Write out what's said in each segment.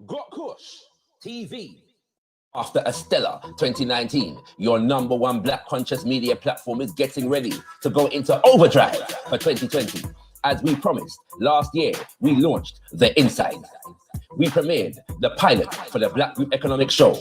gotkushTV. After a stellar 2019, your #1 Black conscious media platform is getting ready to go into overdrive for 2020. As we promised, last year we launched The Inside. We premiered the pilot for the Black Group Economic Show.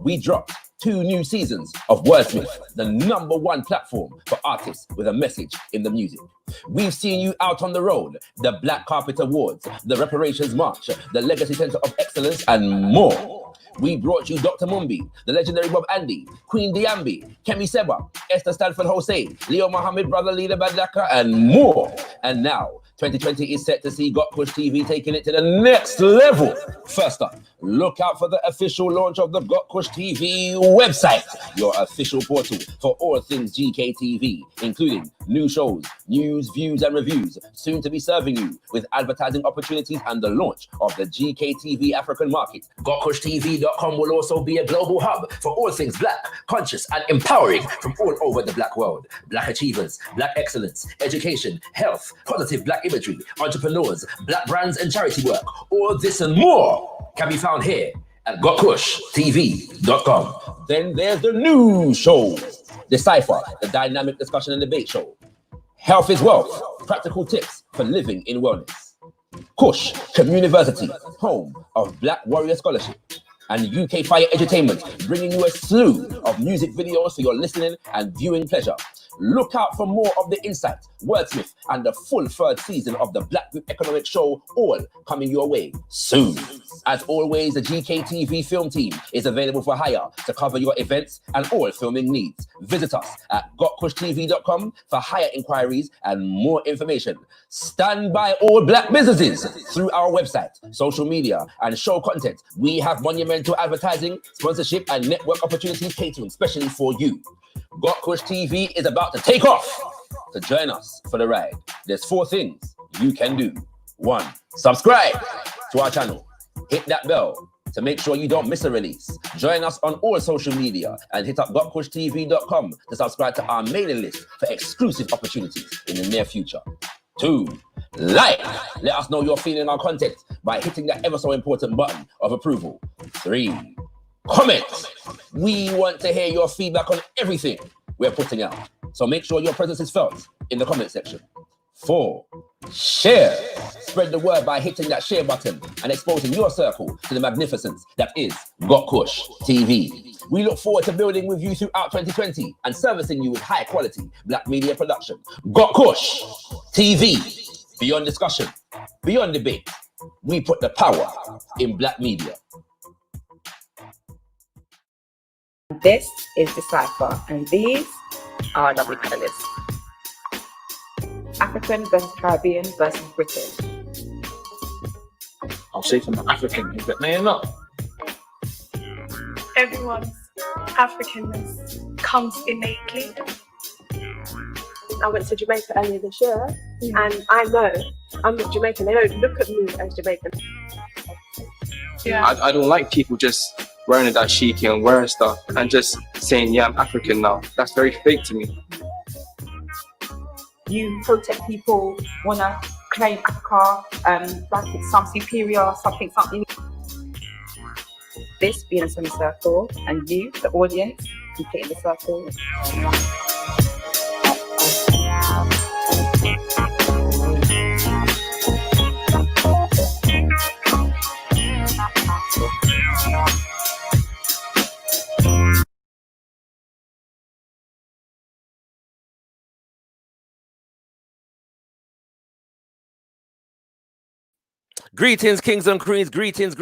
We dropped 2 new seasons of Wordsmith, the #1 platform for artists with a message in the music. We've seen you out on the road, the Black Carpet Awards, the Reparations March, the Legacy Center of Excellence, and more. We brought you Dr. Mumbi, the legendary Bob Andy, Queen Diambi, Kemi Seba, Esther Stanford Hossein, Leo Mohammed, Brother Leader Badlaka, and more. And now, 2020 is set to see gotkushTV taking it to the next level. First up, look out for the official launch of the gotkushTV website, your official portal for all things GKTV, including new shows, news, views, and reviews, soon to be serving you with advertising opportunities and the launch of the GKTV African market. gotkushtv.com will also be a global hub for all things Black, conscious, and empowering from all over the Black world. Black achievers, Black excellence, education, health, positive Black imagery, entrepreneurs, Black brands, and charity work. All this and more can be found here at gotkushtv.com. Then there's the new shows. Decipher, the dynamic discussion and debate show. Health is Wealth, practical tips for living in wellness. Kush Communiversity, home of Black Warrior Scholarship. And UK Fire Entertainment, bringing you a slew of music videos for your listening and viewing pleasure. Look out for more of The Insight, Wordsmith, and the full 3rd season of the Black Group Economic Show, all coming your way soon. As always, the GKTV film team is available for hire to cover your events and all filming needs. Visit us at gotkushtv.com for hire inquiries and more information. Stand by all Black businesses through our website, social media, and show content. We have monumental advertising, sponsorship, and network opportunities catering specially for you. gotkushTV is about to take off. To join us for the ride, there's 4 things you can do. 1, subscribe to our channel. Hit that bell to make sure you don't miss a release. Join us on all social media and hit up gotkushtv.com to subscribe to our mailing list for exclusive opportunities in the near future. 2, like. Let us know you're feeling our content by hitting that ever so important button of approval. 3, comment. We want to hear your feedback on everything we're putting out, so make sure your presence is felt in the comment section. 4, share. Spread the word by hitting that share button and exposing your circle to the magnificence that is gotkushTV. We look forward to building with you throughout 2020 and servicing you with high quality Black media production. gotkushTV. Beyond discussion, beyond debate, we put the power in Black media. This is Decipher, and these are our lovely panelists. African versus Caribbean versus British. I'll say from the African, but no, you're not. Everyone's Africanness comes innately. I went to Jamaica earlier this year, and I know I'm not Jamaican. They don't look at me as Jamaican. Yeah. I don't like people just wearing a dashiki and wearing stuff and just saying, yeah, I'm African now. That's very fake to me. You protect people, want to claim Africa, like it's some superior, something. This being a semicircle, and you, the audience, completing the circle. Greetings, kings and queens, greetings,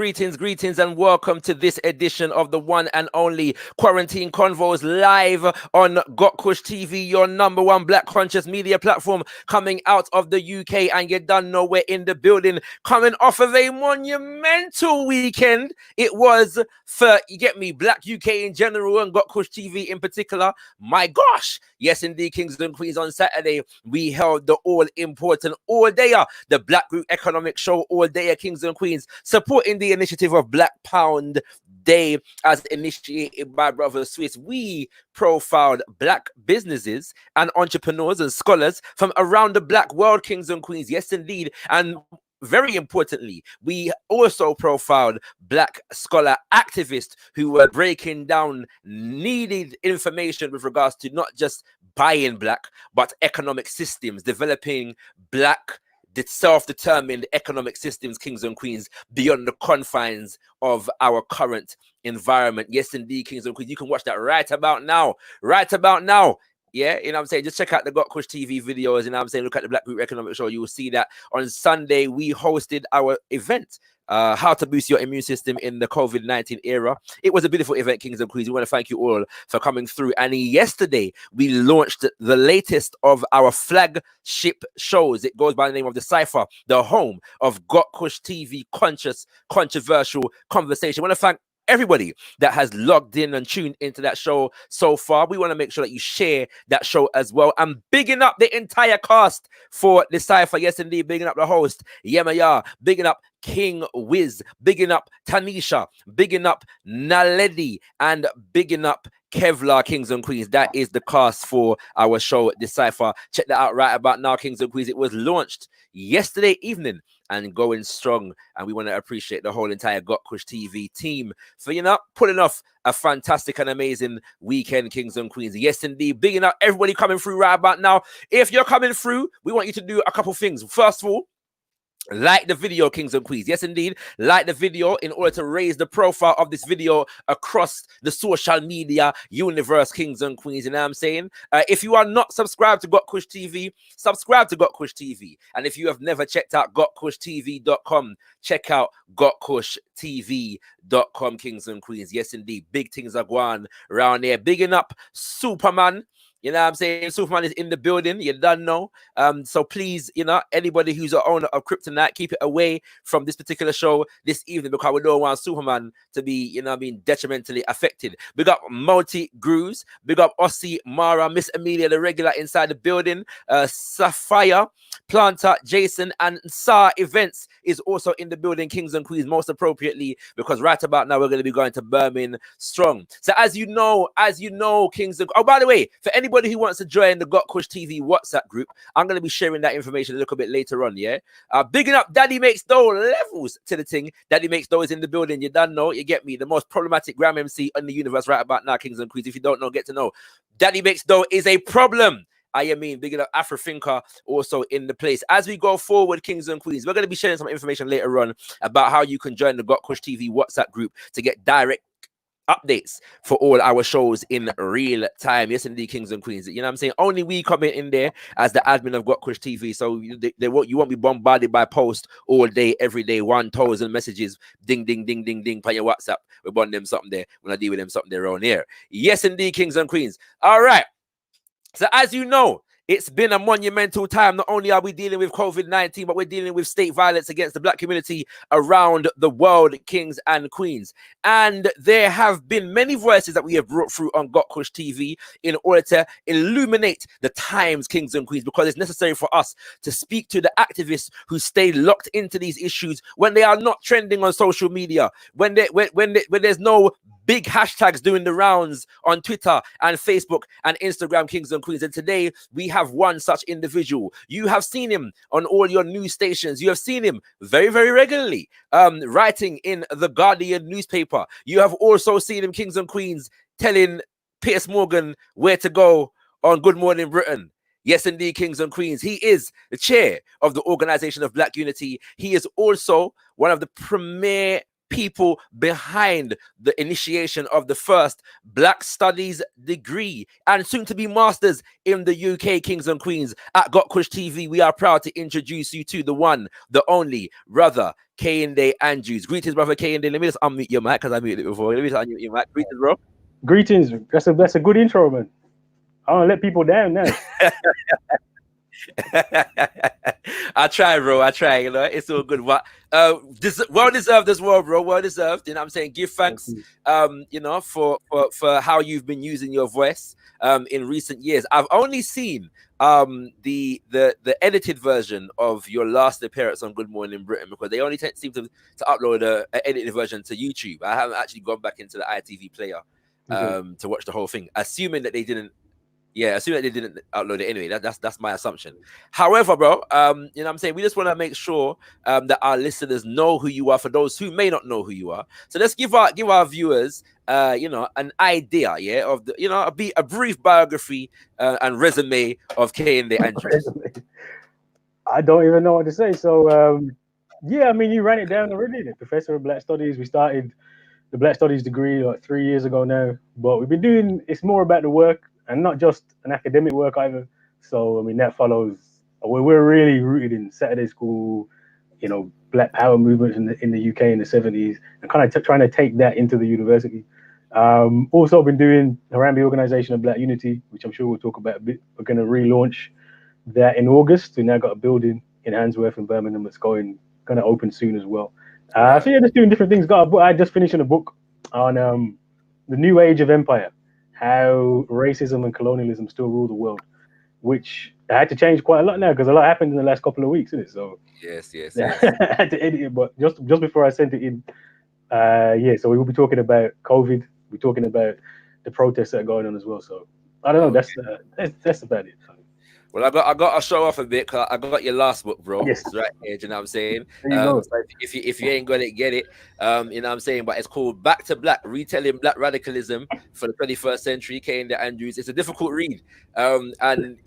and welcome to this edition of the one and only Quarantine Convos live on gotkushTV, your #1 Black conscious media platform, coming out of the UK, and you done know we're in the building, coming off of a monumental weekend. It was for, you get me, Black UK in general and gotkushTV in particular. My gosh, yes indeed, kings and queens, on Saturday we held the all-important all-dayer, the Black Group Economic Show all-day, kings and queens, supporting the initiative of Black Pound Day as initiated by Brother Swiss. We profiled Black businesses and entrepreneurs and scholars from around the Black world, kings and queens. Yes, indeed. And very importantly, we also profiled Black scholar activists who were breaking down needed information with regards to not just buying Black, but economic systems, developing Black self-determined economic systems, kings and queens, beyond the confines of our current environment. Yes, indeed, kings and queens. You can watch that right about now. Right about now. Yeah, you know what I'm saying? Just check out the gotkushTV videos, you know what I'm saying? Look at the Black Group Economic Show. You will see that on Sunday, we hosted our event, how to boost your immune system in the COVID-19 era. It was a beautiful event, kings and queens. We want to thank you all for coming through. And yesterday, we launched the latest of our flagship shows. It goes by the name of The Cypher, the home of gotkushTV controversial conversation. I want to thank everybody that has logged in and tuned into that show so far. We want to make sure that you share that show as well. I'm bigging up the entire cast for The Cypher. Yes, indeed, bigging up the host, Yemaya, bigging up King Wiz, bigging up Tanisha, bigging up Naledi, and bigging up Kevlar, kings and queens. That is the cast for our show, The Cypher. Check that out right about now, kings and queens. It was launched yesterday evening and going strong, and we want to appreciate the whole entire gotkushTV team for, you know, pulling off a fantastic and amazing weekend, kings and queens. Yes, indeed, bigging up everybody coming through right about now. If you're coming through, we want you to do a couple things. First of all, like the video, kings and queens. Yes, indeed. Like the video in order to raise the profile of this video across the social media universe, kings and queens. You know what I'm saying? If you are not subscribed to gotkushTV, subscribe to gotkushTV. And if you have never checked out gotkushtv.com, check out gotkushtv.com, kings and queens. Yes, indeed. Big things are going around there. Bigging up Superman. You know what I'm saying? Superman is in the building. You don't know. So please, you know, anybody who's an owner of Kryptonite, keep it away from this particular show this evening, because we don't want Superman to be, you know, being detrimentally affected. Big up Multi Grooves. Big up Ossie, Mara, Miss Amelia, the regular inside the building. Sapphire, Planter, Jason, and Sa Events is also in the building, kings and queens, most appropriately, because right about now we're going to be going to Birmingham strong. So as you know, kings and... Oh, by the way, for anybody who wants to join the gotkushTV WhatsApp group, I'm going to be sharing that information a little bit later on, yeah? Bigging up Daddy Makes Dough, levels to the thing. Daddy Makes Dough is in the building. You don't know, you get me. The most problematic gram MC in the universe right about now, kings and queens. If you don't know, get to know. Daddy Makes Dough is a problem. I mean, bigging up Afrothinker also in the place. As we go forward, kings and queens, we're going to be sharing some information later on about how you can join the gotkushTV WhatsApp group to get direct updates for all our shows in real time. Yes, indeed, kings and queens. You know what I'm saying? Only we comment in there as the admin of gotkushTV, so you won't be bombarded by posts all day, every day, 1,000 messages, ding, ding, ding, ding, ding, by your WhatsApp. We bond them something there when I deal with them something there on here. Yes, indeed, kings and queens. All right. So as you know, it's been a monumental time. Not only are we dealing with COVID-19, but we're dealing with state violence against the Black community around the world, kings and queens. And there have been many voices that we have brought through on gotkushTV in order to illuminate the times, kings and queens, because it's necessary for us to speak to the activists who stay locked into these issues when they are not trending on social media, when there's no big hashtags doing the rounds on Twitter and Facebook and Instagram, kings and queens. And today we have one such individual. You have seen him on all your news stations. You have seen him very, very regularly writing in the Guardian newspaper. You have also seen him, kings and queens, telling Piers Morgan where to go on Good Morning Britain. Yes, indeed, kings and queens. He is the chair of the Organization of Black Unity. He is also one of the premier people behind the initiation of the first Black Studies degree and soon to be masters in the UK, kings and queens. At gotkushTV, we are proud to introduce you to the one, the only, brother Kehinde Andrews. Greetings, brother Kehinde. Let me just unmute your mic because I muted it before. Let me just unmute your mic. Greetings, bro. Greetings. That's a good intro, man. I don't let people down now. I try, bro. I try, you know, it's all good. But well deserved as well, bro. Well deserved. You know what I'm saying? Give thanks, you know, for how you've been using your voice in recent years. I've only seen the edited version of your last appearance on Good Morning Britain, because they only seem to upload a edited version to YouTube. I haven't actually gone back into the ITV player to watch the whole thing, assuming that they didn't Yeah, assuming that they didn't upload it anyway. That's my assumption. However, bro, you know what I'm saying? We just want to make sure that our listeners know who you are for those who may not know who you are. So let's give our viewers you know, an idea, yeah, of the, you know, a brief biography and resume of Kehinde Andrews. I don't even know what to say. So yeah, I mean, you ran it down already. The Professor of Black Studies. We started the Black Studies degree like 3 years ago now, but we've been doing, it's more about the work and not just an academic work either. So I mean, that follows. We're really rooted in Saturday school, you know, Black Power movements in the UK in the 70s, and kind of trying to take that into the university. Also been doing Harambe Organization of Black Unity, which I'm sure we'll talk about a bit. We're going to relaunch that in August. We now got a building in Handsworth in Birmingham that's going to open soon as well. So yeah, just doing different things. I just finished a book on the new age of empire, how racism and colonialism still rule the world, which I had to change quite a lot now because a lot happened in the last couple of weeks, isn't it? So yes. I had to edit it, but just before I sent it in, yeah. So we will be talking about COVID. We're talking about the protests that are going on as well. So I don't know. That's about it. Well, I got to show off a bit. Cause I got your last book, bro. Yes. It's right here. You know what I'm saying? There you go. So if you ain't got it, get it. You know what I'm saying? But it's called Back to Black: Retelling Black Radicalism for the 21st Century. Kehinde Andrews. It's a difficult read. And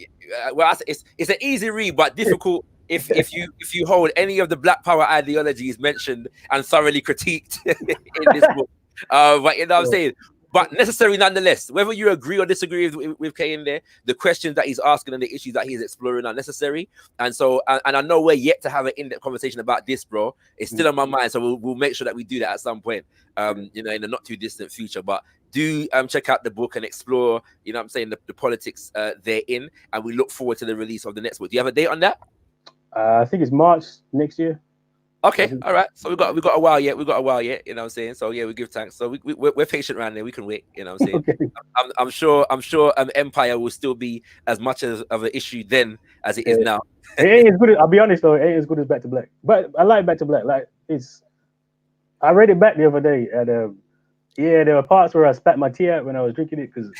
well, it's an easy read, but difficult if you hold any of the Black Power ideologies mentioned and thoroughly critiqued in this book. But you know what I'm saying? But necessary nonetheless, whether you agree or disagree with Kehinde, the questions that he's asking and the issues that he's exploring are necessary. And so, and I know we're yet to have an in-depth conversation about this, bro. It's still on my mind, so we'll make sure that we do that at some point, you know, in the not too distant future. But do check out the book and explore, you know what I'm saying, the politics therein. And we look forward to the release of the next book. Do you have a date on that? I think it's March next year. Okay, all right. So we got a while yet. You know what I'm saying? So yeah, we give thanks. So we're patient around there. We can wait. You know what I'm saying? Okay. I'm sure Empire will still be as much of an issue then as it is now. It ain't as good. I'll be honest though, it ain't as good as Back to Black. But I like Back to Black. Like I read it back the other day, and yeah, there were parts where I spat my tea out when I was drinking it because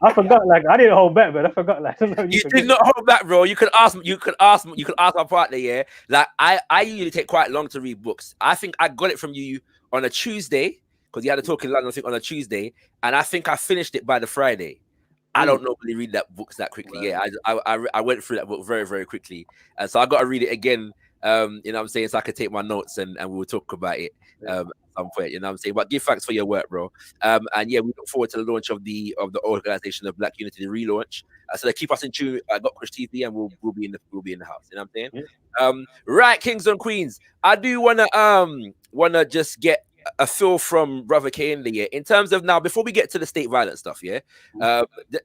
I forgot. Like I didn't hold back, but I forgot. Like you did not hold back, bro. You could ask my partner. Yeah, like I usually take quite long to read books. I think I got it from you on a Tuesday because you had a talk in London. I think on a Tuesday, and I think I finished it by the Friday. I don't normally read that books that quickly. Right. Yeah, I went through that book very, very quickly, and so I got to read it again. You know what I'm saying? So I could take my notes and we'll talk about it at some point. You know what I'm saying? But give thanks for your work, bro. And yeah, we look forward to the launch of the Organization of Black Unity, the relaunch. So keep us in tune. I got gotkushTV, and we'll be in the house. You know what I'm saying? Yeah. Right, kings and queens. I do wanna just get a feel from Brother Kehinde, yeah, in terms of now, before we get to the state violence stuff, yeah,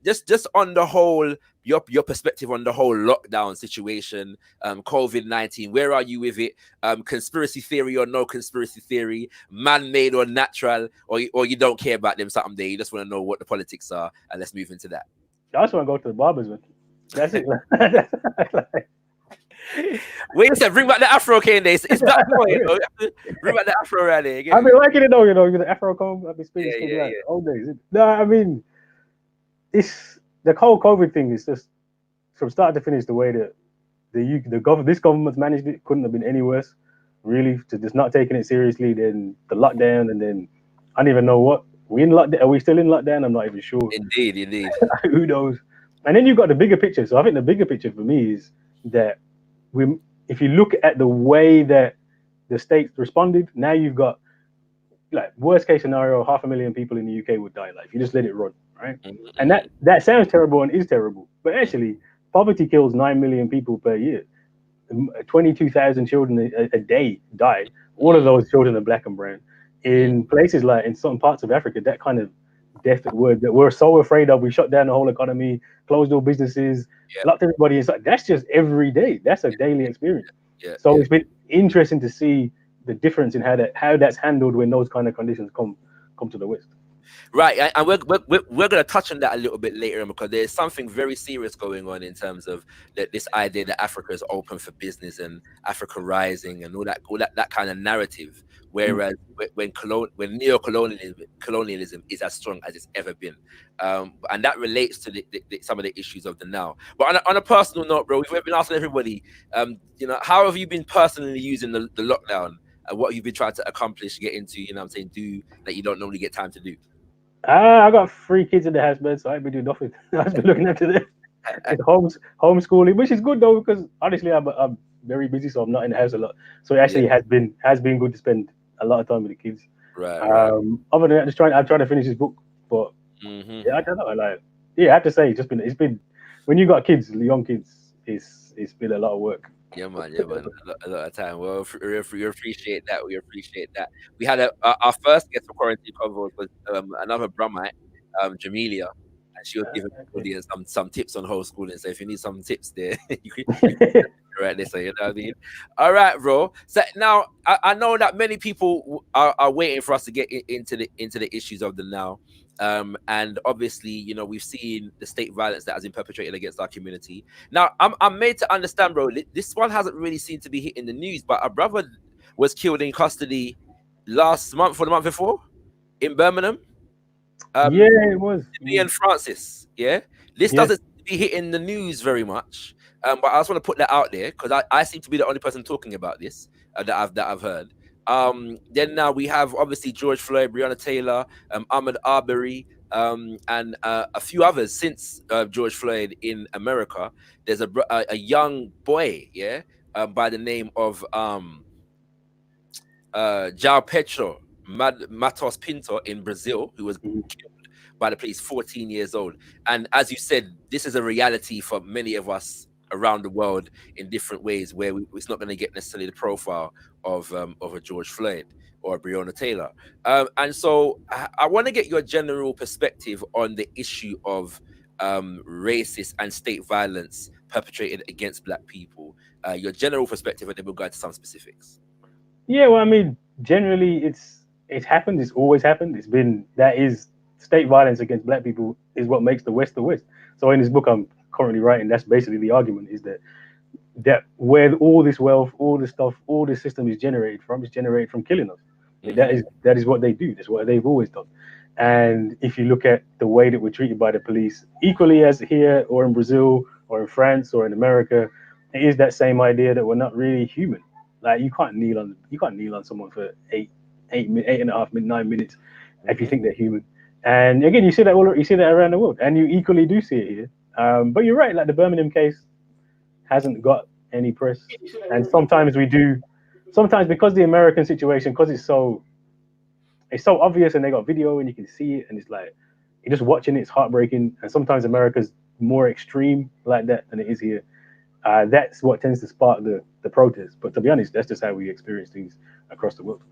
just on the whole, your perspective on the whole lockdown situation, COVID-19, where are you with it? Conspiracy theory or no conspiracy theory, man-made or natural, or you don't care about them someday, you just want to know what the politics are, and let's move into that. I just want to go to the barbers, man. That's it. Wait a second, bring back the Afro, Kehinde. It's Black Boy, you know? Bring back the Afro around here. I've been liking it though, you know, the Afro comb. I've been speaking like all days. No, I mean, it's the whole COVID thing is just from start to finish the way that this government's managed it couldn't have been any worse, really. To just not taking it seriously, then the lockdown, and then I don't even know what we in lockdown. Are we still in lockdown? I'm not even sure. Indeed. Who knows? And then you've got the bigger picture. So I think the bigger picture for me is that if you look at the way that the states responded, now you've got like worst case scenario, 500,000 people in the UK would die. Like if you just let it run, right? Mm-hmm. And that sounds terrible and is terrible, but actually poverty kills 9 million people per year. 22,000 children a day die. All of those children are black and brown. In places like in some parts of Africa, that kind of death that we're so afraid of, we shut down the whole economy, closed all businesses, locked everybody inside. That's just every day. That's a daily experience. So it's been interesting to see the difference in how that's handled when those kind of conditions come to the West. Right, and we're going to touch on that a little bit later on, because there's something very serious going on in terms of this idea that Africa is open for business and Africa rising and all that kind of narrative. Whereas when colonialism is as strong as it's ever been, and that relates to some of the issues of the now. But on a personal note, bro, we've been asking everybody, how have you been personally using the lockdown? What have you been trying to accomplish, get into, do that you don't normally get time to do? I got 3 kids in the house, man, so I ain't been doing nothing. I've been looking after them. It's homeschooling, which is good though, because honestly, I'm very busy, so I'm not in the house a lot. So it actually has been good to spend a lot of time with the kids. Right. Other than that, I'm trying to finish this book, but yeah, I don't know. I have to say, it's been when you got kids, young kids, it's been a lot of work. Yeah, man. A lot of time. Well, we appreciate that. We had our first guest for Quarantine Convos was another Brumite, Jamelia, and she was giving the audience some tips on homeschooling. So if you need some tips there, you can right there. So you know what I mean. All right, bro. So now I know that many people are waiting for us to get into the issues of the now. And obviously, we've seen the state violence that has been perpetrated against our community. Now, I'm made to understand, bro, this one hasn't really seemed to be hitting the news, but a brother was killed in custody last month or the month before in Birmingham. Yeah, it was. Me and Francis, yeah? This doesn't be hitting the news very much, but I just want to put that out there, because I seem to be the only person talking about this that I've heard. Then now we have obviously George Floyd, Breonna Taylor, Ahmaud Arbery, and a few others since George Floyd in America. There's a young boy, by the name of João Pedro Matos Pinto in Brazil, who was killed by the police, 14 years old. And as you said, this is a reality for many of us around the world in different ways, where it's not going to get necessarily the profile of a George Floyd or a Breonna Taylor. And so I want to get your general perspective on the issue of racist and state violence perpetrated against Black people. Your general perspective, and then we'll go into some specifics. Yeah, well, I mean, generally, it's happened. It's always happened. That is state violence against Black people is what makes the West the West. So in this book I'm currently writing, that's basically the argument, is that where all this wealth, all this stuff, all this system is generated from killing us. That is what they do. That's what they've always done. And if you look at the way that we're treated by the police, equally as here or in Brazil or in France or in America, it is that same idea that we're not really human. Like you can't kneel on someone for 8.5, 9 minutes if you think they're human. And again, you see that around the world, and you equally do see it here. But you're right, like the Birmingham case hasn't got any press, and sometimes because the American situation, because it's so obvious, and they got video and you can see it, and it's like you're just watching it, it's heartbreaking. And sometimes America's more extreme like that than it is here. That's what tends to spark the protest. But to be honest, that's just how we experience things across the world.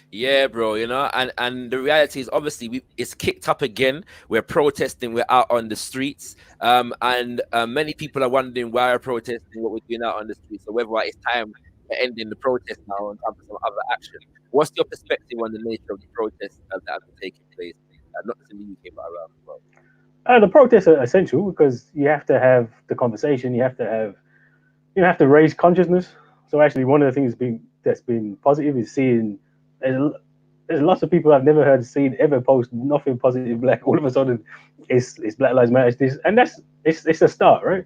Yeah, bro, and the reality is obviously it's kicked up again. We're protesting, we're out on the streets, and many people are wondering why we're protesting, what we're doing out on the streets, or whether it's time to ending the protest now and come to some other action. What's your perspective on the nature of the protests that have been taking place, not just in the UK, but around the world? The protests are essential because you have to have the conversation, you have to raise consciousness. So actually, one of the things that's been positive is seeing there's lots of people I've never seen ever post nothing positive Black. All of a sudden, it's Black Lives Matter. And it's a start, right?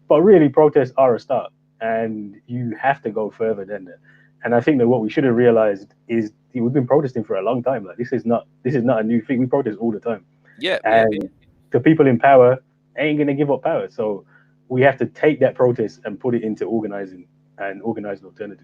But really, protests are a start, and you have to go further than that. And I think that what we should have realized is we've been protesting for a long time. Like this is not a new thing. We protest all the time. Yeah. And the people in power ain't gonna give up power. So we have to take that protest and put it into organizing alternatives.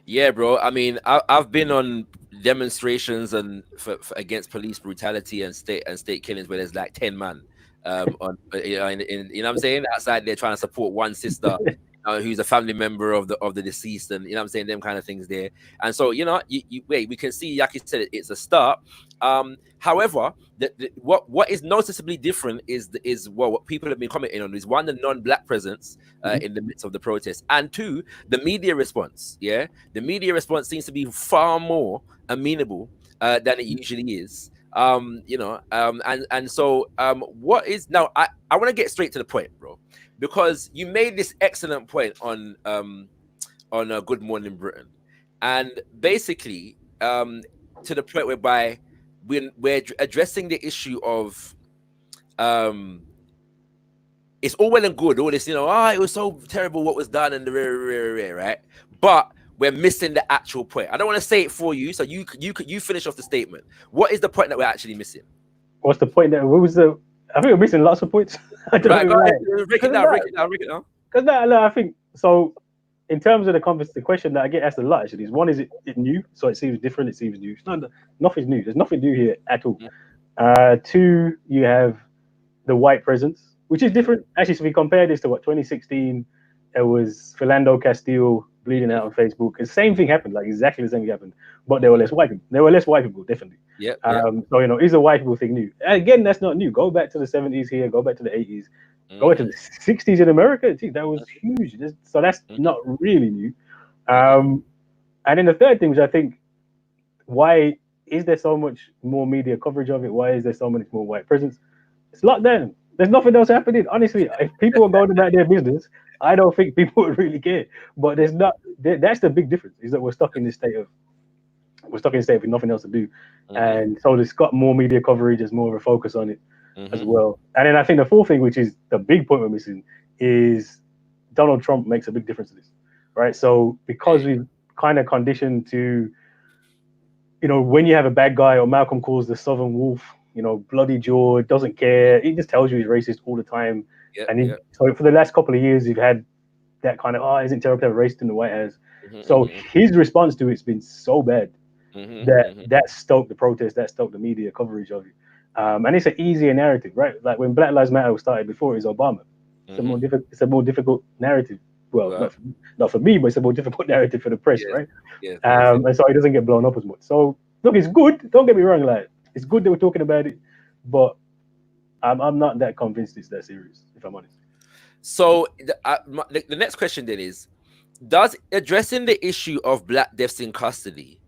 Yeah, bro. I mean, I've been on demonstrations and for against police brutality and state killings where there's like 10 man on you know what I'm saying, outside there trying to support one sister who's a family member of the deceased, and you know what I'm saying, them kind of things there. And so we can see, like you said, it's a start. However, what is noticeably different is what people have been commenting on is, one, the non-Black presence in the midst of the protest, and two, the media response. Yeah, the media response seems to be far more amenable than it usually is. You know, and so what is now? I want to get straight to the point, bro, because you made this excellent point on Good Morning Britain, and basically to the point whereby we're addressing the issue of it's all well and good, all this, you know, it was so terrible what was done and the right, but we're missing the actual point. I don't want to say it for you, so you finish off the statement. What is the point that we're actually missing? What's the point? What was the? I think we're missing lots of points. I don't know. Break it down. Because I think so. In terms of the question that I get asked a lot actually is, one, is it new? So it seems different. It seems new. It's not, nothing's new. There's nothing new here at all. Two, you have the white presence, which is different. Actually, so if we compare this to 2016, it was Philando Castile bleeding out on Facebook. The same thing happened, like exactly the same thing happened, but there were less white people. There were less white people, definitely. Yeah. So, you know, is the white people thing new? Again, that's not new. Go back to the 70s here. Go back to the 80s. Go back to the 60s in America. That was huge. So that's not really new. And then the third thing, which I think, why is there so much more media coverage of it? Why is there so much more white presence? It's lockdown. There's nothing else happening. Honestly, if people are going about their business, I don't think people would really care. But there's not. That's the big difference, is that we're stuck in this state of with nothing else to do, and so there's got more media coverage. There's more of a focus on it as well. And then I think the fourth thing, which is the big point we're missing, is Donald Trump makes a big difference to this, right? So because we've kind of conditioned to, you know, when you have a bad guy, or Malcolm calls the Southern Wolf, you know, bloody jaw, doesn't care. He just tells you he's racist all the time. So for the last couple of years, you've had that kind of, isn't terrible to have a racist in the White House? So his response to it's been so bad that stoked the protest, that stoked the media coverage of it. And it's an easier narrative, right? Like when Black Lives Matter started before, it was Obama. It's a more difficult narrative. Well, not for me, but it's a more difficult narrative for the press, right? And so it doesn't get blown up as much. So look, it's good. Don't get me wrong, like it's good that we're talking about it, but I'm not that convinced it's that serious, if I'm honest. So the next question then is, does addressing the issue of Black deaths in custody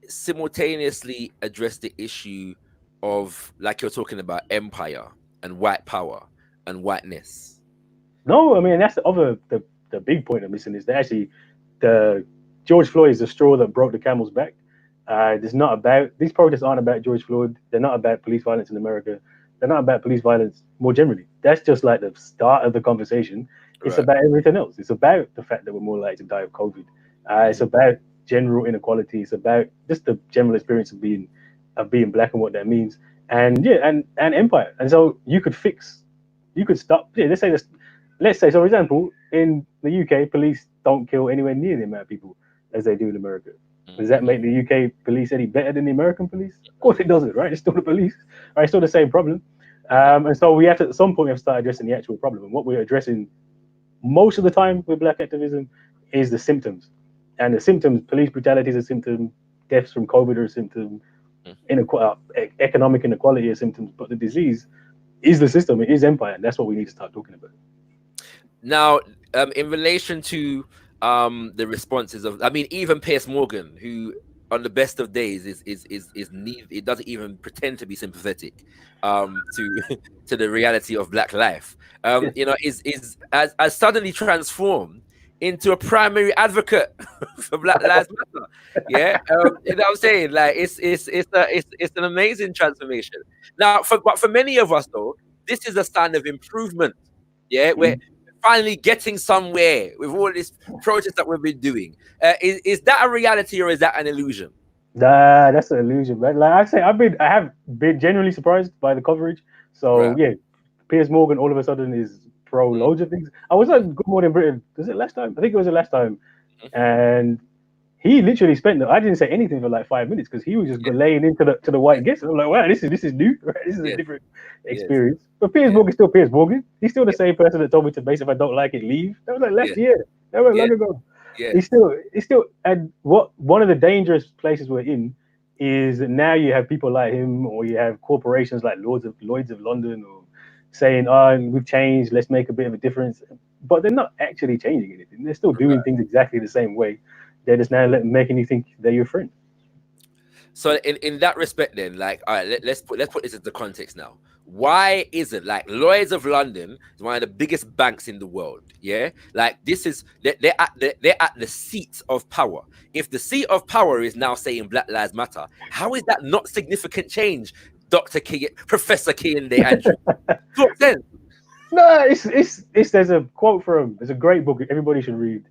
simultaneously address the issue of, like you're talking about, empire and white power and whiteness? No, I mean, that's the big point I'm missing, is that actually the George Floyd is the straw that broke the camel's back. These protests aren't about George Floyd. They're not about police violence in America. They're not about police violence more generally. That's just like the start of the conversation. It's about everything else. It's about the fact that we're more likely to die of COVID. It's about general inequality. It's about just the general experience of being black and what that means. And empire. And so you could stop. Let's say, so for example, in the UK, police don't kill anywhere near the amount of people as they do in America. Does that make the UK police any better than the American police? Of course it doesn't, right? It's still the police, right? It's still the same problem. And so we have to, at some point, we have to start addressing the actual problem. And what we're addressing most of the time with Black activism is the symptoms. And the symptoms, police brutality is a symptom, deaths from COVID are a symptom, economic inequality is symptoms, but the disease is the system, it is empire, and that's what we need to start talking about. Now, in relation to the responses of, I mean, even Piers Morgan, who on the best of days is it doesn't even pretend to be sympathetic to the reality of Black life, you know, is suddenly transformed into a primary advocate for Black Lives Matter. Yeah, you know what I'm saying? Like it's an amazing transformation. Now, but for many of us though, this is a sign of improvement. Yeah, we're finally getting somewhere with all this protest that we've been doing. Is that a reality or is that an illusion? That's an illusion, man. Like I say, I have been genuinely surprised by the coverage. So yeah, Piers Morgan all of a sudden is pro loads of things. I was at Good Morning Britain. Was it last time? I think it was the last time. And he literally spent. I didn't say anything for like 5 minutes because he was just laying into the white guests. I'm like, wow, this is new. Right? This is a different experience. But Piers Morgan's still Piers Morgan. He's still the same person that told me to base if I don't like it, leave. That was like last year. That was long ago. Yeah. He's still. And one of the dangerous places we're in is that now you have people like him, or you have corporations like Lloyd's of London, or saying, we've changed, let's make a bit of a difference. But they're not actually changing anything. They're still doing things exactly the same way. They're just now making you think they're your friend. So in that respect, then, like, all right, let's put this into context now. Why is it like Lloyd's of London is one of the biggest banks in the world? Yeah, like this is they're at the seat of power. If the seat of power is now saying Black Lives Matter, how is that not significant change, Professor Kehinde Andrews? Talk sense. No, it's there's a quote from there's a great book everybody should read.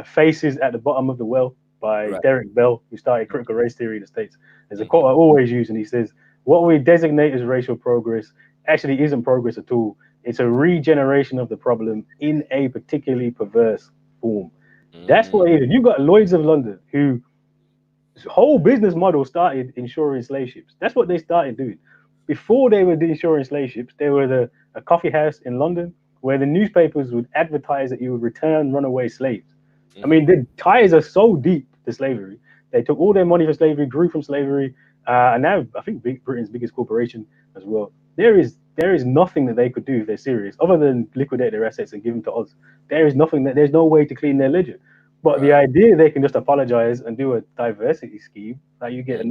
Faces at the Bottom of the Well by Right. Derek Bell, who started critical race theory in the States. There's a quote I always use, and he says, "What we designate as racial progress actually isn't progress at all. It's a regeneration of the problem in a particularly perverse form." That's what it is. You've got Lloyd's of London, whose whole business model started insuring slave ships. That's what they started doing. Before they were insuring slave ships, they were a coffee house in London where the newspapers would advertise that you would return runaway slaves. I mean, the ties are so deep to slavery. They took all their money from slavery, grew from slavery, and now I think Britain's biggest corporation as well. There is nothing that they could do if they're serious, other than liquidate their assets and give them to us. There's no way to clean their ledger. But the idea they can just apologize and do a diversity scheme, like you get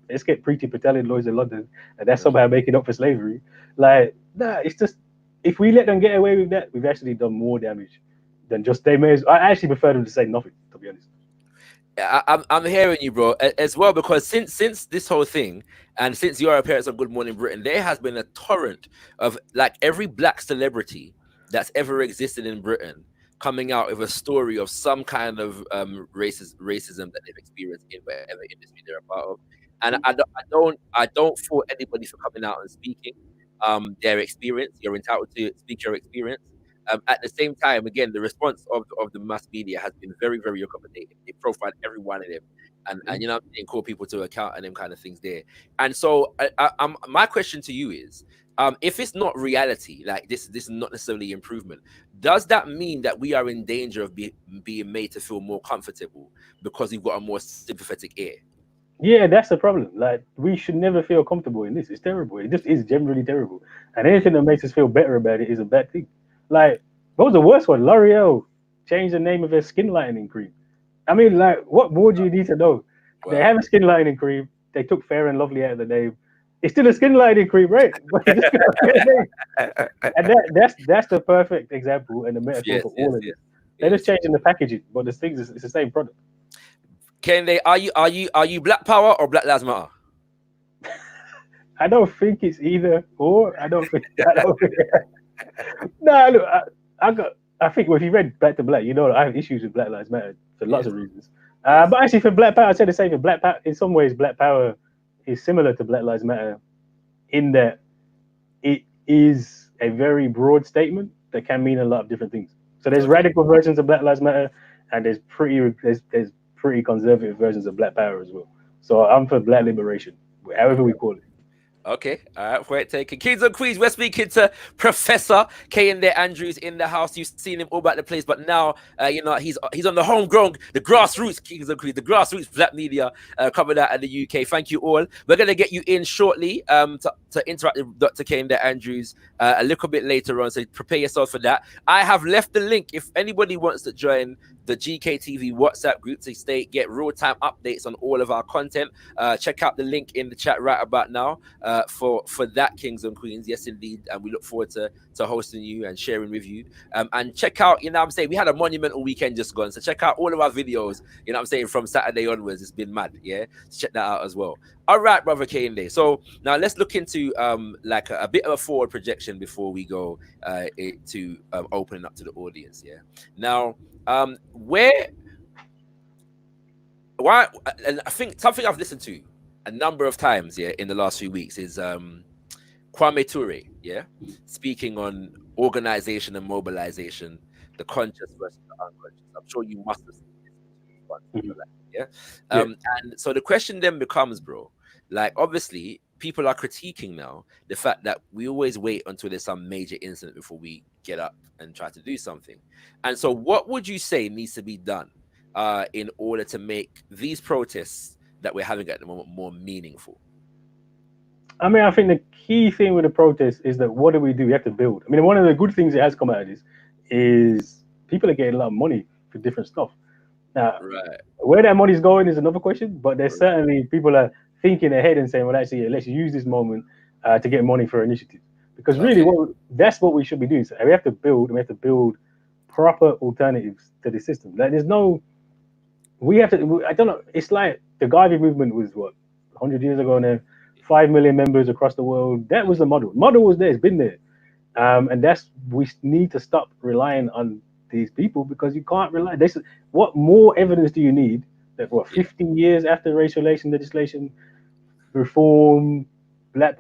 let's get Preeti Patel in Lloyd's of London, and that's somehow making up for slavery. Like, nah, it's just if we let them get away with that, we've actually done more damage than just they may. I actually prefer them to say nothing, to be honest. I'm hearing you, bro, as well, because since this whole thing, and since your appearance on Good Morning Britain, there has been a torrent of like every black celebrity that's ever existed in Britain coming out with a story of some kind of racism that they've experienced in whatever industry they're a part of. And I don't fault anybody for coming out and speaking their experience. You're entitled to speak your experience. At the same time, again, the response of the mass media has been very, very accommodating. They profile every one of them, and you know, and call people to account and them kind of things there. And so, my question to you is, if it's not reality, like this is not necessarily improvement, does that mean that we are in danger of being made to feel more comfortable because we've got a more sympathetic ear? Yeah, that's the problem. Like, we should never feel comfortable in this. It's terrible. It just is generally terrible. And anything that makes us feel better about it is a bad thing. Like, what was the worst one? L'Oreal changed the name of their skin lightening cream. I mean, like, what more do you need to know? Wow. They have a skin lightening cream. They took Fair and Lovely out of the name. It's still a skin lightening cream, right? And that's the perfect example and the metaphor for all of it. They're just changing the packaging, but the thing is, it's the same product. Kehinde, are you Black Power or Black Lives Matter? I don't think it's either or. I don't think. No, look, I think if you read Back to Black, you know I have issues with Black Lives Matter for lots of reasons. But actually, for Black Power, I said the same. For Black Power, in some ways, Black Power is similar to Black Lives Matter in that it is a very broad statement that can mean a lot of different things. So there's radical versions of Black Lives Matter, and there's pretty conservative versions of Black Power as well. So I'm for Black liberation, however we call it. Okay, all right, point taken. Kings and Queens, we're speaking to Professor Kehinde Andrews in the house. You've seen him all about the place, but now, you know, he's on the homegrown, the grassroots, Kings and Queens, the grassroots black media covered out in the UK. Thank you all. We're going to get you in shortly to interact with Dr. Kehinde Andrews a little bit later on, so prepare yourself for that. I have left the link if anybody wants to join the GKTV WhatsApp group to get real-time updates on all of our content. Check out the link in the chat right about now for that, Kings and Queens. Yes, indeed. And we look forward to hosting you and sharing with you. And check out, you know what I'm saying, we had a monumental weekend just gone. So check out all of our videos, you know what I'm saying, from Saturday onwards. It's been mad, yeah? So check that out as well. All right, brother Kehinde. So now let's look into like a bit of a forward projection before we go to opening up to the audience, yeah? Now, why, and I think something I've listened to a number of times, yeah, in the last few weeks is Kwame Ture, yeah, speaking on organization and mobilization, the conscious versus the unconscious. I'm sure you must have seen this, yeah. And so the question then becomes, bro, like, obviously people are critiquing now the fact that we always wait until there's some major incident before we get up and try to do something. And so what would you say needs to be done in order to make these protests that we're having at the moment more meaningful? I mean, I think the key thing with the protest is that what do? We have to build. I mean, one of the good things that has come out of this is people are getting a lot of money for different stuff. Now, Right. where that money's going is another question, but there's certainly people are thinking ahead and saying, well, actually, yeah, let's use this moment to get money for initiatives. Because really, that's what we should be doing. So we have to build proper alternatives to the system. Like, I don't know, it's like the Garvey movement was what, 100 years ago now, 5 million members across the world. That was the model. Model was there, it's been there. And we need to stop relying on these people, because you can't rely. What more evidence do you need that 50 years after racial relation legislation, reform, black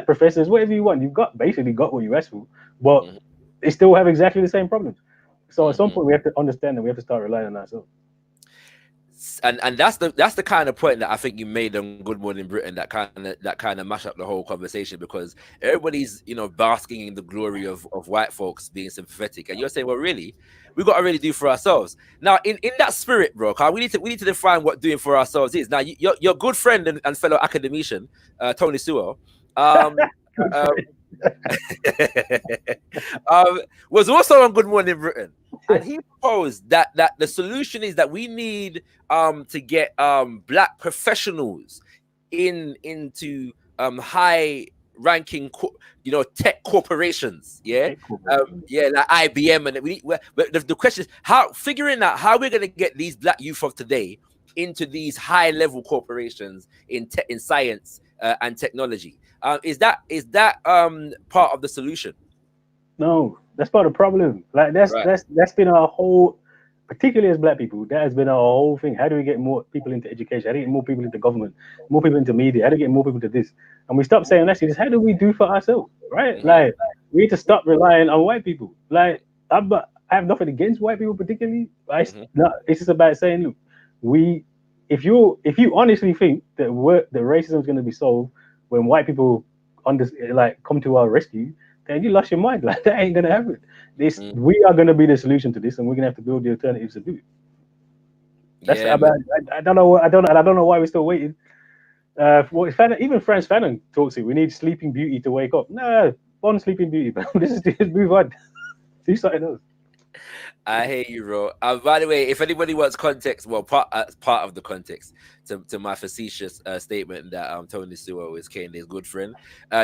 professors, whatever you want, you've basically got what you asked for, but they still have exactly the same problems. So at some point we have to understand that we have to start relying on ourselves. And that's the kind of point that I think you made on Good Morning Britain that kind of mash up the whole conversation, because everybody's basking in the glory of white folks being sympathetic, and you're saying, well, really, we got to really do for ourselves. Now, in that spirit, bro, Carl, we need to define what doing for ourselves is. Now, your good friend and fellow academician, Tony Sewell, was also on Good Morning Britain, and he proposed that the solution is that we need to get black professionals into high ranking tech corporations, like IBM, and the question is figuring out how we're going to get these black youth of today into these high level corporations in science and technology. Is that part of the solution? No, that's part of the problem. Like that's been our whole, particularly as black people, that has been our whole thing. How do we get more people into education? How do we get more people into government, more people into media? How do we get more people to this? And we stop saying, actually, how do we do for ourselves, right? Like, we need to stop relying on white people. Like, I have nothing against white people particularly. It's just about saying, look, if you honestly think that racism is going to be solved when white people come to our rescue, then you lost your mind. Like, that ain't gonna happen. We are gonna be the solution to this, and we're gonna have to build the alternatives to do it. That's I don't know why we're still waiting. Even Frantz Fanon talks it. We need Sleeping Beauty to wake up. No, on Sleeping Beauty, but just move on. Do something else. I hear you, bro. By the way, if anybody wants context, well, part of the context to my facetious statement that Tony Sewell is Kehinde's good friend,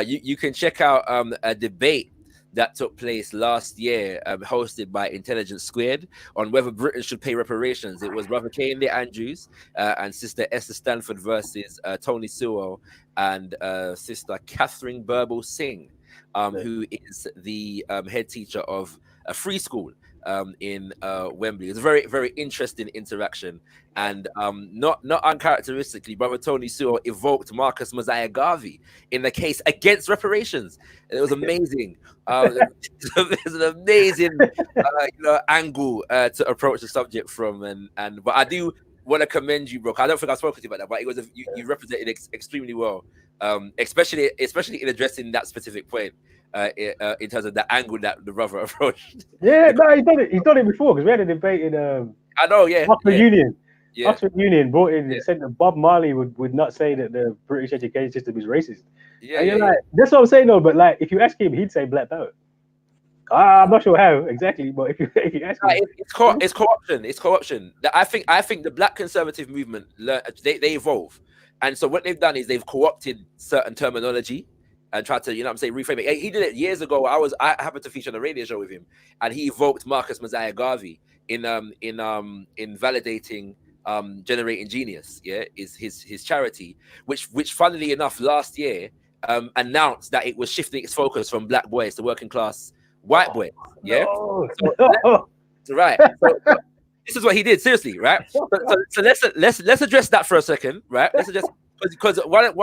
you can check out a debate that took place last year, hosted by Intelligence Squared, on whether Britain should pay reparations. It was Brother Kehinde Andrews and Sister Esther Stanford versus Tony Sewell and Sister Catherine Burble Singh, who is the head teacher of a free school in Wembley. It's a very, very interesting interaction, and not uncharacteristically, Brother Tony Sewell evoked Marcus Mosiah Garvey in the case against reparations. It was amazing. It's an amazing angle to approach the subject from, but I do want to commend you, bro. I don't think I've spoken to you about that, but it was you represented extremely well, especially in addressing that specific point. In terms of the angle that the brother approached. Yeah, no, he's done it before, because we had a debate in I know, Oxford Union. Yeah. Oxford Union brought in said that Bob Marley would not say that the British education system is racist. That's what I'm saying though, but like if you ask him, he'd say black power. I'm not sure how exactly, but if you ask him, it's co-option. It's co-option. I think the black conservative movement they evolve, and so what they've done is they've co-opted certain terminology and tried to, reframe it. He did it years ago. I happened to feature on a radio show with him, and he evoked Marcus Mosiah Garvey in validating Generating Genius. Is his charity, which funnily enough last year announced that it was shifting its focus from black boys to working class white boys. So this is what he did. Seriously, right? So let's address that for a second, right? Let's address, because one of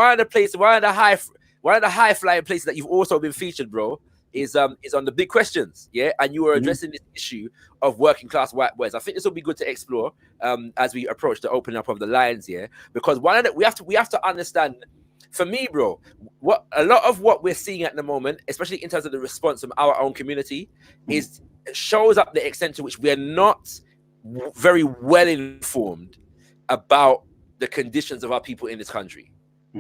the high flying places that you've also been featured, bro, is on the big questions, and you were addressing this issue of working class white boys. I think this will be good to explore as we approach the opening up of the lines, because we have to understand. For me, bro, a lot of what we're seeing at the moment, especially in terms of the response from our own community, shows up the extent to which we are not very well informed about the conditions of our people in this country.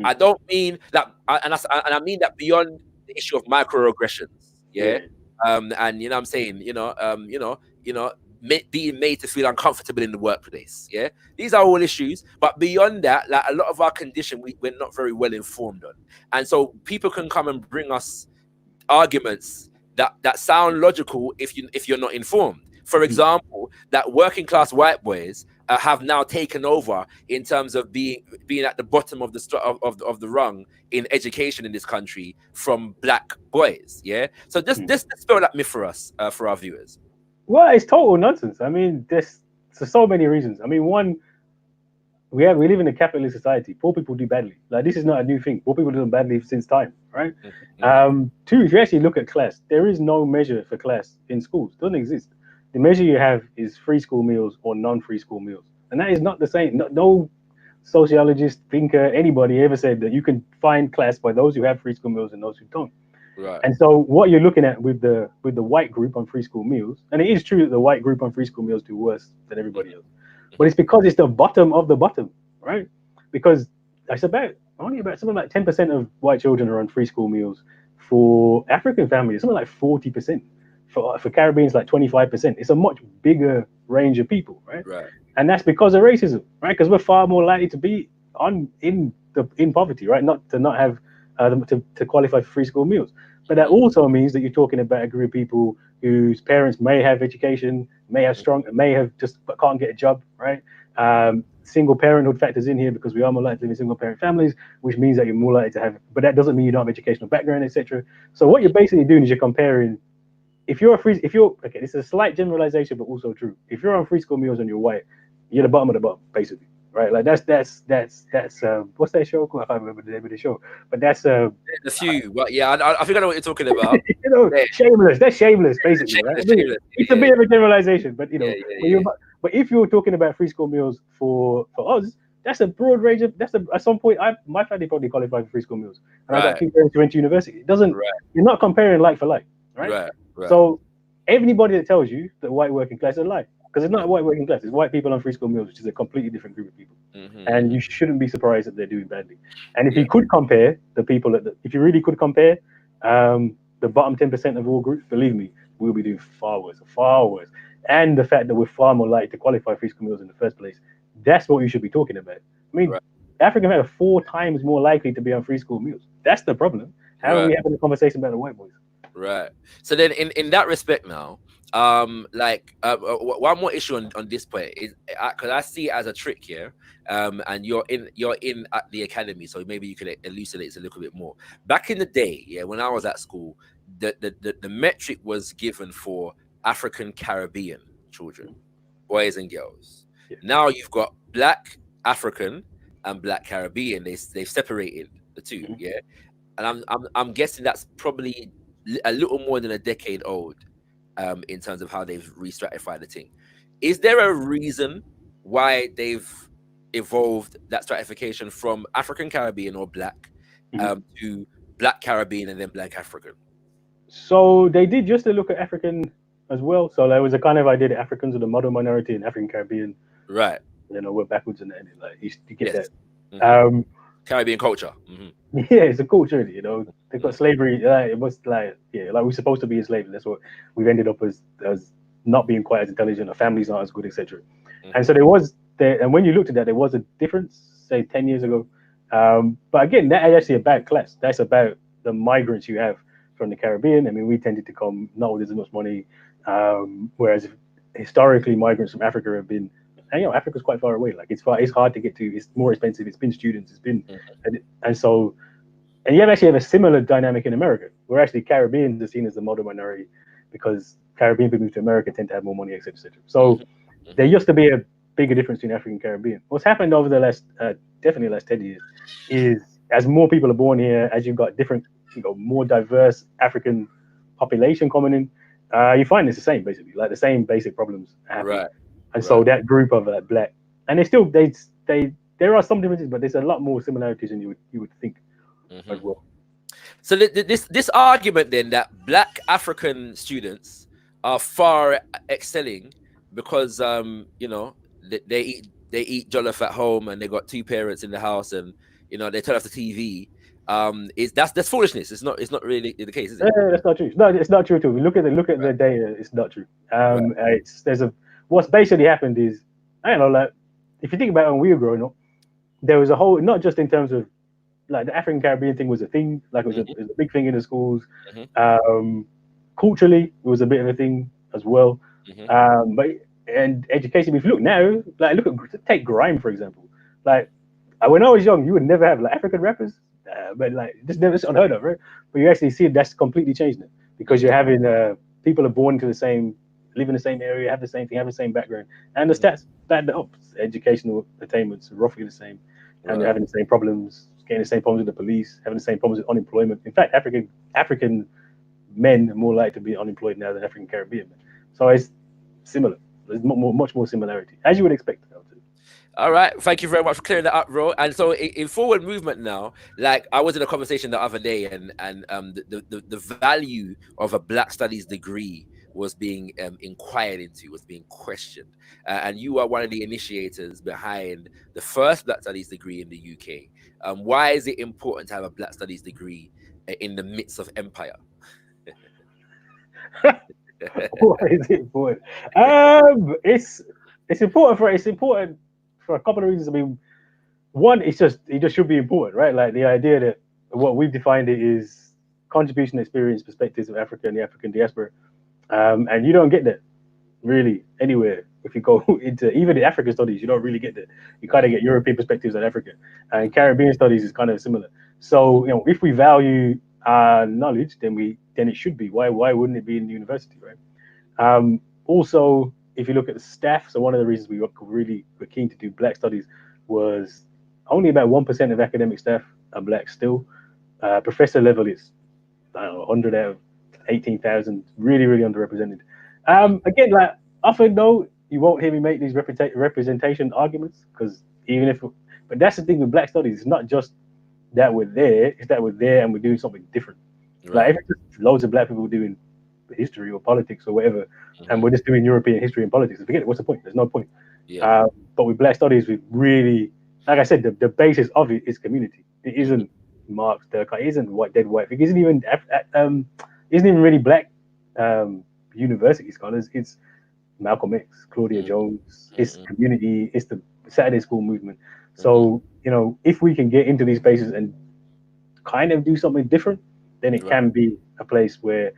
I don't mean that, and I mean that beyond the issue of microaggressions, and I'm saying, being made to feel uncomfortable in the workplace. Yeah, these are all issues. But beyond that, like a lot of our condition, we're not very well informed on, and so people can come and bring us arguments that sound logical if you're not informed. For example, that working class white boys have now taken over in terms of being at the bottom of the rung in education in this country from black boys. Yeah, so this spell that myth for us, for our viewers. Well, it's total nonsense. I mean, there's for so many reasons. I mean, one, we live in a capitalist society. Poor people do badly. Like, this is not a new thing. Poor people do badly since time, right? Two, if you actually look at class, there is no measure for class in schools. It doesn't exist. The measure you have is free school meals or non-free school meals, and that is not the same. No sociologist, thinker, anybody ever said that you can find class by those who have free school meals and those who don't. Right. And so what you're looking at with the white group on free school meals, and it is true that the white group on free school meals do worse than everybody else, but it's because it's the bottom of the bottom, right? Because it's only about something like 10% of white children are on free school meals. For African families, something like 40%. For Caribbeans, like 25%. It's a much bigger range of people, right? Right. And that's because of racism, right? Because we're far more likely to be in poverty, right? Not have to qualify for free school meals. But that also means that you're talking about a group of people whose parents may have education, may have just but can't get a job, right? Single parenthood factors in here because we are more likely to live in single parent families, which means that you're more likely to have, but that doesn't mean you don't have educational background, etc. So what you're basically doing is you're comparing. Okay, this is a slight generalization, but also true. If you're on free school meals and you're white, you're the bottom of the bottom, basically, right? Like that's what's that show called? I can't remember the name of the show, but that's a few. Well, yeah, I think I know what you're talking about. Shameless. That's shameless, basically, right? Shameless, it's a bit of a generalization, but but if you're talking about free school meals for us, that's a broad range of. At some point, my family probably qualified for free school meals, and I got two parents who went to university. It doesn't. Right. You're not comparing like for like, right? Right. So anybody that tells you that white working class is a lie, because it's not white working class, it's white people on free school meals, which is a completely different group of people. And you shouldn't be surprised that they're doing badly. And if you could compare the people if you really could compare the bottom 10% of all groups, believe me, we'll be doing far worse. And the fact that we're far more likely to qualify free school meals in the first place, that's what you should be talking about. I mean, African men are 4 times more likely to be on free school meals. That's the problem. How are we having a conversation about the white boys? Right. So then in that respect now, one more issue on this point is because I see it as a trick here, and you're in at the academy, so maybe you can elucidate this a little bit more. Back in the day, when I was at school, the metric was given for African Caribbean children, boys and girls. Yeah. Now you've got Black African and Black Caribbean. They've separated the two, and I'm guessing that's probably a little more than a decade old, in terms of how they've re-stratified the thing. Is there a reason why they've evolved that stratification from African Caribbean or Black to Black Caribbean and then Black African? So they did just to look at African as well. So there was a kind of idea that Africans are the model minority and African Caribbean. Right. We're backwards in that. Like you get that. Caribbean culture. Yeah, it's a culture, They've got slavery. It was like we're supposed to be in slavery. That's what we've ended up as not being quite as intelligent. Our families not as good, etc. And so and when you looked at that, there was a difference, say 10 years ago. But again, that is actually a bad class. That's about the migrants you have from the Caribbean. I mean, we tended to come not with as much money, whereas historically migrants from Africa have been. And Africa's quite far away. Like it's hard to get to. It's more expensive. It's been students. It's been, and you actually have a similar dynamic in America, where actually Caribbeans are seen as the model minority because Caribbean people move to America tend to have more money, etc., etc. So there used to be a bigger difference between African and Caribbean. What's happened over the last, definitely the last 10 years, is as more people are born here, as you've got different, more diverse African population coming in, you find it's the same basically, like the same basic problems happen. Right. And so that group of Black, and there are some differences, but there's a lot more similarities than you would think as well. So this argument then that Black African students are far excelling because they eat jollof at home and they got 2 parents in the house and they turn off the TV. That's foolishness. It's not really the case, is it? That's not true. No, it's not true too. We look at the data. It's not true. what's basically happened is, I don't know, like if you think about it when we were growing up, there was a whole, not just in terms of like the African Caribbean thing was a thing, like it was a big thing in the schools. Culturally, it was a bit of a thing as well. But and education, if you look now, like take grime for example. Like when I was young, you would never have like African rappers, but like just never unheard of, right? But you actually see that's completely changed now because you're having people are born to the same, live in the same area, have the same thing, have the same background, and the stats back that up. Educational attainments are roughly the same, and you're having the same problems, getting the same problems with the police, having the same problems with unemployment. In fact, African men are more likely to be unemployed now than African Caribbean men. So it's similar. There's much more similarity, as you would expect. All right, thank you very much for clearing that up, bro. And so in forward movement now, like I was in a conversation the other day, and the value of a Black Studies degree was being inquired into, was being questioned. And you are one of the initiators behind the first Black Studies degree in the UK. Why is it important to have a Black Studies degree in the midst of empire? Why is it important? It's important for a couple of reasons. I mean, one, it just should be important, right? Like the idea that what we've defined it is contribution, experience, perspectives of Africa and the African diaspora, and you don't get that really anywhere. If you go into even the African studies, you don't really get that. You kind of get European perspectives on Africa, and Caribbean studies is kind of similar. So if we value knowledge, then it should be. Why wouldn't it be in the university, right? Also, if you look at the staff, so one of the reasons we were keen to do Black Studies was only about 1% of academic staff are Black still. Professor level is, I don't know, 100 out of 18,000, really, really underrepresented. Again, like often though, you won't hear me make these representation arguments because but that's the thing with Black Studies. It's not just that we're there; it's that we're there and we're doing something different. Right. Like if it's just loads of Black people doing history or politics or whatever, and we're just doing European history and politics, forget it. What's the point? There's no point. But with Black Studies, we really, like I said, the basis of it is community. It isn't Marx, Durkheim, it isn't dead white. It isn't even really Black university scholars. It's Malcolm X, Claudia Jones. It's community. It's the Saturday School movement. So if we can get into these spaces and kind of do something different, then it can be a place where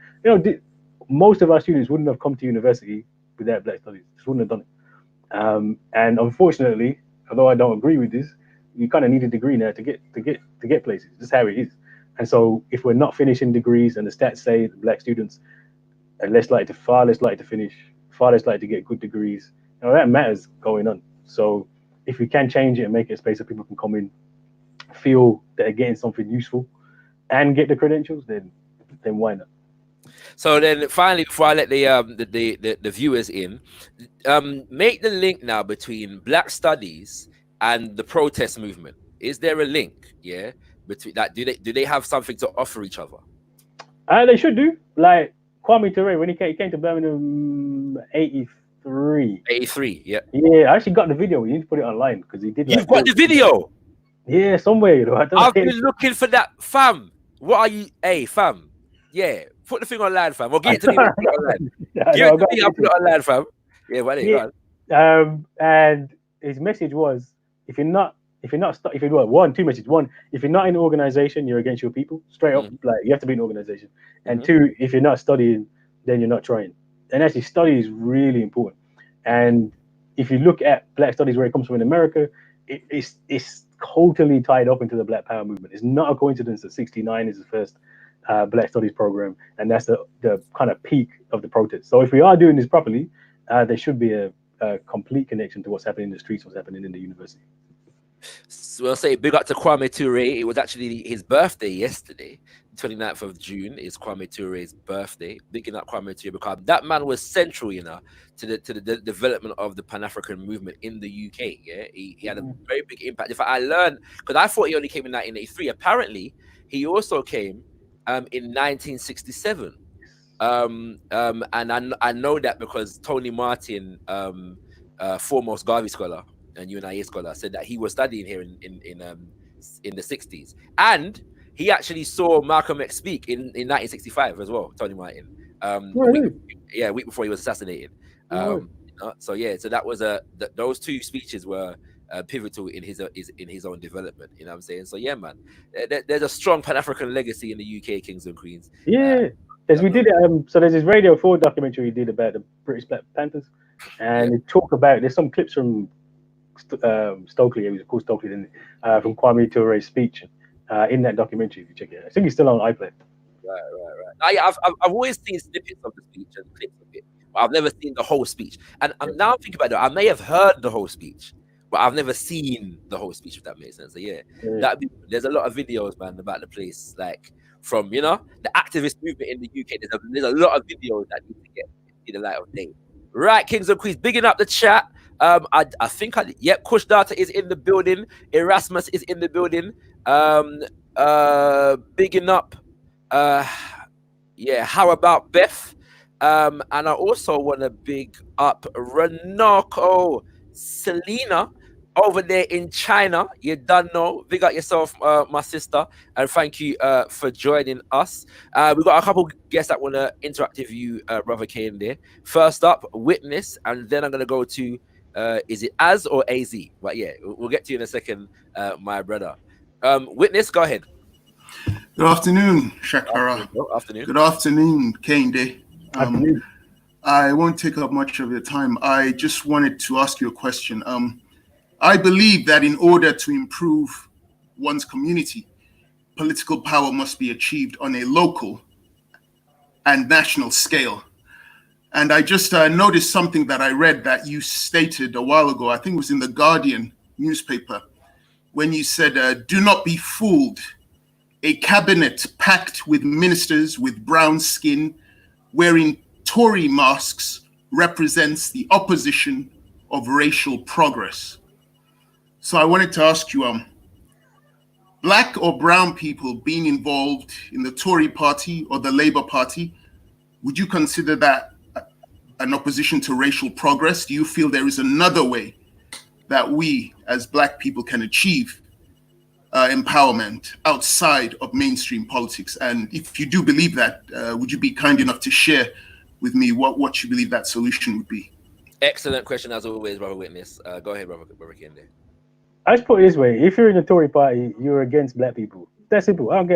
most of our students wouldn't have come to university without Black Studies. Just wouldn't have done it. And unfortunately, although I don't agree with this, you kind of need a degree now to get places. That's how it is. And so if we're not finishing degrees, and the stats say that Black students are far less likely to finish, far less likely to get good degrees, that matters going on. So if we can change it and make it a space that people can come in, feel that they're getting something useful, and get the credentials, then why not? So then finally, before I let the viewers in, make the link now between Black Studies and the protest movement. Is there a link? Yeah, between that, do they have something to offer each other? They should do. Like Kwame Ture, when he came to Birmingham, 83. 83, yeah. Yeah, I actually got the video. You need to put it online because he did. You've got the video? Yeah, somewhere. I've been looking for that, fam. What are you? Hey, fam. Yeah, put the thing online, fam. We'll get it to me. Online. I'll put it online, fam. Yeah, what is it? And his message was, if you're not two messages. One, if you're not in an organization, you're against your people. Straight up, like you have to be in an organization. And two, if you're not studying, then you're not trying. And actually, study is really important. And if you look at Black Studies, where it comes from in America, it's totally tied up into the Black Power movement. It's not a coincidence that 69 is the first Black Studies program, and that's the kind of peak of the protest. So if we are doing this properly, there should be a complete connection to what's happening in the streets, what's happening in the university. So I'll say big up to Kwame Ture. It was actually his birthday yesterday. 29th of June is Kwame Ture's birthday. Bigging up Kwame Ture because that man was central, to the development of the Pan-African movement in the UK. Yeah, he had a very big impact. In fact, I learned, because I thought he only came in 1983. Apparently, he also came in 1967. And I know that because Tony Martin, foremost Garvey scholar and UNIA scholar, said that he was studying here in the 60s, and he actually saw Malcolm X speak in 1965 as well. Tony Martin, a week before he was assassinated. So yeah, so that was those two speeches were pivotal in his own development. You know what I'm saying? So yeah, man, there's a strong Pan-African legacy in the UK, Kings and Queens. Yeah, as we did. So there's this Radio 4 documentary we did about the British Black Panthers, and they talk about. There's some clips from Stokely. It was called Stokely, didn't it? From Kwame Touré's speech in that documentary. If you check it out, I think it's still on iPlayer. Right. I've always seen snippets of the speech and clips of it, but I've never seen the whole speech. And now I'm thinking about it, I may have heard the whole speech, but I've never seen the whole speech, if that makes sense. So yeah. There's a lot of videos, man, about the place, like from the activist movement in the UK. There's a lot of videos that need to get in the light of day. Right, Kings and Queens, bigging up the chat. I think Kush Data is in the building. Erasmus is in the building. Bigging up. How about Beth? And I also want to big up Renako Selena over there in China. You done know. Big up yourself, my sister, and thank you for joining us. We've got a couple guests that want to interact with you, Brother Kane there. First up, Witness, and then I'm going to go to, is it Az or AZ? But yeah, we'll get to you in a second, my brother. Witness, go ahead. Good afternoon, Shakara. Afternoon. Good afternoon, Kehinde. I won't take up much of your time. I just wanted to ask you a question. I believe that in order to improve one's community, political power must be achieved on a local and national scale. And I just noticed something that I read that you stated a while ago. I think it was in the Guardian newspaper, when you said, do not be fooled. A cabinet packed with ministers with brown skin wearing Tory masks represents the opposition of racial progress. So I wanted to ask you, black or brown people being involved in the Tory party or the Labour Party, would you consider that an opposition to racial progress? Do you feel there is another way that we as black people can achieve empowerment outside of mainstream politics? And if you do believe that, would you be kind enough to share with me what you believe that solution would be? Excellent question as always, Brother Witness. Go ahead, Brother Kende. I just put it this way: if you're in the Tory party, you're against black people. That's simple. I don't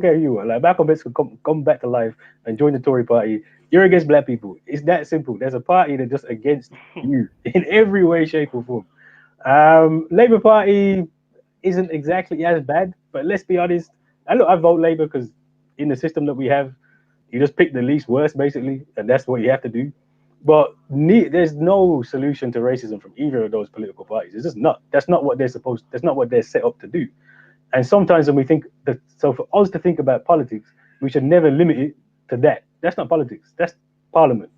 care who you are. Like Malcolm X could come back to life and join the Tory party. You're against black people. It's that simple. There's a party that's just against you in every way, shape, or form. Labour Party isn't exactly as bad, but let's be honest. I vote Labour because in the system that we have, you just pick the least worst, basically, and that's what you have to do. But there's no solution to racism from either of those political parties. It's just not. That's not what they're That's not what they're set up to do. And sometimes when we think that, so for us to think about politics, we should never limit it to that. That's not politics. That's parliament.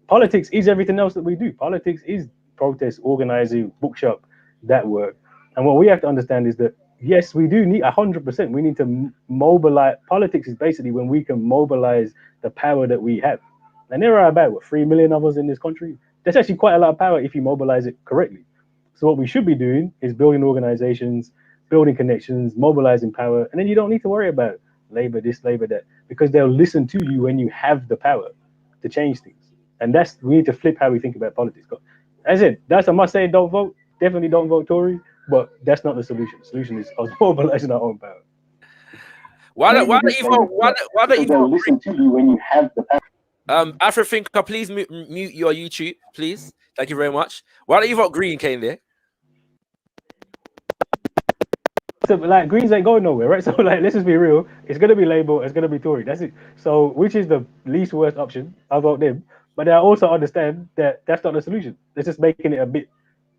Politics is everything else that we do. Politics is protest, organizing, bookshop, that work. And what we have to understand is that, yes, we do need 100%. We need to mobilize. Politics is basically when we can mobilize the power that we have. And there are about 3 million of us in this country. That's actually quite a lot of power if you mobilize it correctly. So what we should be doing is building organizations, building connections, mobilizing power, and then you don't need to worry about Labour this, Labour that, because they'll listen to you when you have the power to change things. And we need to flip how we think about politics. As in, I'm not saying don't vote. Definitely don't vote Tory, but that's not the solution. The solution is us mobilizing our own power. Why don't you vote? Listen to you when you have the power. Afrothinker, please mute your YouTube, please. Thank you very much. Why don't you vote Green, Kane there? So, like, Greens ain't going nowhere, right? So, like, let's just be real. It's going to be Labour, it's going to be Tory. That's it. So, which is the least worst option? I'll vote them. But I also understand that that's not the solution. It's just making it a bit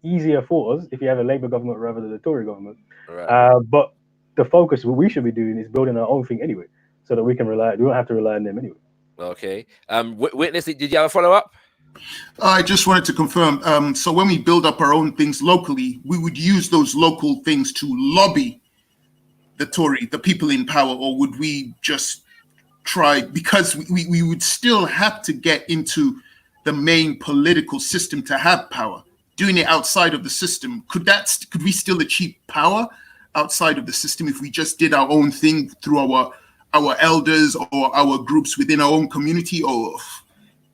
easier for us if you have a Labour government rather than a Tory government. Right. But the focus, what we should be doing is building our own thing anyway, so that we don't have to rely on them anyway. Okay. Witness, did you have a follow-up? I just wanted to confirm. So when we build up our own things locally, we would use those local things to lobby the Tory, the people in power, or would we just try, because we would still have to get into the main political system to have power. Doing it outside of the system, could we still achieve power outside of the system if we just did our own thing through our elders or our groups within our own community? Or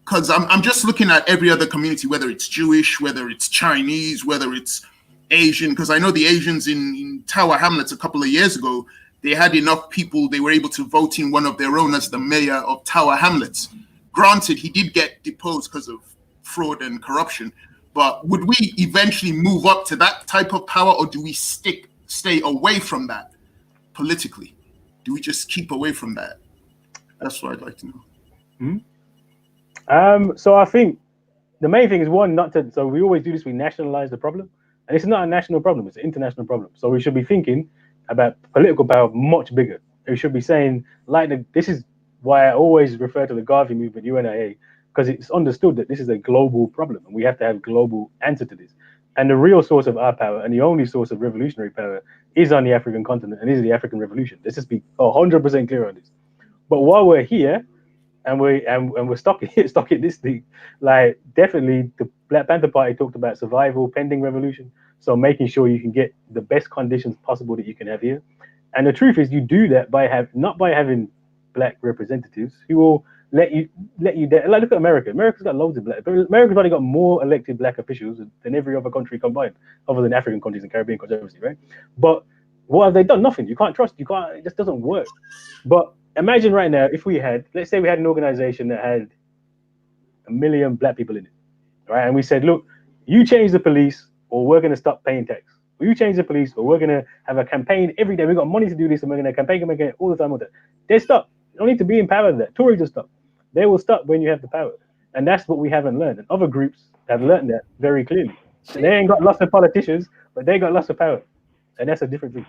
because I'm just looking at every other community, whether it's Jewish, whether it's Chinese, whether it's Asian, because I know the Asians in Tower Hamlets a couple of years ago, they had enough people, they were able to vote in one of their own as the mayor of Tower Hamlets. Granted, he did get deposed because of fraud and corruption, but would we eventually move up to that type of power, or do we stay away from that politically? Do we just keep away from that? That's what I'd like to know. So I think the main thing is one, not to. So we always do this. We nationalize the problem, and it's not a national problem; it's an international problem. So we should be thinking about political power much bigger. We should be saying, this is why I always refer to the Garvey movement, UNIA, because it's understood that this is a global problem, and we have to have global answer to this. And the real source of our power, and the only source of revolutionary power, is on the African continent, and is the African Revolution. Let's just be 100% clear on this. But while we're here, and we're stuck in this thing, like, definitely the Black Panther Party talked about survival pending revolution. So making sure you can get the best conditions possible that you can have here. And the truth is, you do that not by having Black representatives who will let you like, look at America. America's got loads of Black, but America's already got more elected Black officials than every other country combined, other than African countries and Caribbean countries, obviously, right? But what have they done? Nothing. You can't trust. It just doesn't work. But imagine right now, if let's say we had an organization that had 1 million Black people in it, right? And we said, look, you change the police, or we're going to stop paying tax. Or you change the police, or we're going to have a campaign every day. We've got money to do this, and we're going to campaign all the time with that. They stop. You don't need to be in power with that. Tories will stop. They will stop when you have the power. And that's what we haven't learned. And other groups have learned that very clearly. And they ain't got lots of politicians, but they got lots of power. And that's a different thing.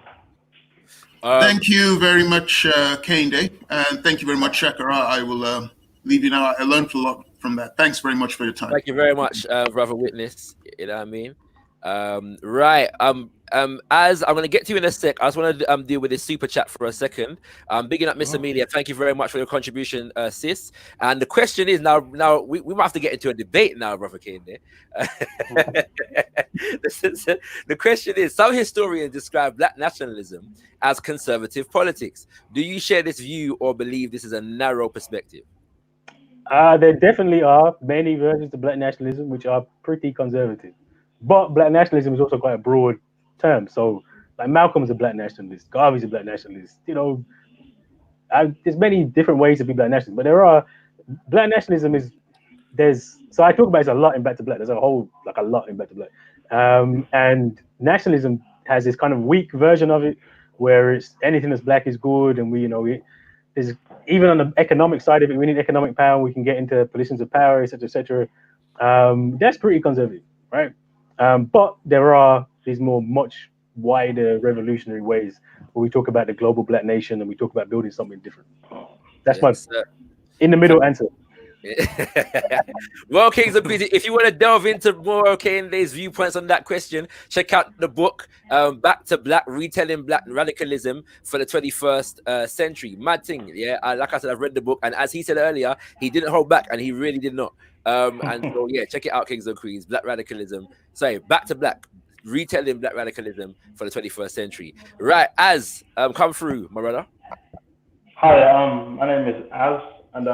Thank you very much, Kehinde. And thank you very much, Shakara. I will leave you now. I learned a lot from that. Thanks very much for your time. Thank you very much, brother Witness. You know what I mean? Right. As I'm gonna get to you in a sec, I just want to deal with this super chat for a second. Bigging up Miss Amelia, thank you very much for your contribution, sis. And the question is now we might have to get into a debate now, brother Kehinde. The question is, some historians describe Black nationalism as conservative politics. Do you share this view, or believe this is a narrow perspective? There definitely are many versions of Black nationalism which are pretty conservative. But Black nationalism is also quite a broad term. So, like, Malcolm's a Black nationalist, Garvey's a Black nationalist. You know, there's many different ways to be Black nationalist. But Black nationalism is, so I talk about it a lot in Back to Black. There's a lot in Back to Black. And nationalism has this kind of weak version of it, where it's anything that's Black is good, and there's even on the economic side of it, we need economic power. We can get into positions of power, etc., etc. That's pretty conservative, right? But there are these much wider revolutionary ways where we talk about the global Black nation, and we talk about building something different. That's my in the middle answer. Well, Kings and Queens, if you want to delve into more Kehinde's viewpoints on that question, check out the book, Back to Black, Retelling Black Radicalism for the 21st Century. Mad thing, yeah. Like I said, I've read the book, and as he said earlier, he didn't hold back, and he really did not. And so, yeah, check it out, Kings and Queens, Black Radicalism. Sorry, Back to Black, Retelling Black Radicalism for the 21st Century. Right, Az, come through, my brother. Hi, my name is Az, and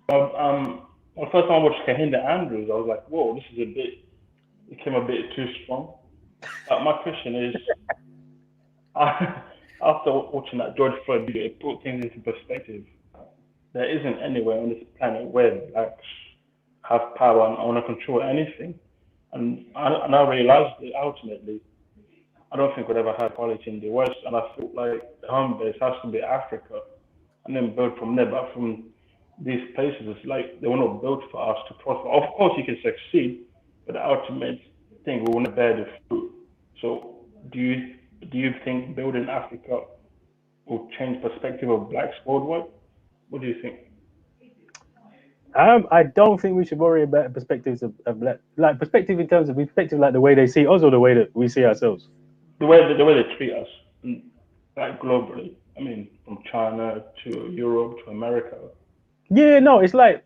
the first time I watched Kehinde Andrews, I was like, whoa, this is became a bit too strong. My question is, after watching that George Floyd video, it put things into perspective. There isn't anywhere on this planet where Blacks have power and want to control anything. And I realized that ultimately, I don't think we'd ever have equality in the West. And I feel like the home base has to be Africa, and then build from there. But from these places, it's like they were not built for us to prosper. Of course, you can succeed, but the ultimate thing, we want to bear the fruit. So, do you think building Africa will change perspective of Blacks worldwide? What do you think? I don't think we should worry about perspectives of Black, like perspective in terms of perspective, like the way they see us or the way that we see ourselves. The way they treat us, like globally. I mean, from China to Europe to America. Yeah, no, it's like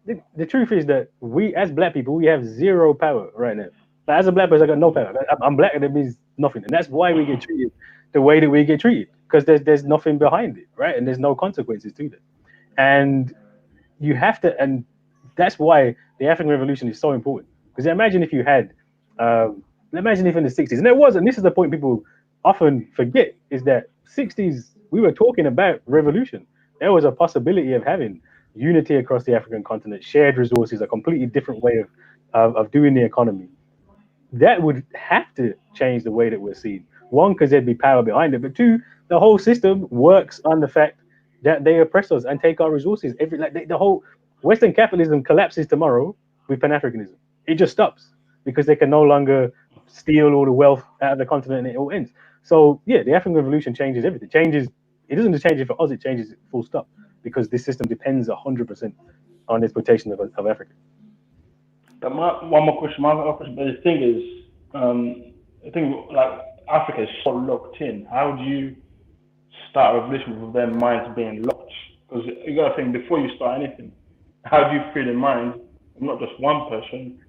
the truth is that we, as Black people, we have zero power right now. Like, as a Black person, I got no power. I'm Black, and that means nothing, and that's why we get treated the way that we get treated, because there's nothing behind it, right? And there's no consequences to that. And you have to, and that's why the African Revolution is so important. Because imagine if you had, imagine if in the 60s, and there was, and this is the point people often forget, is that 60s, we were talking about revolution. There was a possibility of having unity across the African continent, shared resources, a completely different way of doing the economy. That would have to change the way that we're seen. One, because there'd be power behind it, but two, the whole system works on the fact that they oppress us and take our resources. The whole Western capitalism collapses tomorrow with Pan-Africanism. It just stops because they can no longer steal all the wealth out of the continent, and it all ends. So yeah, the African Revolution changes everything. It doesn't just change it for us; it changes it full stop, because this system depends 100% on the exploitation of Africa. But one more question. My other question, but the thing is, I think like Africa is so locked in. How do you start a revolution with their minds being locked? Because you got to think, before you start anything, how do you free the mind of not just one person,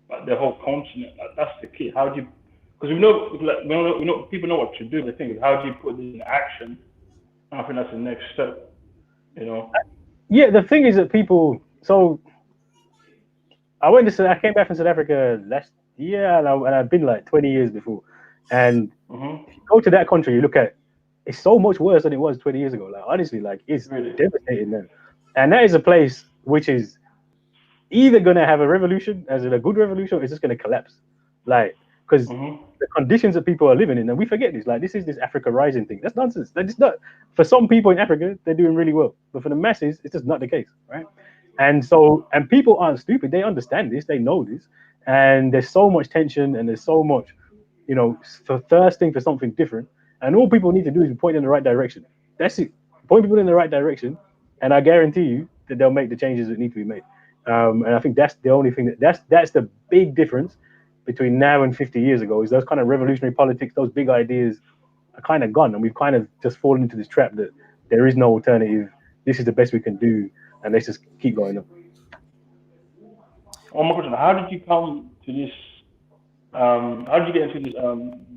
but the whole continent? That's the key. How do you? Because we know people know what to do. The thing is, how do you put this in action? I think that's the next step. You know. Yeah, the thing is that people. So I came back from South Africa last year, and I've been like 20 years before. And if you go to that country, you look at, it's so much worse than it was 20 years ago. Like honestly, like it's really devastating now. And that is a place which is either gonna have a revolution, as in a good revolution, or it's just gonna collapse. Like, because the conditions that people are living in, and we forget this. Like, this is this Africa Rising thing. That's nonsense. That is not, for some people in Africa, they're doing really well, but for the masses, it's just not the case, right? And so, and people aren't stupid. They understand this. They know this. And there's so much tension, and there's so much, you know, for thirsting for something different. And all people need to do is point in the right direction. That's it. Point people in the right direction, and I guarantee you that they'll make the changes that need to be made. And I think that's the only thing that's the big difference between now and 50 years ago, is those kind of revolutionary politics, those big ideas are kind of gone, and we've kind of just fallen into this trap that there is no alternative. This is the best we can do, and let's just keep going up. One more question: how did you come to this? How did you get into this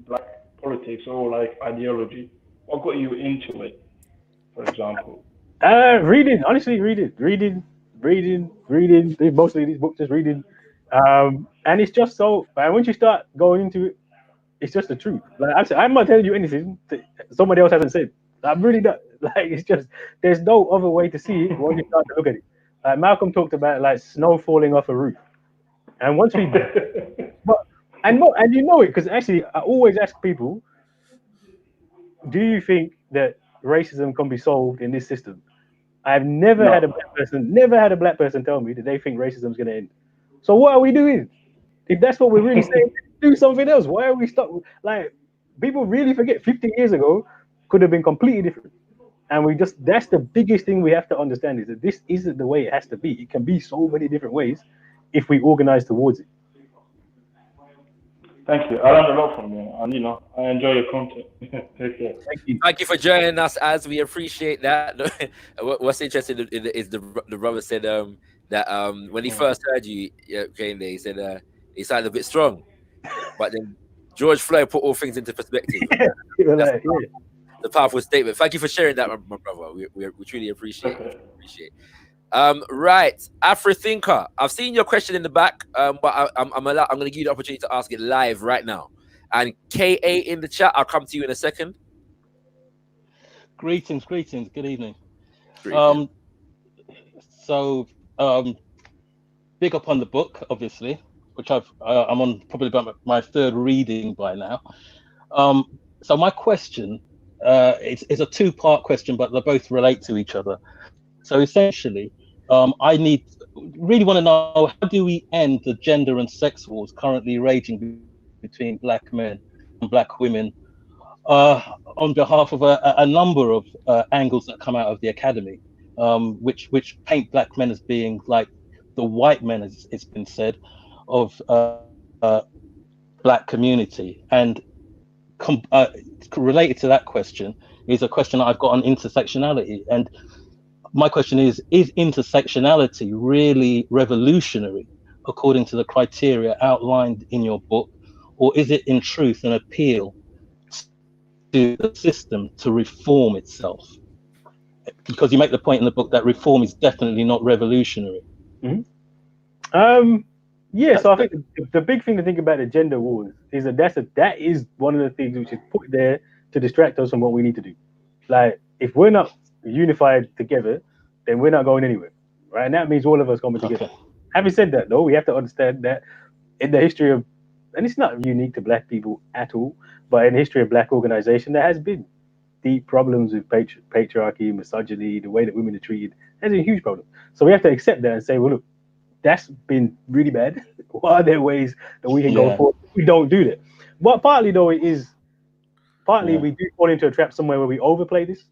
black politics or like ideology? What got you into it, for example? Reading, honestly, reading. Mostly these books, just reading. And it's just so. And once you start going into it, it's just the truth. Like I'm not telling you anything that somebody else hasn't said. I'm really not. Like, it's just, there's no other way to see it once you start to look at it. Malcolm talked about like snow falling off a roof, and once we, and you know it, because actually I always ask people, do you think that racism can be solved in this system? I've never had a black person tell me that they think racism is going to end. So what are we doing? If that's what we're really saying, do something else. Why are we stuck? Like, people really forget 50 years ago could have been completely different. And that's the biggest thing we have to understand, is that this isn't the way it has to be. It can be so many different ways if we organize towards it. Thank you. I learned a lot from you, and I enjoy your content. Take care. Thank you for joining us, as we appreciate that. What's interesting is the brother said that when he first heard you, Kehinde, he said he sounded a bit strong, but then George Floyd put all things into perspective. The powerful statement. Thank you for sharing that, my brother. We truly appreciate it. Right, Afro-Thinker. I've seen your question in the back, but I'm going to give you the opportunity to ask it live right now. And KA in the chat, I'll come to you in a second. Greetings. Good evening. Big up on the book, obviously, which I'm on probably about my third reading by now. So my question, it's a two-part question, but they both relate to each other. So essentially, I really want to know, how do we end the gender and sex wars currently raging between black men and black women, on behalf of a number of angles that come out of the academy, which paint black men as being like the white men, as it's been said, of black community. And related to that question is a question that I've got on intersectionality. And my question is intersectionality really revolutionary according to the criteria outlined in your book, or is it in truth an appeal to the system to reform itself? Because you make the point in the book that reform is definitely not revolutionary. Yeah, so I think the big thing to think about the gender wars is that is one of the things which is put there to distract us from what we need to do. Like, if we're not unified together, then we're not going anywhere, right? And that means all of us coming together. Having said that, though, we have to understand that in the history of, and it's not unique to Black people at all, but in the history of Black organization, there has been deep problems with patriarchy, misogyny, the way that women are treated. That's a huge problem. So we have to accept that and say, well, look, that's been really bad. What are there ways that we can go forward? We don't do that. But partly, though, we do fall into a trap somewhere where we overplay this.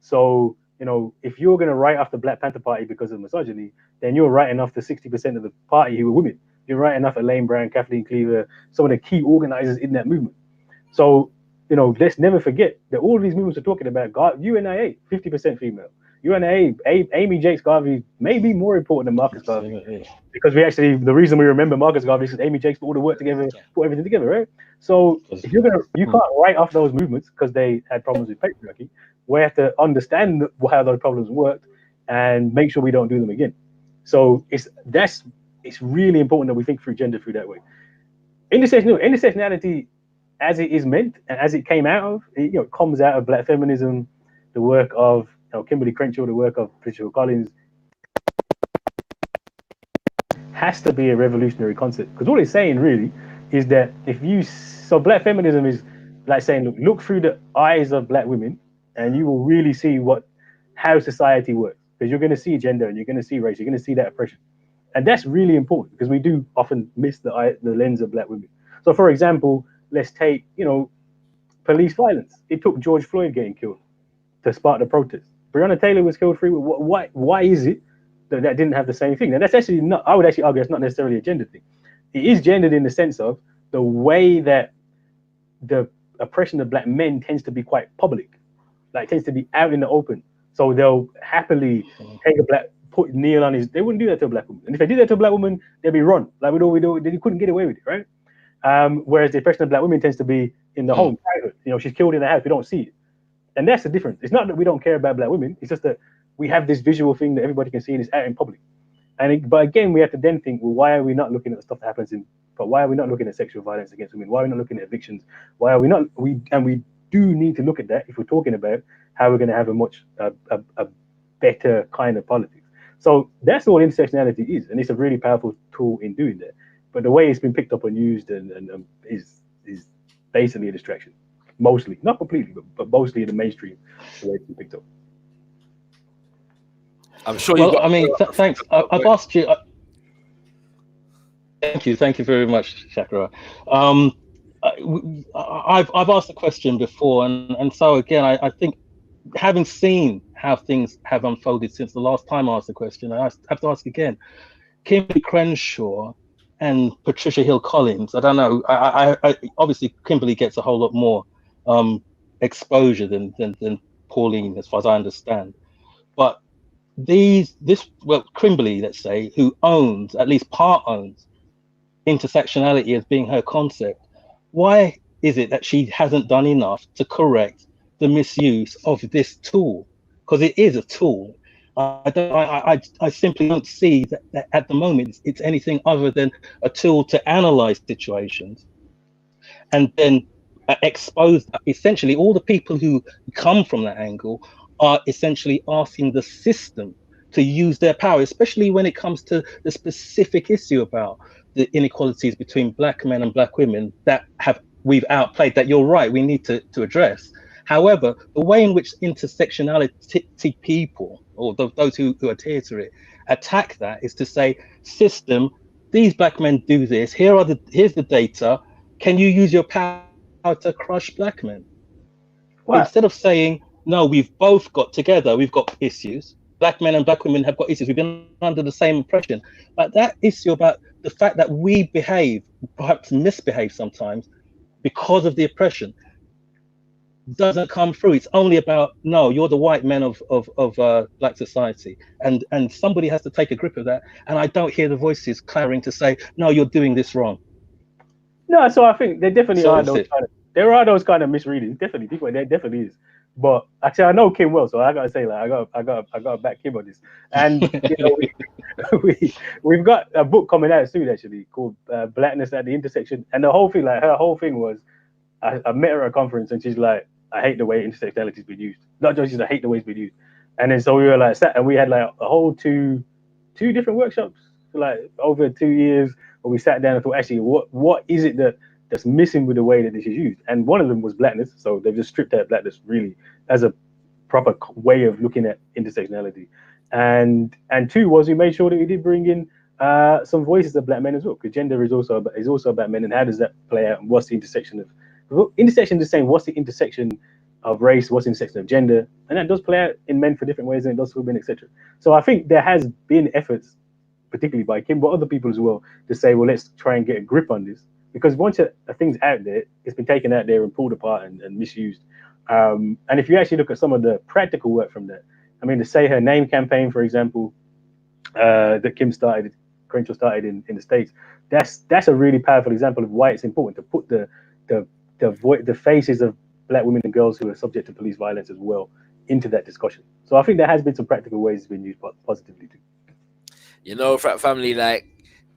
So, if you're going to write off the Black Panther Party because of misogyny, then you're writing off the 60% of the party who are women. You're writing off Elaine Brown, Kathleen Cleaver, some of the key organizers in that movement. So, let's never forget that all of these movements are talking about UNIA, 50% female. UNIA, Amy Jakes Garvey may be more important than Marcus Garvey, because the reason we remember Marcus Garvey is Amy Jakes put all the work together, put everything together, right? So if you can't write off those movements because they had problems with patriarchy. We have to understand how those problems worked and make sure we don't do them again. So it's really important that we think through gender through that way. Intersectionality, as it is meant and as it came out of, it comes out of Black feminism, the work of Kimberly Crenshaw, the work of Patricia Collins, has to be a revolutionary concept, because all it's saying really is that so Black feminism is like saying, look through the eyes of Black women and you will really see how society works, because you're going to see gender and you're going to see race, you're going to see that oppression. And that's really important, because we do often miss the lens of Black women. So for example, let's take police violence. It took George Floyd getting killed to spark the protest. Breonna Taylor was killed free. Why is it that didn't have the same thing? And that's actually not, I would actually argue it's not necessarily a gender thing. It is gendered in the sense of the way that the oppression of Black men tends to be quite public, like tends to be out in the open. So they'll happily take put Neil on they wouldn't do that to a Black woman. And if they did that to a Black woman, they'd be run. Like we couldn't get away with it, right? Whereas the oppression of Black women tends to be in the home, private. She's killed in the house, we don't see it. And that's the difference. It's not that we don't care about Black women. It's just that we have this visual thing that everybody can see and it's out in public. But again, we have to then think, well, why are we not looking at the stuff that happens but why are we not looking at sexual violence against women? Why are we not looking at evictions? Why are we not? We do need to look at that if we're talking about how we're going to have a much better kind of politics. So that's all intersectionality is, and it's a really powerful tool in doing that. But the way it's been picked up and used is basically a distraction. Mostly, not completely, but mostly in the mainstream, the way it's been picked up. I'm sure thanks. I've asked you. Thank you very much, Shakira. I've asked the question before, and so again, I think, having seen how things have unfolded since the last time I asked the question, I have to ask again. Kimberly Crenshaw and Patricia Hill Collins. I don't know. I obviously Kimberly gets a whole lot more exposure than Pauline, as far as I understand. But Kimberly, let's say, who owns, at least part owns, intersectionality as being her concept, why is it that she hasn't done enough to correct the misuse of this tool? Because it is a tool. I simply don't see that at the moment it's anything other than a tool to analyze situations and then expose essentially all the people who come from that angle are essentially asking the system to use their power, especially when it comes to the specific issue about the inequalities between Black men and Black women that we've outplayed, that you're right, we need to address. However, the way in which intersectionality people, or those who adhere to it, attack that is to say, system, these Black men do this, here's the data, can you use your power to crush Black men? Well, instead of saying, no, we've both got together, we've got issues, Black men and Black women have got issues, we've been under the same oppression. But that issue about the fact that we behave, perhaps misbehave sometimes, because of the oppression, doesn't come through. It's only about, no, you're the white men of Black society, and somebody has to take a grip of that. And I don't hear the voices clamoring to say, no, you're doing this wrong. No, so I think there definitely are those there are those kind of misreadings. Definitely, people, there definitely is. But actually, I know Kim well, so I gotta say, like, I gotta back Kim on this. And you know, we've got a book coming out soon, actually, called Blackness at the Intersection. And the whole thing, like, her whole thing was, I met her at a conference, and she's like, I hate the way intersectionality has been used. Not just, I hate the way it's been used. And then so we were like, sat, and we had like a whole two different workshops, for like over 2 years, where we sat down and thought, actually, what is it that's missing with the way that this is used? And one of them was blackness. So they've just stripped out blackness really as a proper way of looking at intersectionality. And two was, we made sure that we did bring in some voices of black men as well, because gender is also about men, and how does that play out, and what's the intersection of intersection is saying what's the intersection of race, what's the intersection of gender, and that does play out in men for different ways, and it does for women, etc. So I think there has been efforts, particularly by Kim, but other people as well, to say, well, let's try and get a grip on this, because once a thing's out there, it's been taken out there and pulled apart and misused. And if you actually look at some of the practical work from that, I mean, the Say Her Name campaign, for example, that Crenshaw started in the States, that's a really powerful example of why it's important to put the faces of black women and girls who are subject to police violence as well into that discussion. So I think there has been some practical ways it's been used positively too. You know, family, like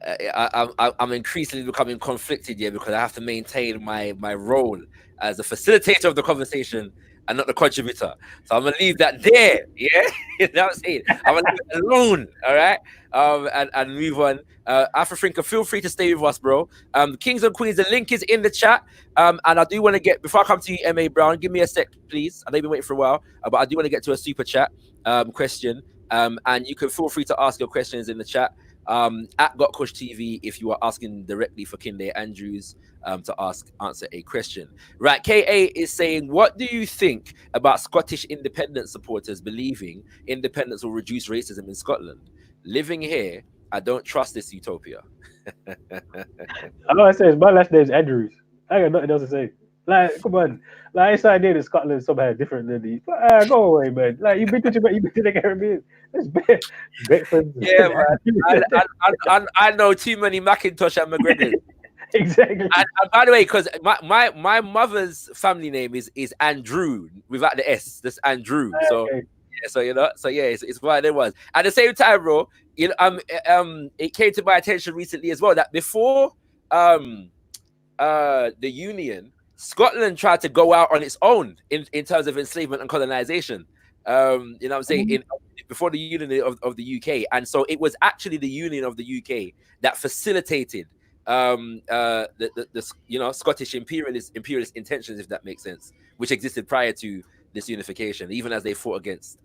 I'm increasingly becoming conflicted here, because I have to maintain my role as the facilitator of the conversation and not the contributor. So I'm gonna leave that there. Yeah, you know what I'm saying? I'm gonna leave it alone. All right. And move on. Afro-Frinker, feel free to stay with us, bro. Kings and Queens, the link is in the chat. And I do want to get, before I come to you, M.A. Brown, give me a sec, please. I know you've been waiting for a while, but I do want to get to a super chat question. And you can feel free to ask your questions in the chat. At gotkushTV, if you are asking directly for Kehinde Andrews to answer a question. Right, KA is saying, what do you think about Scottish independence supporters believing independence will reduce racism in Scotland? Living here, I don't trust this utopia. All I say is my last name is Andrews. I got nothing else to say. Like, come on. Like, it's idea that Scotland is somehow different than the. Go away, man. Like, you've been to the Caribbean. It's Bedford. Yeah, man. I know too many Macintosh and McGregor. Exactly. And by the way, because my mother's family name is Andrew without the S. That's Andrew. So okay. yeah, so you know, so yeah, it's one of them ones. At the same time, bro, you know, it came to my attention recently as well that before the Union, Scotland tried to go out on its own in terms of enslavement and colonization. You know what I'm saying? Before the Union of the UK, and so it was actually the Union of the UK that facilitated the you know, Scottish imperialist intentions, if that makes sense, which existed prior to this unification, even as they fought against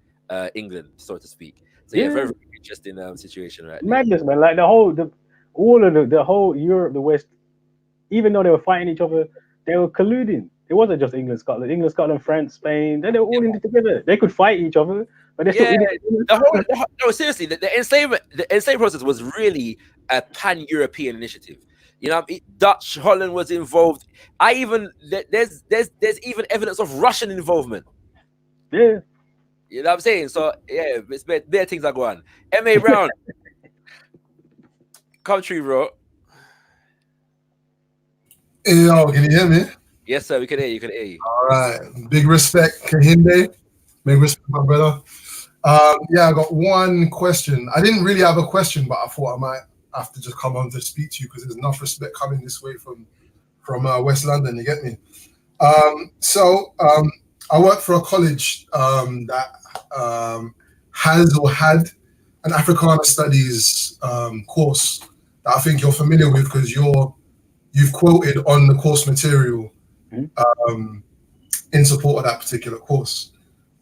England, so to speak. So yeah, very, very interesting situation, right? Madness, man. Like the whole Europe, the West, even though they were fighting each other, they were colluding. It wasn't just England, Scotland, France, Spain. They were all in it together. They could fight each other, but they still. No, seriously, the enslavement process was really a pan-European initiative. You know, Dutch, Holland was involved. There's even evidence of Russian involvement. Yeah. You know what I'm saying? So yeah, it's there things are going on. M.A. Brown, country, bro. Hey, yo, can you hear me? Yes, sir. We can hear you. All right. Big respect, Kehinde. Big respect, my brother. Yeah, I got one question. I didn't really have a question, but I thought I might have to just come on to speak to you because there's enough respect coming this way from West London. You get me? So I work for a college that has or had an Africana Studies course that I think you're familiar with because you've quoted on the course material in support of that particular course.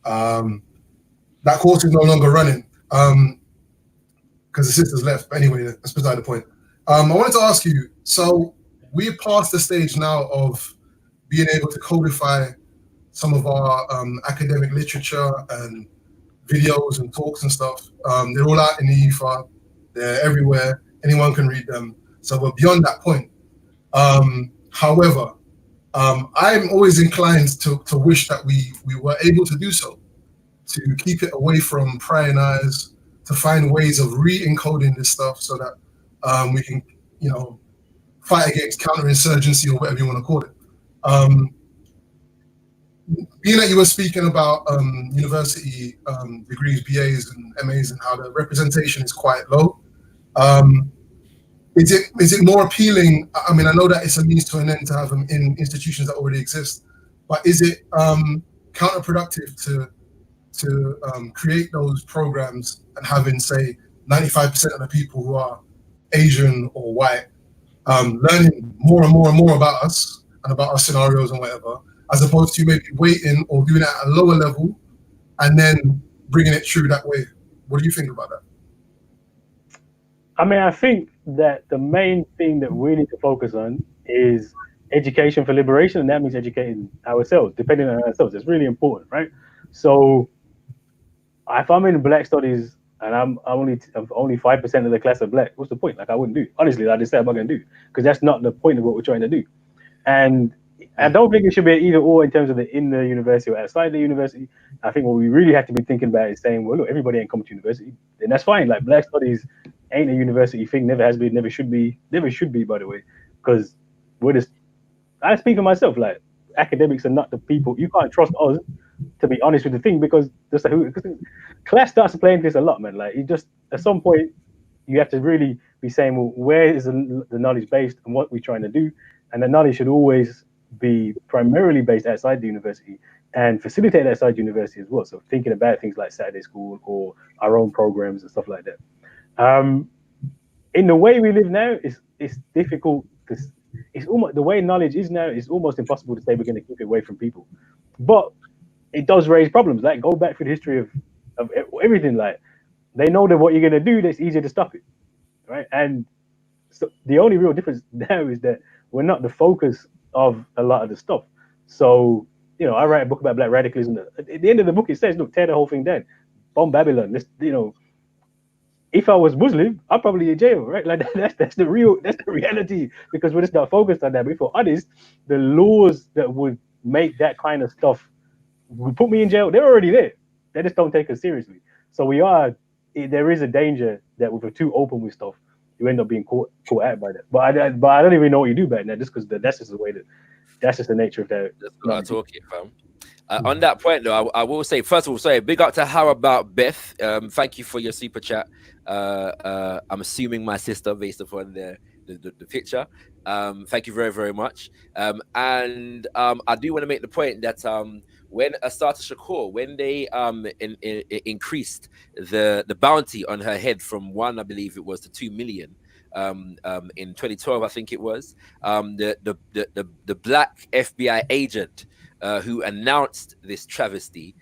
That course is no longer running because the sisters left. But anyway, that's beside the point. I wanted to ask you, so we're past the stage now of being able to codify some of our academic literature and videos and talks and stuff. They're all out in the ether. They're everywhere. Anyone can read them. So we're beyond that point. However, I'm always inclined to wish that we were able to do so, to keep it away from prying eyes, to find ways of re-encoding this stuff so that we can, fight against counterinsurgency or whatever you want to call it. being that you were speaking about university degrees, BAs and MAs, and how the representation is quite low, is it more appealing? I mean, I know that it's a means to an end to have them in institutions that already exist, but is it counterproductive to create those programs and having, say, 95% of the people who are Asian or white learning more and more and more about us and about our scenarios and whatever, as opposed to maybe waiting or doing it at a lower level and then bringing it through that way? What do you think about that? I mean, I think that the main thing that we need to focus on is education for liberation, and that means educating ourselves, depending on ourselves. It's really important, right? So if I'm in Black Studies and I'm only 5% of the class of Black, what's the point? Like, I wouldn't do. Honestly, I just say I'm not going to do, because that's not the point of what we're trying to do. And I don't think it should be either or in terms of in the university or outside the university. I think what we really have to be thinking about is saying, well, look, everybody ain't coming to university, and that's fine. Like, Black Studies ain't a university thing, never has been, never should be, by the way, because we're just, I speak for myself, like, academics are not the people. You can't trust us to be honest with the thing, because just class starts playing this a lot, man. Like, you just, at some point, you have to really be saying, well, where is the knowledge based and what we're trying to do? And the knowledge should always be primarily based outside the university and facilitate outside university as well. So thinking about things like Saturday school or our own programs and stuff like that. In the way we live now, it's difficult to, it's almost, the way knowledge is now, it's almost impossible to say we're going to keep it away from people. But it does raise problems. Like, go back through the history of everything. Like, they know that what you're going to do, that's easier to stop it, right? And so the only real difference now is that we're not the focus of a lot of the stuff. So, you know, I write a book about Black radicalism. At the end of the book, it says, look, tear the whole thing down, bomb Babylon. Let's, you know, if I was Muslim, I'm probably in jail, right? Like, that's the reality, because we're just not focused on that. But if we're honest, the laws that would make that kind of stuff would put me in jail, they're already there. They just don't take us seriously. So there is a danger that if we're too open with stuff, you end up being caught out by that. But I don't even know what you do about that, just because that's just the way that's just the nature of that. That's what I'm talking, fam. On that point, though, I will say, first of all, sorry, big up to How About Beth. Thank you for your super chat. I'm assuming my sister, based upon the picture. Thank you very, very much. And I do want to make the point that when Assata Shakur, when they increased the bounty on her head from 1, I believe it was, to 2 million in 2012, I think it was, the Black FBI agent who announced this travesty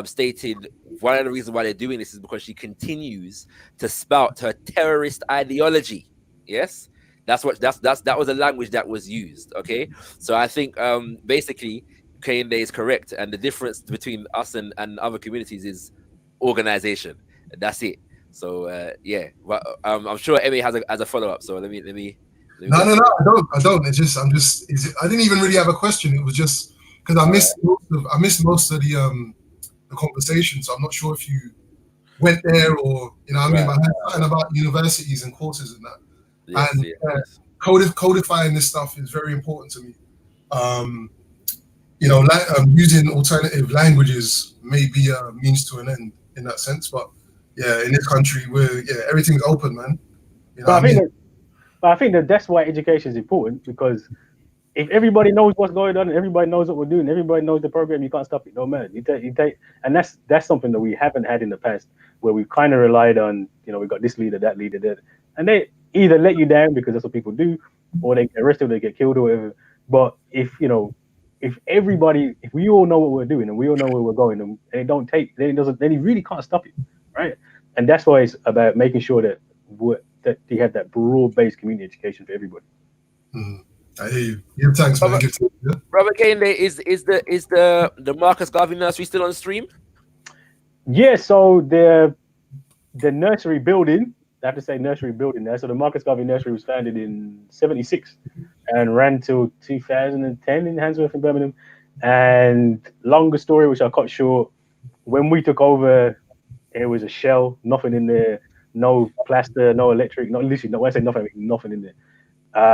stated one of the reasons why they're doing this is because she continues to spout her terrorist ideology. Yes, that was the language that was used. Okay, so I think basically Kehinde is correct, and the difference between us and other communities is organization. That's it. So yeah, but I'm sure Emmy has a follow up. So let me. No, I don't. I didn't even really have a question. It was just because I missed most of the conversation, so I'm not sure if you went there or, you know what I mean. But I had something about universities and courses and that. Yes, and yes. Codifying this stuff is very important to me. You know, using alternative languages may be a means to an end in that sense. But yeah, in this country, everything's open, man. You know but I think that that's why education is important, because if everybody knows what's going on and everybody knows what we're doing, everybody knows the program, you can't stop it. No, man. You take, and that's something that we haven't had in the past, where we've kind of relied on, you know, we got this leader, that leader, that, and they either let you down because that's what people do, or they get arrested, or they get killed, or whatever. But if we all know what we're doing and we all know where we're going, and they don't take, then you really can't stop it, right? And that's why it's about making sure that you have that broad-based community education for everybody. I hear you. Give thanks, man. Robert Kehinde, is the Marcus Garvey Nursery still on stream? Yeah, so the nursery building, I have to say nursery building there. So the Marcus Garvey Nursery was founded in '76 and ran till 2010 in Handsworth in Birmingham. And longer story, which I cut short, when we took over, it was a shell, nothing in there, no plaster, no electric, when I say nothing, I mean nothing in there.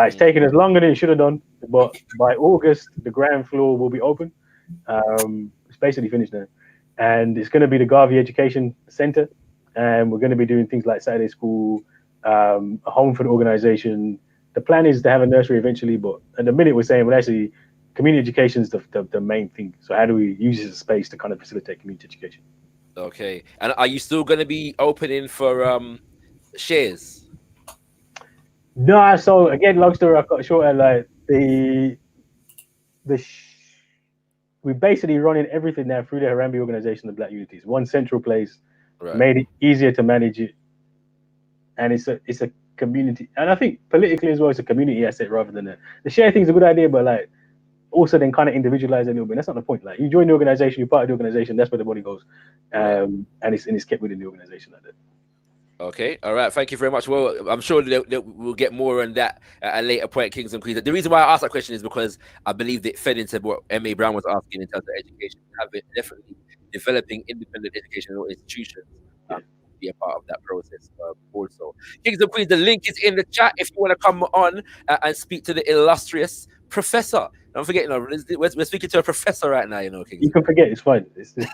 It's taken us longer than it should have done, but by August, the ground floor will be open. basically finished now, and it's going to be the Garvey Education Center, and we're going to be doing things like Saturday school, a home for the organization. The plan is to have a nursery eventually, but at the minute we're saying, well, actually, community education is the main thing. So how do we use this as a space to kind of facilitate community education? Okay. And are you still going to be opening for shares? No, so again, long story I cut short, like we're basically running everything now through the Harambee organization, the Black Unities. One central place, Right. made it easier to manage it. And it's a community, and I think politically as well, it's a community asset rather than the share thing's a good idea, but like also then kind of individualize it a little bit. That's not the point. Like you join the organization, you're part of the organization, that's where the money goes. And it's kept within the organization like that. Okay, all right. Thank you very much. Well, I'm sure that we'll get more on that at a later point, Kings and Queens. The reason why I asked that question is because I believe that fed into what M.A. Brown was asking in terms of education. Have it definitely developing independent educational institutions be a part of that process also. Kings and Queens, the link is in the chat if you want to come on and speak to the illustrious professor. Don't forget, you know, we're speaking to a professor right now, you know, Kings. You can forget, it's fine. You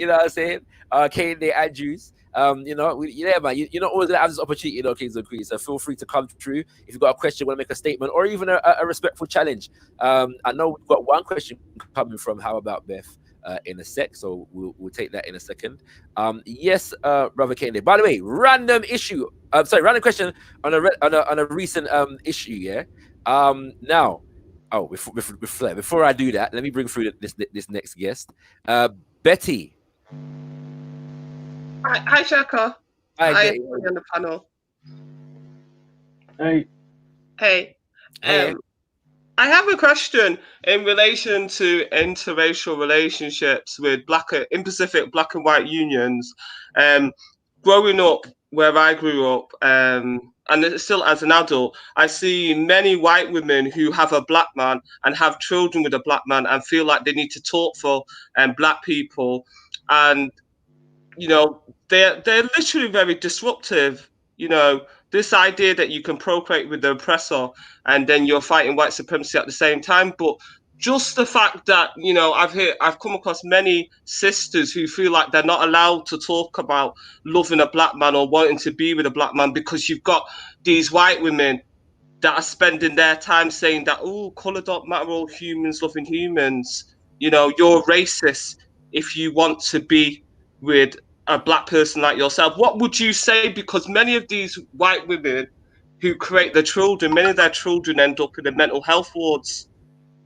know what I'm saying? Kehinde Andrews. You know, yeah, man, you're not always gonna have this opportunity, you know, Kings and Queens. So feel free to come through if you've got a question, want to make a statement, or even a respectful challenge. I know we've got one question coming from How About Beth in a sec, so we'll take that in a second. Yes, brother Kehinde. By the way, random question on a recent issue. Yeah. Now, before I do that, let me bring through this next guest, Betty. Hi, Shaka. Hi, everybody on the panel. Hey. Hey. I have a question in relation to interracial relationships with in Pacific black and white unions. Growing up where I grew up, and still as an adult, I see many white women who have a black man and have children with a black man and feel like they need to talk for black people. And, you know, they're literally very disruptive. You know, this idea that you can procreate with the oppressor and then you're fighting white supremacy at the same time. But just the fact that, you know, I've come across many sisters who feel like they're not allowed to talk about loving a black man or wanting to be with a black man because you've got these white women that are spending their time saying that, oh, color don't matter, all humans loving humans. You know, you're racist if you want to be with a black person like yourself. What would you say? Because many of these white women who create their children, many of their children end up in the mental health wards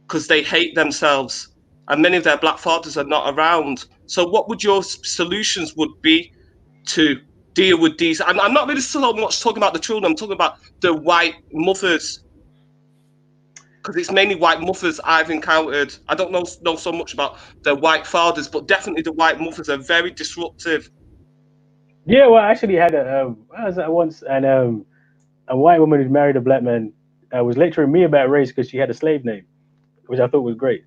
because they hate themselves, and many of their black fathers are not around. So what would your solutions would be to deal with these? And I'm not really so much talking about the children, I'm talking about the white mothers, because it's mainly white mothers I've encountered. I don't know so much about the white fathers, but definitely the white mothers are very disruptive. Yeah, well, I actually had I was at once, and a white woman who married a black man was lecturing me about race because she had a slave name, which I thought was great.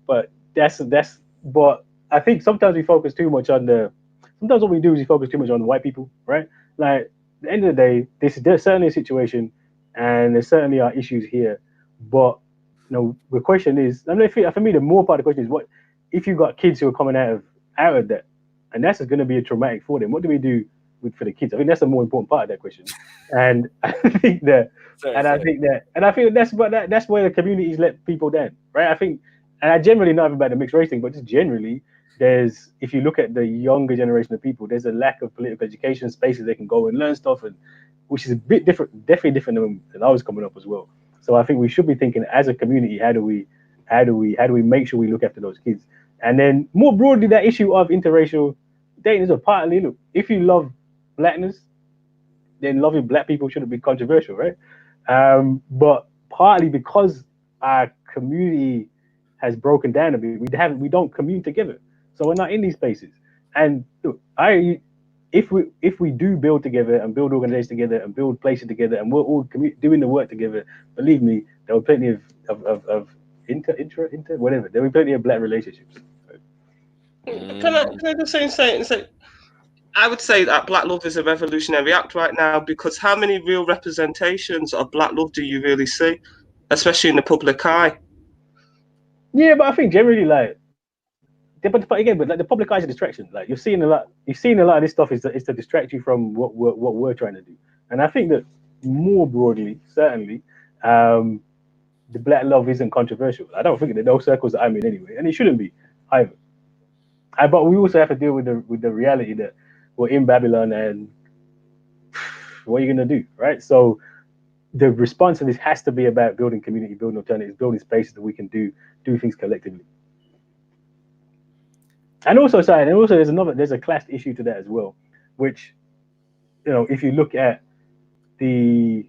But but I think sometimes we focus too much on sometimes what we do is we focus too much on white people, right? Like at the end of the day, there's certainly a situation, and there certainly are issues here. But you know, the question is, I mean, for me, the more part of the question is, what if you've got kids who are coming out of that, and that's going to be a traumatic for them? What do we do for the kids? I think that's the more important part of that question. And I think that, I feel that's where the communities let people down, right? I think, and I generally not even about the mixed race thing, but just generally, if you look at the younger generation of people, there's a lack of political education spaces they can go and learn stuff, and which is a bit different, definitely different than I was coming up as well. So I think we should be thinking as a community, how do we make sure we look after those kids? And then more broadly, that issue of interracial dating is a partly, look, if you love blackness, then loving black people shouldn't be controversial, right? But partly because our community has broken down a bit, we don't commune together, so we're not in these spaces. And look, if we do build together and build organizations together and build places together and we're all doing the work together, believe me, there were plenty of whatever. There were plenty of black relationships. Can I just say, I would say that black love is a revolutionary act right now, because how many real representations of black love do you really see, especially in the public eye? Yeah, but I think generally, like, but again, but like the public eye is a distraction. Like you're seeing a lot of this stuff is to distract you from what we're trying to do. And I think that more broadly, certainly, the black love isn't controversial. I don't think that those circles that I'm in anyway, and it shouldn't be either. But we also have to deal with the reality that we're in Babylon, and what are you gonna do, right? So the response to this has to be about building community, building alternatives, building spaces that we can do things collectively. And also, there's a class issue to that as well, which, you know, if you look at it's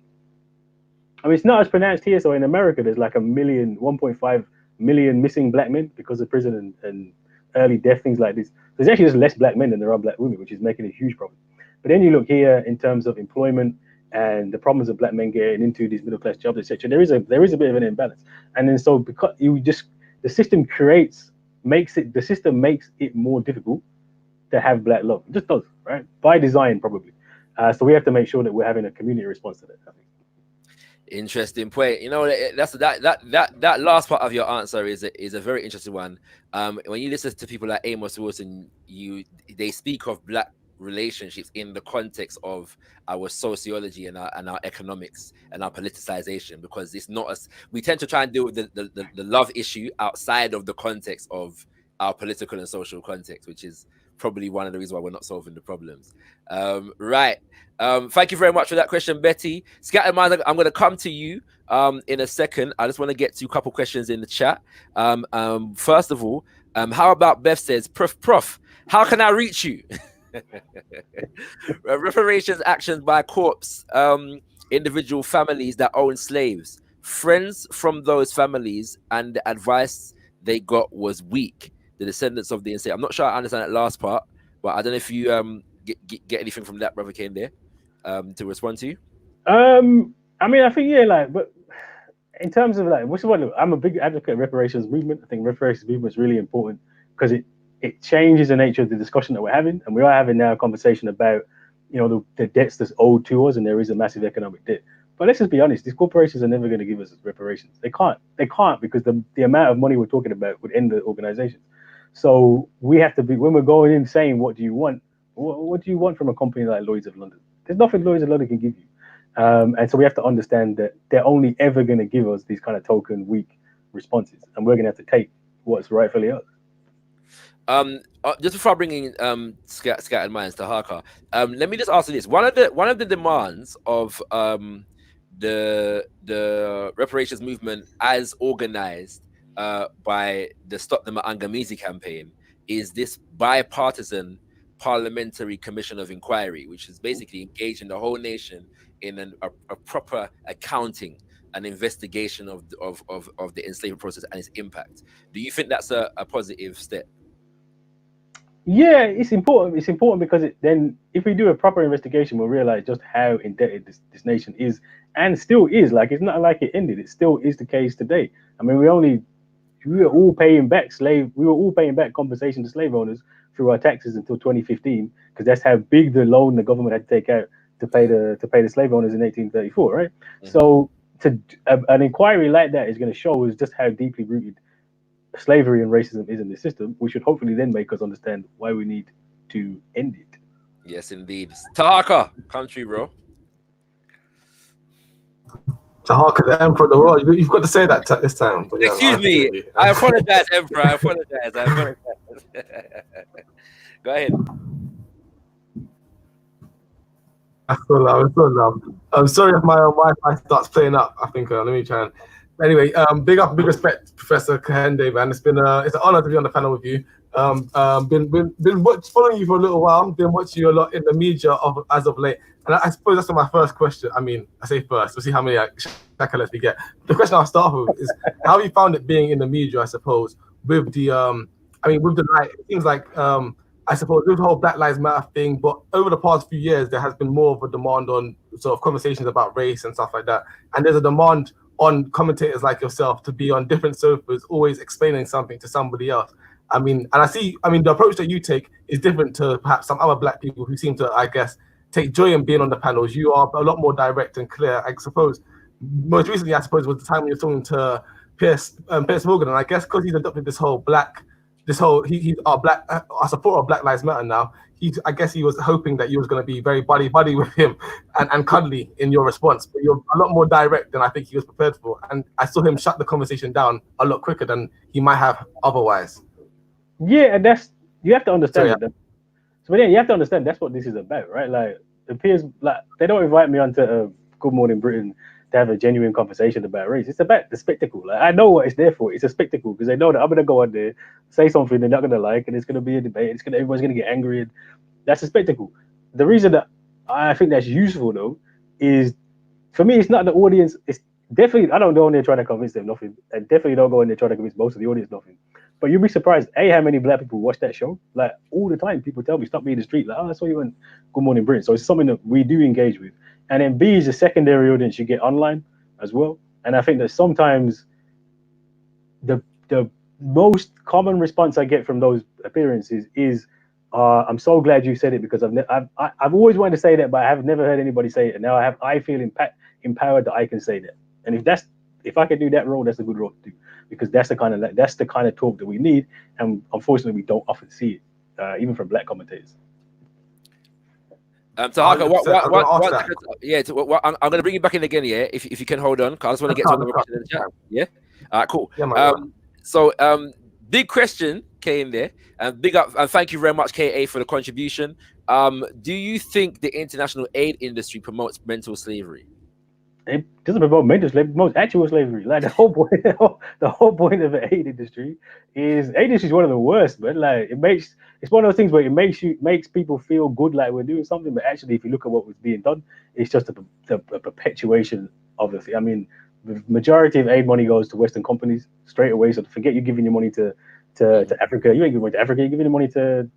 not as pronounced here. So in America, there's like 1.5 million missing black men because of prison and early death, things like this. There's actually just less black men than there are black women, which is making a huge problem. But then you look here in terms of employment and the problems of black men getting into these middle class jobs, etc. There is a bit of an imbalance, and then so because the system makes it more difficult to have black love. It just does, right? By design, probably. So we have to make sure that we're having a community response to that, I think. Interesting point. You know, that last part of your answer is a very interesting one. When you listen to people like Amos Wilson, they speak of black relationships in the context of our sociology and our economics and our politicization, because it's not as we tend to try and deal with the love issue outside of the context of our political and social context, which is probably one of the reasons why we're not solving the problems. Right. Thank you very much for that question, Betty. Scattered Minds, I'm going to come to you in a second. I just want to get to a couple questions in the chat. First of all, how about Beth says, Prof, how can I reach you? Reparations actions by corpse, individual families that own slaves, friends from those families, and the advice they got was weak. The descendants of the enslaved. I'm not sure I understand that last part, but I don't know if you get anything from that, Brother Kehinde, to respond to. I mean, I think but in terms of I'm a big advocate of reparations movement. I think reparations movement is really important because it changes the nature of the discussion that we're having, and we are having now a conversation about, you know, the debts that's owed to us, and there is a massive economic debt. But let's just be honest, these corporations are never going to give us reparations. They can't because the amount of money we're talking about would end the organizations. So we have to be, when we're going in saying, what do you want? What do you want from a company like Lloyd's of London? There's nothing Lloyd's of London can give you. And so we have to understand that they're only ever going to give us these kind of token weak responses, and we're going to have to take what's rightfully ours. Just before bringing Scattered Minds to Haka, let me just ask you this: one of the demands of the reparations movement, as organized by the Stop the Mangamizi campaign, is this bipartisan parliamentary commission of inquiry, which is basically engaging the whole nation in a proper accounting and investigation of the enslavement process and its impact. Do you think that's a positive step? Yeah, it's important. It's important because then if we do a proper investigation, we'll realize just how indebted this nation is, and still is. Like, it's not like it ended. It still is the case today. I mean, we were all paying back compensation to slave owners through our taxes until 2015, because that's how big the loan the government had to take out to pay the slave owners in 1834, right? Mm-hmm. So an inquiry like that is going to show us just how deeply rooted slavery and racism is in the system, which should hopefully then make us understand why we need to end it. Yes, indeed. Tahaka, country, bro. Tahaka, the Emperor of the World. You've got to say that this time. Yeah, excuse me. I apologize, Emperor. I apologize. Go ahead. I feel love. I'm sorry if my Wi-Fi starts playing up. I think let me try and. Anyway, big respect, Professor Kehinde, man. It's an honor to be on the panel with you. Been following you for a little while. Been watching you a lot in the media as of late. And I suppose that's my first question. I mean, I say first. We'll see how many accolades we get. The question I'll start with is how you found it being in the media. I suppose with the light. It seems like I suppose with the whole Black Lives Matter thing. But over the past few years, there has been more of a demand on sort of conversations about race and stuff like that. And there's a demand on commentators like yourself to be on different sofas, always explaining something to somebody else. I mean, the approach that you take is different to perhaps some other Black people who seem to, I guess, take joy in being on the panels. You are a lot more direct and clear. I suppose most recently, was the time when you're talking to Pierce Morgan, and I guess because he's adopted he's our black a supporter of Black Lives Matter now. I guess he was hoping that you was going to be very buddy with him and cuddly in your response, but you're a lot more direct than I think he was prepared for. And I saw him shut the conversation down a lot quicker than he might have otherwise. Yeah, and you have to understand that. So yeah, you have to understand that's what this is about, right? Like the peers, like they don't invite me onto Good Morning Britain to have a genuine conversation about race. It's about the spectacle. Like I know what it's there for. It's a spectacle because they know that I'm gonna go on there, say something they're not gonna like, and it's gonna be a debate. Everyone's gonna get angry, and that's a spectacle. The reason that I think that's useful though is, for me, it's not the audience. It's definitely I don't go in there trying to convince them nothing. I definitely don't go in there trying to convince most of the audience nothing. But you'll be surprised, how many black people watch that show. Like all the time, people tell me, stop me in the street, like, oh, I saw you on Good Morning Britain. So it's something that we do engage with. And then B is a secondary audience you get online as well. And I think that sometimes the most common response I get from those appearances is, I'm so glad you said it, because I've always wanted to say that, but I have never heard anybody say it. And now I feel empowered that I can say that. And if I can do that role, that's a good role to do, because that's the kind of talk that we need, and unfortunately we don't often see it, even from black commentators. So Haka, I'm going to bring you back in again, yeah. If you can hold on, because I just want to get to another question in the chat. Yeah. All right, cool. Yeah, big question, Kehinde, and big up, and thank you very much, KA, for the contribution. Do you think the international aid industry promotes mental slavery? It doesn't promote mental slavery, it promotes actual slavery. Like the whole point of the aid industry is one of the worst, but like it's one of those things where it makes people feel good like we're doing something, but actually if you look at what was being done, it's just a perpetuation of the thing. I mean, the majority of aid money goes to Western companies straight away. So forget you giving your money to Africa. You ain't giving money to Africa, you're giving your money to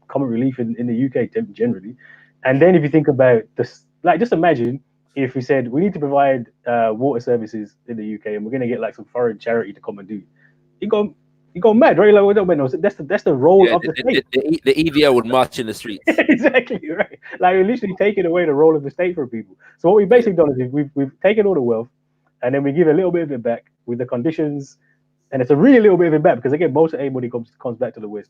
common relief in the UK generally. And then if you think about this, like just imagine if we said we need to provide water services in the UK and we're going to get like some foreign charity to come and do it, you go mad, right? Like, we don't know. That's the role of the state. The EVL would march in the streets. Exactly, right. Like we're literally taking away the role of the state from people. So what we've basically done is we've taken all the wealth and then we give a little bit of it back with the conditions, and it's a really little bit of it back because again, most of aid money comes back to the West.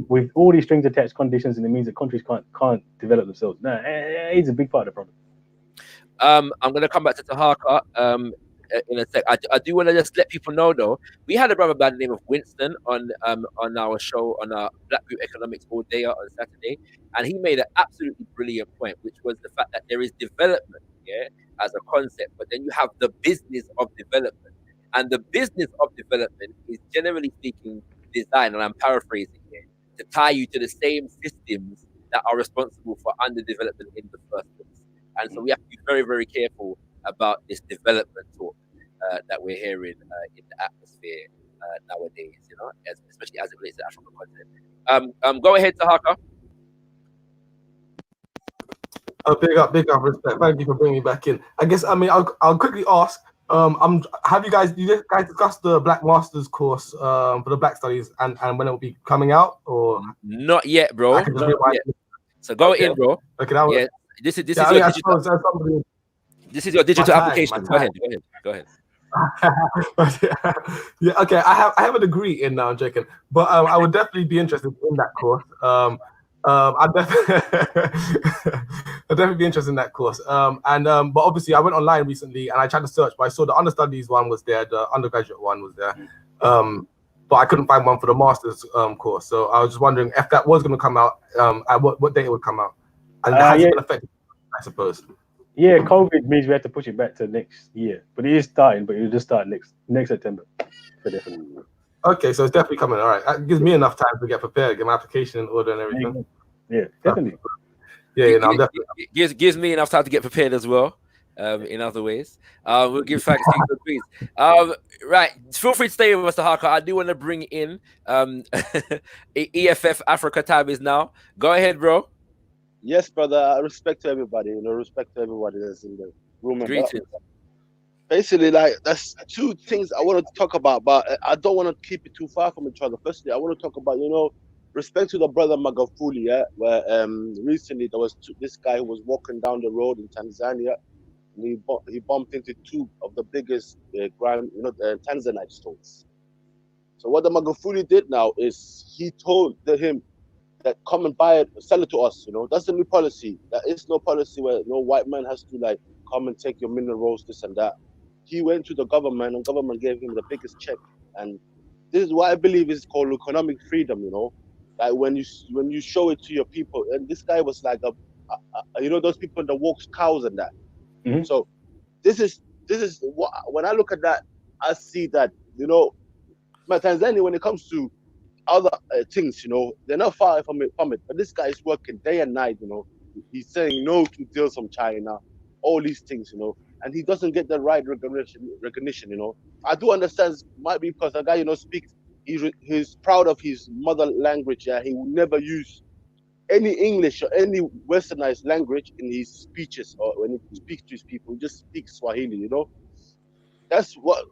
With all these strings attached conditions, and it means that countries can't develop themselves. No, it's a big part of the problem. I'm going to come back to Tahaka in a sec. I do want to just let people know, though, we had a brother by the name of Winston on our show, on our Black Group Economics All Day on Saturday, and he made an absolutely brilliant point, which was the fact that there is development, as a concept, but then you have the business of development, and the business of development is generally speaking designed, and I'm paraphrasing here, to tie you to the same systems that are responsible for underdevelopment in the first place. And so we have to be very, very careful about this development talk that we're hearing in the atmosphere nowadays, especially as it relates to the African continent. Go ahead, Tahaka. Big up, respect. Thank you for bringing me back in. I guess, I'll quickly ask, have you guys discussed the Black Masters course for the Black Studies and when it will be coming out, or? Not yet, bro. Not yet. So go in, bro. Okay, that was. Yeah. This is your digital application. Go ahead. Yeah, okay. I have a degree in now. I'm joking, but I would definitely be interested in that course. I'd definitely be interested in that course. But obviously I went online recently and I tried to search, but I saw the understudies one was there, the undergraduate one was there. But I couldn't find one for the master's course. So I was just wondering if that was going to come out, at what date it would come out. And has it been affected, I suppose? Yeah, COVID means we have to push it back to next year. But it is starting, but it'll just start next September. For definitely. Okay, so it's definitely coming. All right. That gives me enough time to get prepared, get my application in order and everything. Yeah, definitely. Gives me enough time to get prepared as well. In other ways, we'll give thanks to you, please. Right, feel free to stay with us, Tahaka. I do want to bring in EFF Africa time is now. Go ahead, bro. Yes, brother. Respect to everybody. Respect to everybody that's in the room. Greetings. Basically, like that's two things I want to talk about, but I don't want to keep it too far from each other. Firstly, I want to talk about respect to the brother Magufuli, where recently there was this guy who was walking down the road in Tanzania. he bumped into two of the biggest Tanzanite stores. So what the Magufuli did now is he told him that come and buy it, sell it to us. You know, that's the new policy. There is no policy where no white man has to like come and take your minerals, this and that. He went to the government, and government gave him the biggest check. And this is what I believe is called economic freedom. You know, like when you show it to your people. And this guy was like you know, those people that walks cows and that. Mm-hmm. So this is what, when I look at that, I see that, you know, Tanzania, when it comes to other things, you know, they're not far from it. But this guy is working day and night, you know. He's saying no to deals from China, all these things, you know, and he doesn't get the right recognition, you know. I do understand it might be because the guy, you know, speaks, he's proud of his mother language. Yeah, he will never use any English or any westernized language in his speeches or when he speaks to his people. He just speaks Swahili, you know. That's what,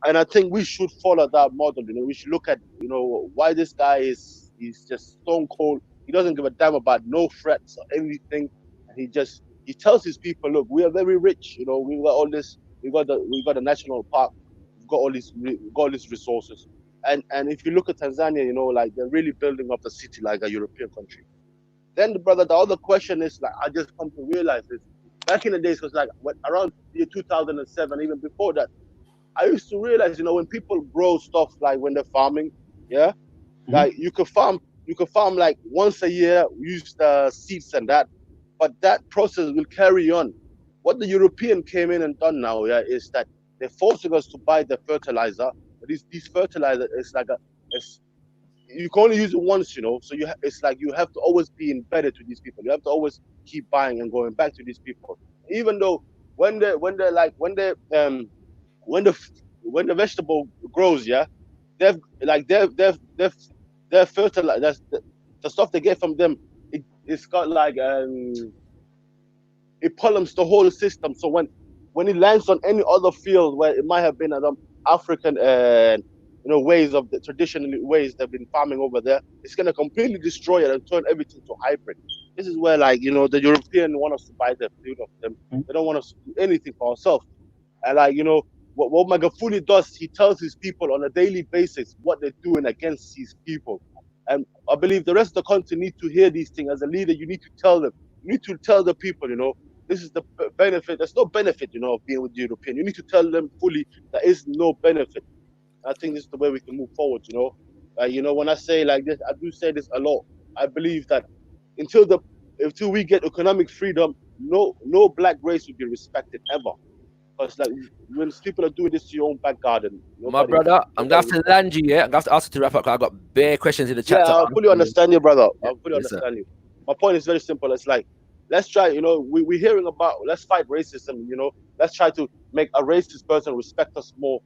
and I think we should follow that model. You know, we should look at, you know, why this guy he's just stone cold. He doesn't give a damn about no threats or anything, and he tells his people, look, we are very rich. You know, we've got all this. We've got the national park. We've got all these resources. And if you look at Tanzania, you know, like they're really building up the city like a European country. Then, brother, the other question is, like, I just come to realize this. Back in the days, because like around year 2007, even before that, I used to realize, you know, when people grow stuff like when they're farming, yeah, like you could farm like once a year, use the seeds and that, but that process will carry on. What the European came in and done now, yeah, is that they're forcing us to buy the fertilizer. But these fertilizer is like you can only use it once, you know. So it's like you have to always be embedded to these people. You have to always keep buying and going back to these people. Even though when the vegetable grows, yeah, they're fertilizer. The stuff they get from them, it's got like it pollens the whole system. So when it lands on any other field where it might have been African ways of the traditional ways they've been farming over there, it's gonna completely destroy it and turn everything to hybrid. This is where, like, you know, the European want us to buy the food of them. They don't want us to do anything for ourselves. And like, you know, what Magufuli does, he tells his people on a daily basis what they're doing against his people. And I believe the rest of the country need to hear these things. As a leader, you need to tell them. You need to tell the people, you know, this is the benefit. There's no benefit, you know, of being with the European. You need to tell them fully there is no benefit. I think this is the way we can move forward, you know. You know, when I say like this, I do say this a lot. I believe that until we get economic freedom, no black race will be respected ever. Because like when people are doing this to your own back garden, my brother, I'm gonna have to land you. Yeah, I'm gonna have to ask you to wrap up. Cause I got bare questions in the chat. Yeah, I fully understand you, brother. I fully understand you. My point is very simple. It's like, let's try. You know, we're hearing about let's fight racism. You know, let's try to make a racist person respect us more.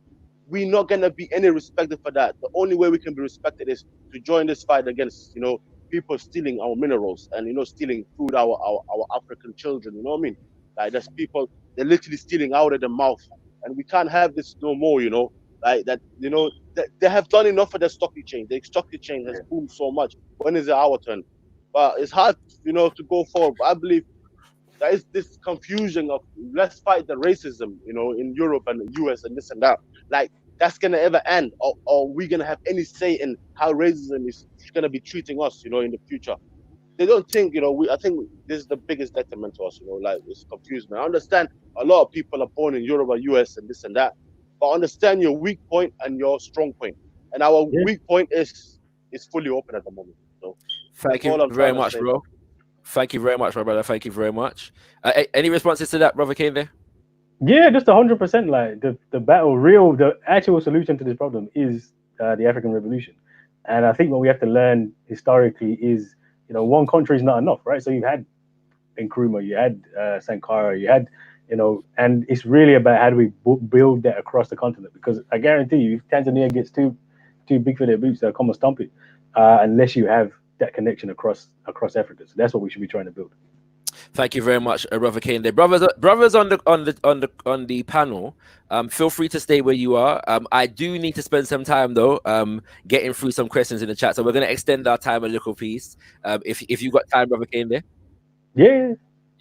We're not gonna be any respected for that. The only way we can be respected is to join this fight against, you know, people stealing our minerals and, you know, stealing food, our African children. You know what I mean? Like there's people, they're literally stealing out of their mouth, and we can't have this no more. You know, like that. You know, they have done enough for the stock exchange. The stock exchange has boomed so much. When is it our turn? But it's hard, you know, to go forward. But I believe there is this confusion of let's fight the racism, you know, in Europe and the US and this and that. Like that's gonna ever end, or are we gonna have any say in how racism is gonna be treating us, you know, in the future? They don't think, you know, I think this is the biggest detriment to us, you know, like it's confusion. I understand a lot of people are born in Europe or US and this and that, but understand your weak point and your strong point. And our weak point is fully open at the moment. So thank you very much, bro. Thank you very much, my brother. Thank you very much. Any responses to that, brother Kehinde? Yeah, just 100%. Like the actual solution to this problem is the African Revolution. And I think what we have to learn historically is, you know, one country is not enough, right? So you've had Nkrumah, you had Sankara, you had, you know, and it's really about how do we build that across the continent? Because I guarantee you, if Tanzania gets too big for their boots, they'll come and stomp it, unless you have that connection across Africa. So that's what we should be trying to build. Thank you very much, brother Kehinde. Brothers on the panel, feel free to stay where you are. I do need to spend some time though, getting through some questions in the chat. So we're going to extend our time a little piece. If you got time, brother Kehinde. Yeah.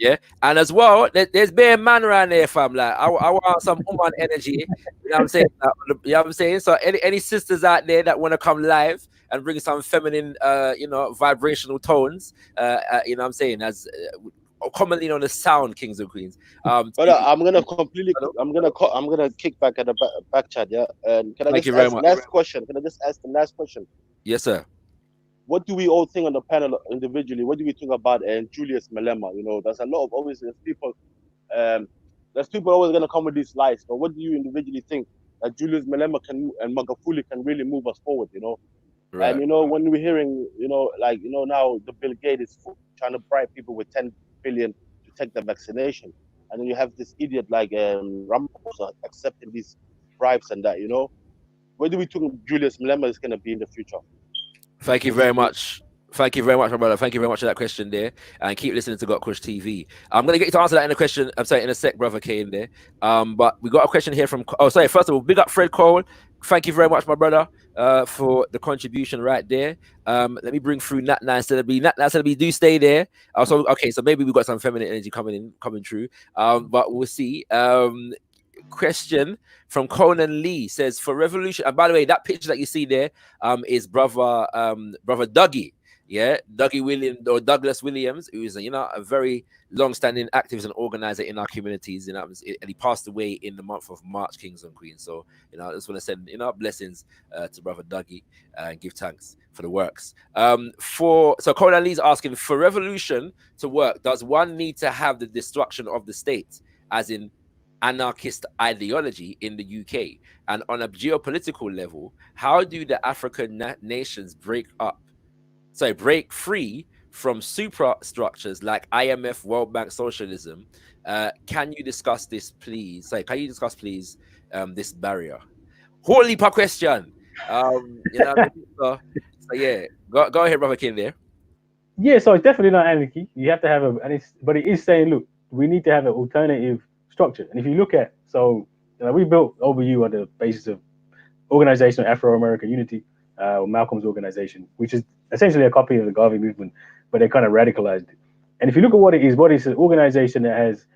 Yeah, and as well, there's bare man around there, fam. Like, I want some woman energy. You know what I'm saying? You know what I'm saying? So, any sisters out there that want to come live and bring some feminine, you know, vibrational tones, you know what I'm saying? As commonly known as sound kings and queens. But I'm gonna kick back at the back chat, yeah. And can I Thank just you very ask the much. last question? Can I just ask the last question? Yes, sir. What do we all think on the panel individually? What do we think about Julius Malema? You know, there's a lot of obviously there's people always gonna come with these lies. But what do you individually think that Julius Malema and Magufuli can really move us forward? You know, Right. and you know when we're hearing, you know, like now the Bill Gates is trying to bribe people with 10 billion to take the vaccination, and then you have this idiot like Ramaphosa accepting these bribes and that. You know, where do we think Julius Malema is gonna be in the future? Thank you very much. Thank you very much, my brother. Thank you very much for that question there. And keep listening to gotkushTV. I'm going to get you to answer that in a question. I'm sorry, in a sec, brother K in there. But we got a question here from, oh, sorry. First of all, big up Fred Cole. Thank you very much, my brother, for the contribution right there. Let me bring through Nat Nine Celebi. Nat Nine Celebi, do stay there. Also, okay, so maybe we've got some feminine energy coming through. But we'll see. Question from Conan Lee says, for revolution, and by the way, that picture that you see there is brother Dougie, yeah, Dougie Williams or Douglas Williams, who is a very long-standing activist and organizer in our communities, and he passed away in the month of March, kings and queens. So I just want to send blessings to brother Dougie and give thanks for the works. So Conan Lee's asking, for revolution to work, does one need to have the destruction of the state, as in anarchist ideology in the UK? And on a geopolitical level, how do the African nations break free from superstructures like IMF, World Bank, socialism? Can you discuss this, please? This barrier? Whole heap of question. So yeah, go ahead, brother King there. Yeah, so it's definitely not anarchy. You have to have but it is saying, look, we need to have an alternative structure. And if you look at, we built OBU on the basis of Organization of Afro-American Unity, Malcolm's organization, which is essentially a copy of the Garvey movement, but they kind of radicalized it. And if you look at what it is an organization that has,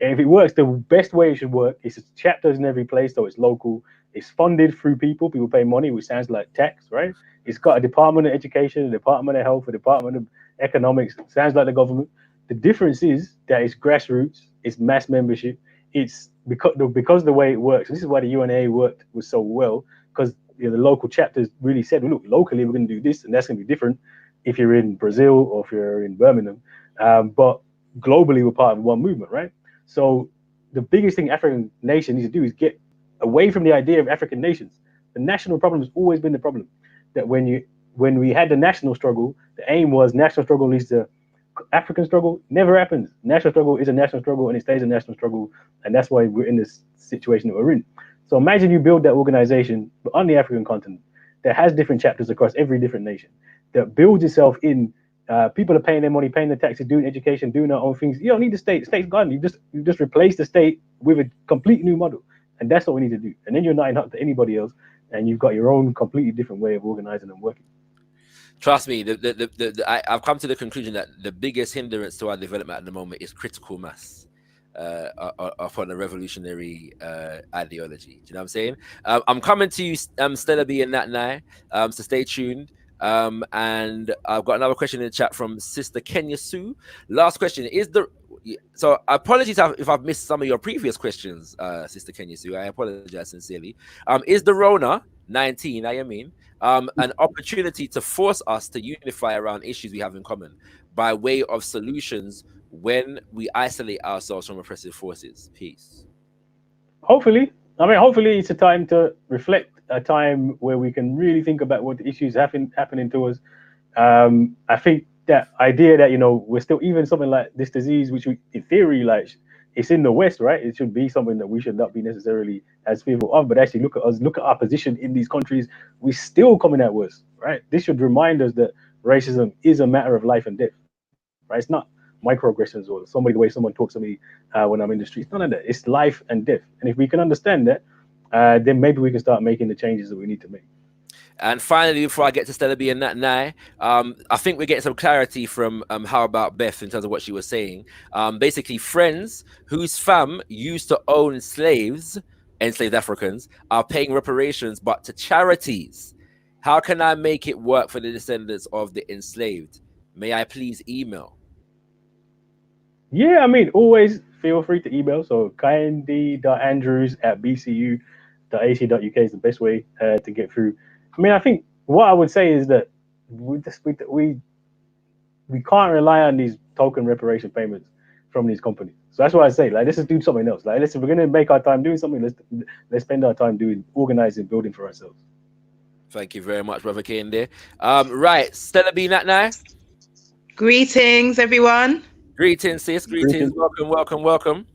and if it works, the best way it should work is chapters in every place, so it's local, it's funded through people pay money, which sounds like tax, right? It's got a Department of Education, a Department of Health, a Department of Economics, sounds like the government. The difference is that it's grassroots, it's mass membership, it's because the way it works. This is why the UNA was so well, because the local chapters really said, look, locally we're going to do this, and that's going to be different if you're in Brazil or if you're in Birmingham. But globally, we're part of one movement, right? So the biggest thing African nation needs to do is get away from the idea of African nations. The national problem has always been the problem. That when we had the national struggle, the aim was national struggle leads to African struggle. Never happens. National struggle is a national struggle, and it stays a national struggle, and that's why we're in this situation that we're in. So imagine you build that organization on the African continent that has different chapters across every different nation, that builds itself in. People are paying their money, paying their taxes, doing education, doing their own things. You don't need the state. The state's gone. You just replace the state with a complete new model, and that's what we need to do. And then you're not up to anybody else, and you've got your own completely different way of organizing and working. Trust me, I've come to the conclusion that the biggest hindrance to our development at the moment is critical mass upon a revolutionary ideology. Do you know what I'm saying? I'm coming to you, Stella B and Nat Nai, so stay tuned. And I've got another question in the chat from Sister Kenya Sue. Last question is so apologies if I've missed some of your previous questions, Sister Kenya Sue. I apologize sincerely. Is the Rona 19, an opportunity to force us to unify around issues we have in common by way of solutions when we isolate ourselves from oppressive forces? Peace. Hopefully it's a time to reflect, a time where we can really think about what the issues happening to us. I think that idea that we're still, even something like this disease, which we, in theory, like, it's in the West, right? It should be something that we should not be necessarily as fearful of, but actually look at us, look at our position in these countries. We're still coming out worse, right? This should remind us that racism is a matter of life and death, right? It's not microaggressions or the way someone talks to me when I'm in the streets. None of that. It's life and death. And if we can understand that, then maybe we can start making the changes that we need to make. And finally, before I get to Stella B and Nat Nye, I think we're getting some clarity from How About Beth in terms of what she was saying. Basically, friends whose fam used to own slaves, enslaved Africans, are paying reparations, but to charities. How can I make it work for the descendants of the enslaved? May I please email? Yeah, I mean, always feel free to email. So kehinde.andrews@bcu.ac.uk is the best way to get through. I mean, I think what I would say is that we can't rely on these token reparation payments from these companies. So that's why I say, like, let's just do something else. Like, listen, we're gonna make our time doing something. Let's spend our time doing organizing, building for ourselves. Thank you very much, Brother Kehinde. Right, Stella B, Nat Nye. Greetings, everyone. Greetings, sis. Greetings. Welcome, welcome, welcome.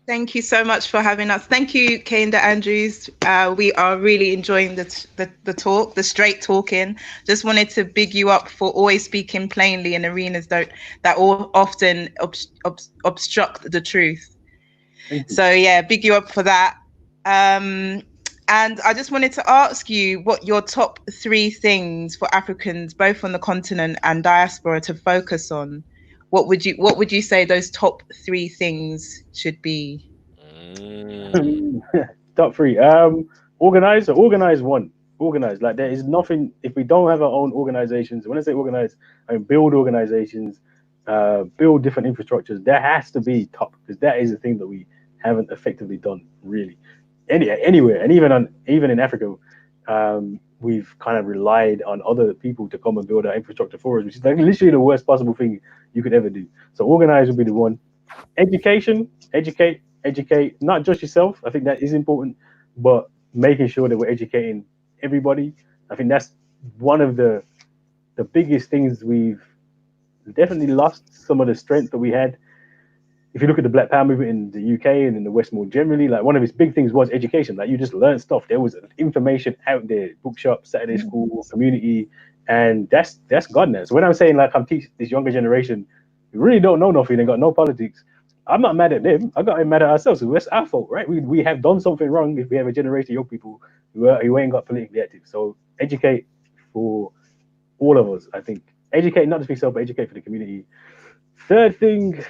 Thank you so much for having us. Thank you, Kehinde Andrews. We are really enjoying the talk, the straight talking. Just wanted to big you up for always speaking plainly in arenas that all often obstruct the truth. So yeah, big you up for that. And I just wanted to ask you what your top 3 things for Africans, both on the continent and diaspora, to focus on. What would you say those top 3 things should be? Top 3. Organize. One. Organize. Like, there is nothing if we don't have our own organizations. When I say organize, I mean build organizations, build different infrastructures. There has to be top, because that is the thing that we haven't effectively done really anywhere, and even in Africa. We've kind of relied on other people to come and build our infrastructure for us, which is like literally the worst possible thing you could ever do. So organize would be the one. Education, educate, not just yourself. I think that is important, but making sure that we're educating everybody. I think that's one of the biggest things. We've definitely lost some of the strength that we had. If you look at the Black Power movement in the UK and in the West more generally, like, one of its big things was education. Like, you just learn stuff. There was information out there, bookshop, Saturday school, community, and that's gone now. So when I'm saying, like, I'm teaching this younger generation who really don't know nothing and got no politics, I'm not mad at them. I got mad at ourselves. So that's our fault, right? We have done something wrong if we have a generation of young people who ain't got politically active. So educate for all of us, I think. Educate not just for yourself, but educate for the community. Third thing,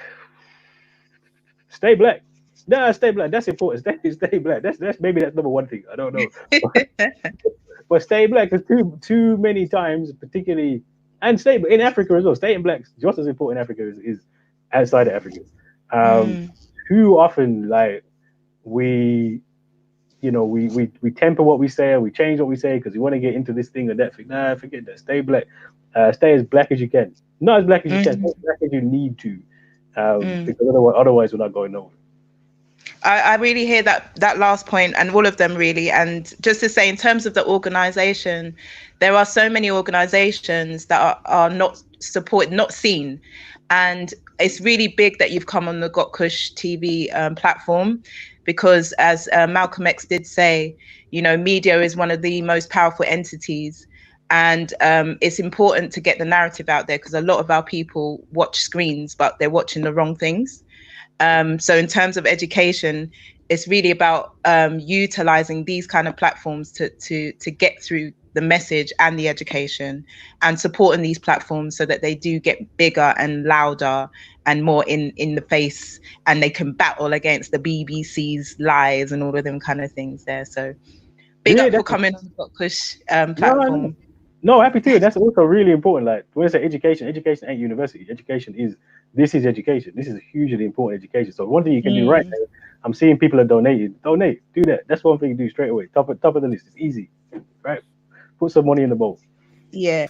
stay black. No, stay black. That's important. Stay black. That's maybe that's number 1 thing. I don't know. But stay black, because too many times, particularly, and stay in Africa as well. Staying black just as important in Africa is outside of Africa. Too often, like, we temper what we say, and we change what we say because we want to get into this thing or that thing. Nah, forget that. Stay black. Stay as black as you can. Not as black as you can, as black as you need to. Because otherwise we're not going nowhere. I really hear that last point, and all of them really. And just to say, in terms of the organization, there are so many organizations that are not supported, not seen. And it's really big that you've come on the gotkushTV platform, because as Malcolm X did say, media is one of the most powerful entities. And it's important to get the narrative out there, because a lot of our people watch screens, but they're watching the wrong things. So in terms of education, it's really about utilizing these kind of platforms to get through the message and the education, and supporting these platforms so that they do get bigger and louder and more in the face, and they can battle against the BBC's lies and all of them kind of things there. So big up for coming on the Gotkush platform. No, happy to. That's also really important. Like, when I say education ain't university. Education is education. This is a hugely important education. So one thing you can do right now, I'm seeing people are donating. Donate, do that. That's one thing you do straight away. Top of the list. It's easy, right? Put some money in the bowl. Yeah.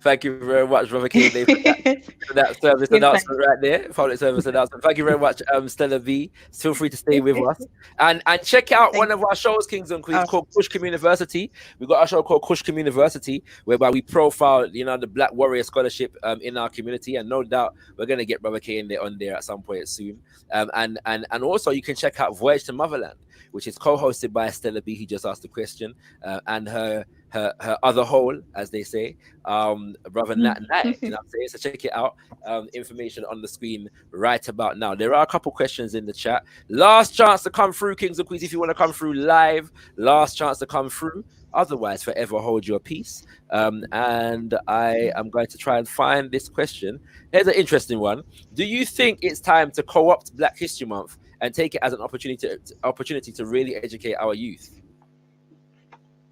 Thank you very much, Brother Kehinde, for that service announcement right there. Public service announcement. Thank you very much, Stella V. Feel free to stay with us. And check out one of our shows, Kings and Queens, called Kush University. We've got a show called Kush University, whereby we profile, the Black Warrior Scholarship in our community. And no doubt we're going to get Brother Kehinde on there at some point soon. And also you can check out Voyage to Motherland, which is co-hosted by Stella B, who just asked the question, and her other hole, as they say, Brother Nat Nye. You know what I'm saying? So check it out. Information on the screen right about now. There are a couple questions in the chat. Last chance to come through, Kings and Queens. If you want to come through live, last chance to come through. otherwise forever hold your peace. And I am going to try and find this question. Here's an interesting one. Do you think it's time to co-opt Black History Month and take it as an opportunity to really educate our youth?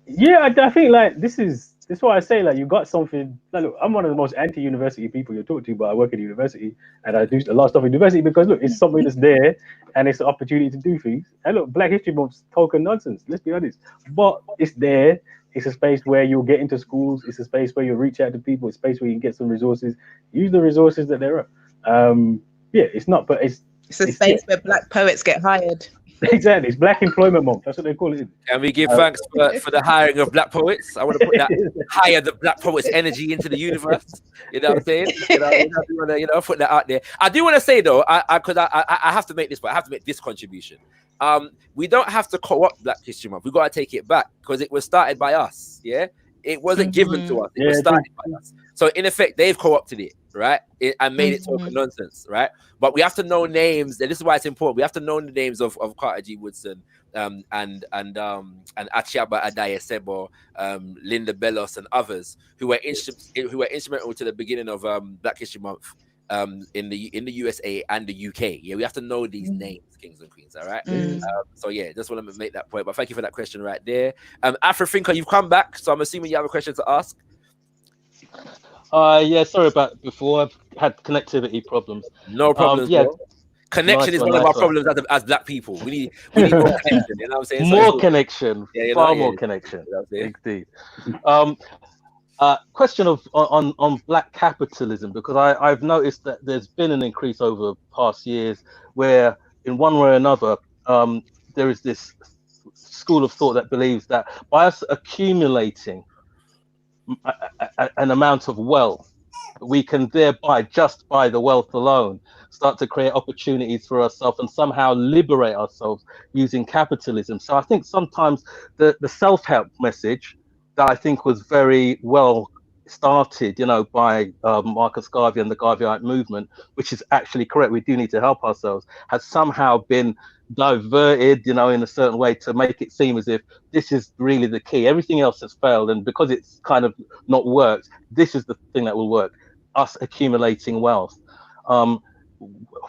Yeah, I think like this is why I say like you got something. Like, look, I'm one of the most anti-university people you talk to, but I work at university and I do a lot of stuff in university because look, it's something that's there and it's an opportunity to do things. And look, Black History Month's token nonsense. Let's be honest, but it's there. It's a space where you'll get into schools. It's a space where you'll reach out to people. It's a space where you can get some resources. Use the resources that there are. Yeah, it's not, but it's a space where Black poets get hired. Exactly, it's Black Employment Month. That's what they call it. Can we give thanks for the hiring of Black poets? I want to put that hire the Black poets energy into the universe. You know what I'm saying? Put that out there. I do want to say though, because I have to make this, but I have to make this contribution. We don't have to co-opt Black History Month. We got to take it back because it was started by us. Yeah, it wasn't given to us. It was started by us. So in effect, they've co-opted it, right? And made it token nonsense, right? But we have to know names, and this is why it's important. We have to know the names of Carter G. Woodson, and Achiaba Adaye Sebo, Linda Bellos, and others who were instrumental to the beginning of Black History Month in the USA and the UK. Yeah, we have to know these names, kings and queens. All right. So yeah, just want to make that point. But thank you for that question right there. Afro Thinker, you've come back, so I'm assuming you have a question to ask. Yeah, sorry about before. I've had connectivity problems. No problems. Yeah, connection is one of our problems as Black people. We need more connection. You know what I'm saying? More connection, far more connection. Indeed. Question on Black capitalism, because I've noticed that there's been an increase over past years where, in one way or another, there is this school of thought that believes that by us accumulating an amount of wealth, we can thereby, just by the wealth alone, start to create opportunities for ourselves and somehow liberate ourselves using capitalism. So I think sometimes the self-help message that I think was very well started, by Marcus Garvey and the Garveyite movement, which is actually correct. We do need to help ourselves, has somehow been diverted, in a certain way to make it seem as if this is really the key. Everything else has failed, and because it's kind of not worked, this is the thing that will work: us accumulating wealth.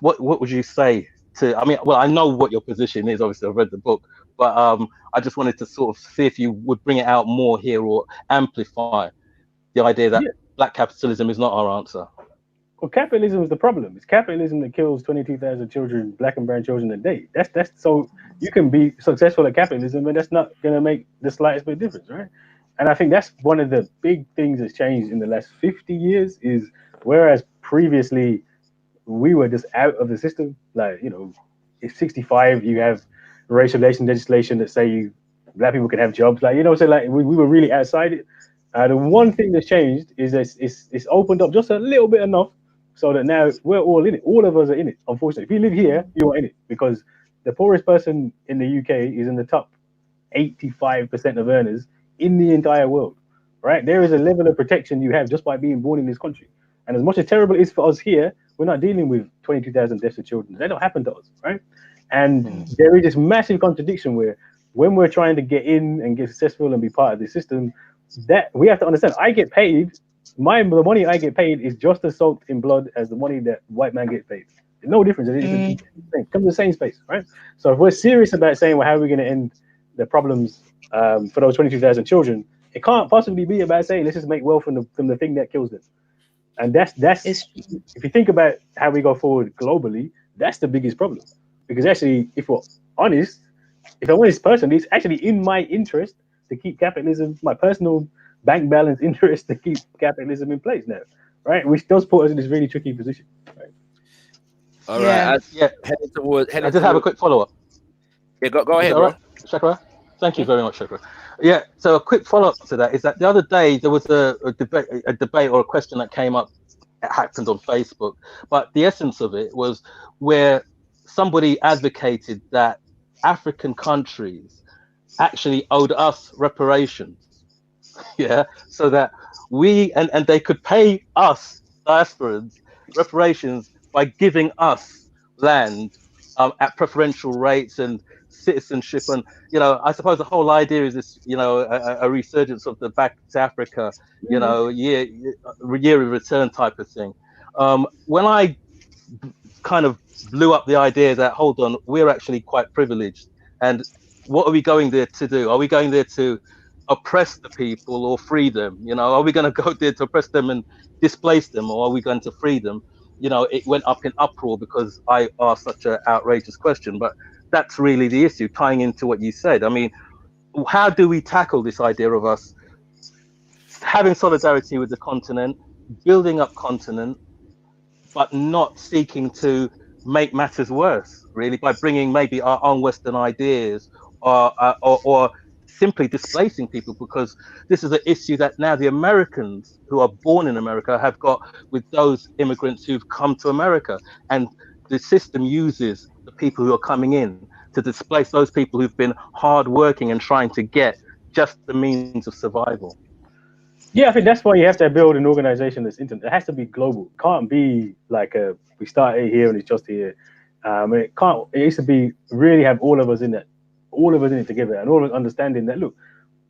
What would you say to? I mean, well, I know what your position is. Obviously, I've read the book, but I just wanted to sort of see if you would bring it out more here or amplify the idea that Black capitalism is not our answer. Well, capitalism is the problem. It's capitalism that kills 22,000 children, Black and brown children a day. That's so you can be successful at capitalism, and that's not going to make the slightest bit of difference, right? And I think that's one of the big things that's changed in the last 50 years is whereas previously we were just out of the system, like, if 65, you have racial relations legislation that say Black people can have jobs, like, so like we were really outside it. The one thing that's changed is it's opened up just a little bit enough so that now we're all in it. All of us are in it, unfortunately. If you live here, you're in it, because the poorest person in the UK is in the top 85% of earners in the entire world, right? There is a level of protection you have just by being born in this country. And as much as terrible it is for us here, we're not dealing with 22,000 deaths of children. They don't happen to us, right? And there is this massive contradiction where when we're trying to get in and get successful and be part of the system, that we have to understand, I get paid, the money I get paid is just as soaked in blood as the money that white man gets paid. There's no difference. It comes to the same space, right? So if we're serious about saying, well, how are we going to end the problems for those 22,000 children, it can't possibly be about saying, let's just make wealth from the thing that kills them. And that's if you think about how we go forward globally, that's the biggest problem. Because actually, if we're honest, if I'm honest personally, it's actually in my interest to keep capitalism, my personal bank balance interest to keep capitalism in place now, right? Which does put us in this really tricky position, right? All right. I just have a quick follow-up. Yeah, go ahead, bro. Right? Shakra? Thank you very much, Shakra. Yeah, so a quick follow-up to that is that the other day there was a debate or a question that came up, it happened on Facebook, but the essence of it was where somebody advocated that African countries actually owed us reparations, so that we and they could pay us diasporans reparations by giving us land at preferential rates and citizenship, and I suppose the whole idea is this, a resurgence of the back to Africa, year of return type of thing. When I kind of blew up the idea that, hold on, we're actually quite privileged, and what are we going there to do? Are we going there to oppress the people or free them? Are we going to go there to oppress them and displace them, or are we going to free them? It went up in uproar because I asked such an outrageous question, but that's really the issue, tying into what you said. I mean, how do we tackle this idea of us having solidarity with the continent, building up continent, but not seeking to make matters worse, really, by bringing maybe our own Western ideas or simply displacing people? Because this is an issue that now the Americans who are born in America have got with those immigrants who've come to America. And the system uses the people who are coming in to displace those people who've been hardworking and trying to get just the means of survival. Yeah, I think that's why you have to build an organization that's internet. It has to be global. It can't be like we started here and it's just here. It can't. It needs to be really have all of us in it together, and all of us understanding that. Look,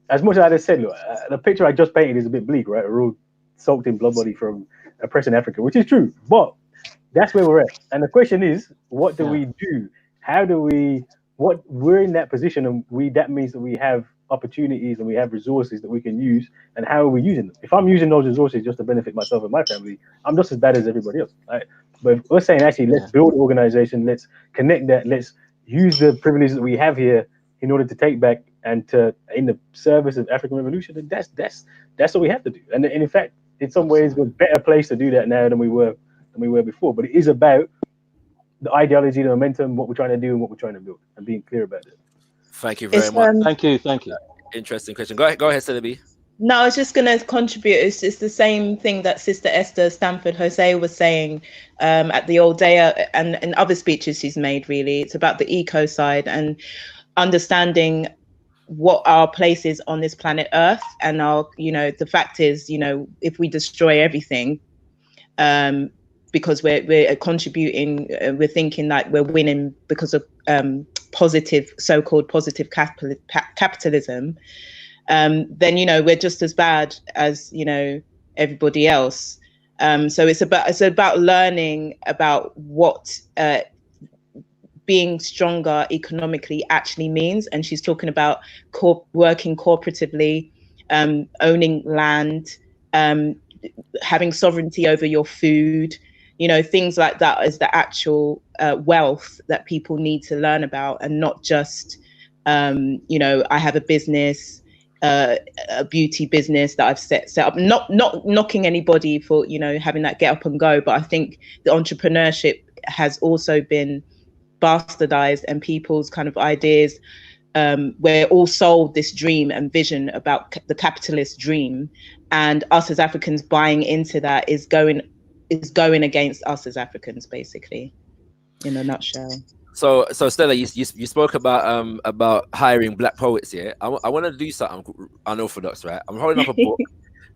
as much as I just said, look, the picture I just painted is a bit bleak, right? We're all soaked in blood body from oppressing Africa, which is true, but that's where we're at. And the question is, what do we do? How do we? We're in that position, and that means that we have opportunities and we have resources that we can use, and how are we using them? If I'm using those resources just to benefit myself and my family, I'm just as bad as everybody else, right? But we're saying, actually, let's build an organization, let's connect that, let's use the privileges that we have here in order to take back and to in the service of African revolution. And that's what we have to do. And in fact, in some ways, we're a better place to do that now than we were before. But it is about the ideology, the momentum, what we're trying to do and what we're trying to build, and being clear about it. Thank you very much. Thank you. Interesting question. Go ahead, Stella B. No, I was just going to contribute. It's the same thing that Sister Esther Stanford Jose was saying at the All Day and other speeches she's made, really. It's about the eco side and understanding what our place is on this planet Earth. And the fact is, if we destroy everything, because we're contributing, we're thinking that we're winning because of so-called positive capitalism, then we're just as bad as everybody else. So it's about learning about what being stronger economically actually means. And she's talking about working cooperatively, owning land, having sovereignty over your food. Things like that is the actual wealth that people need to learn about, and not just, I have a business, a beauty business that I've set up. Not knocking anybody for, having that get up and go, but I think the entrepreneurship has also been bastardized, and people's kind of ideas, we're all sold this dream and vision about the capitalist dream, and us as Africans buying into that is going against us as Africans, basically, in a nutshell. So Stella, you spoke about hiring black poets here. I want to do something unorthodox, right? I'm holding up a book,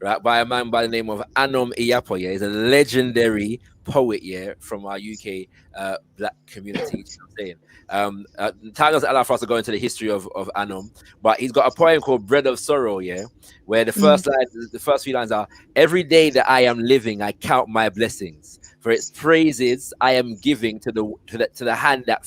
right, by a man by the name of Anom Iyapo. Yeah, he's a legendary poet, yeah, from our UK black community. You know what I'm saying? Time doesn't allow for us to go into the history of Anom, but he's got a poem called "Bread of Sorrow," yeah, where the first few lines are: "Every day that I am living, I count my blessings. For its praises I am giving to the hand that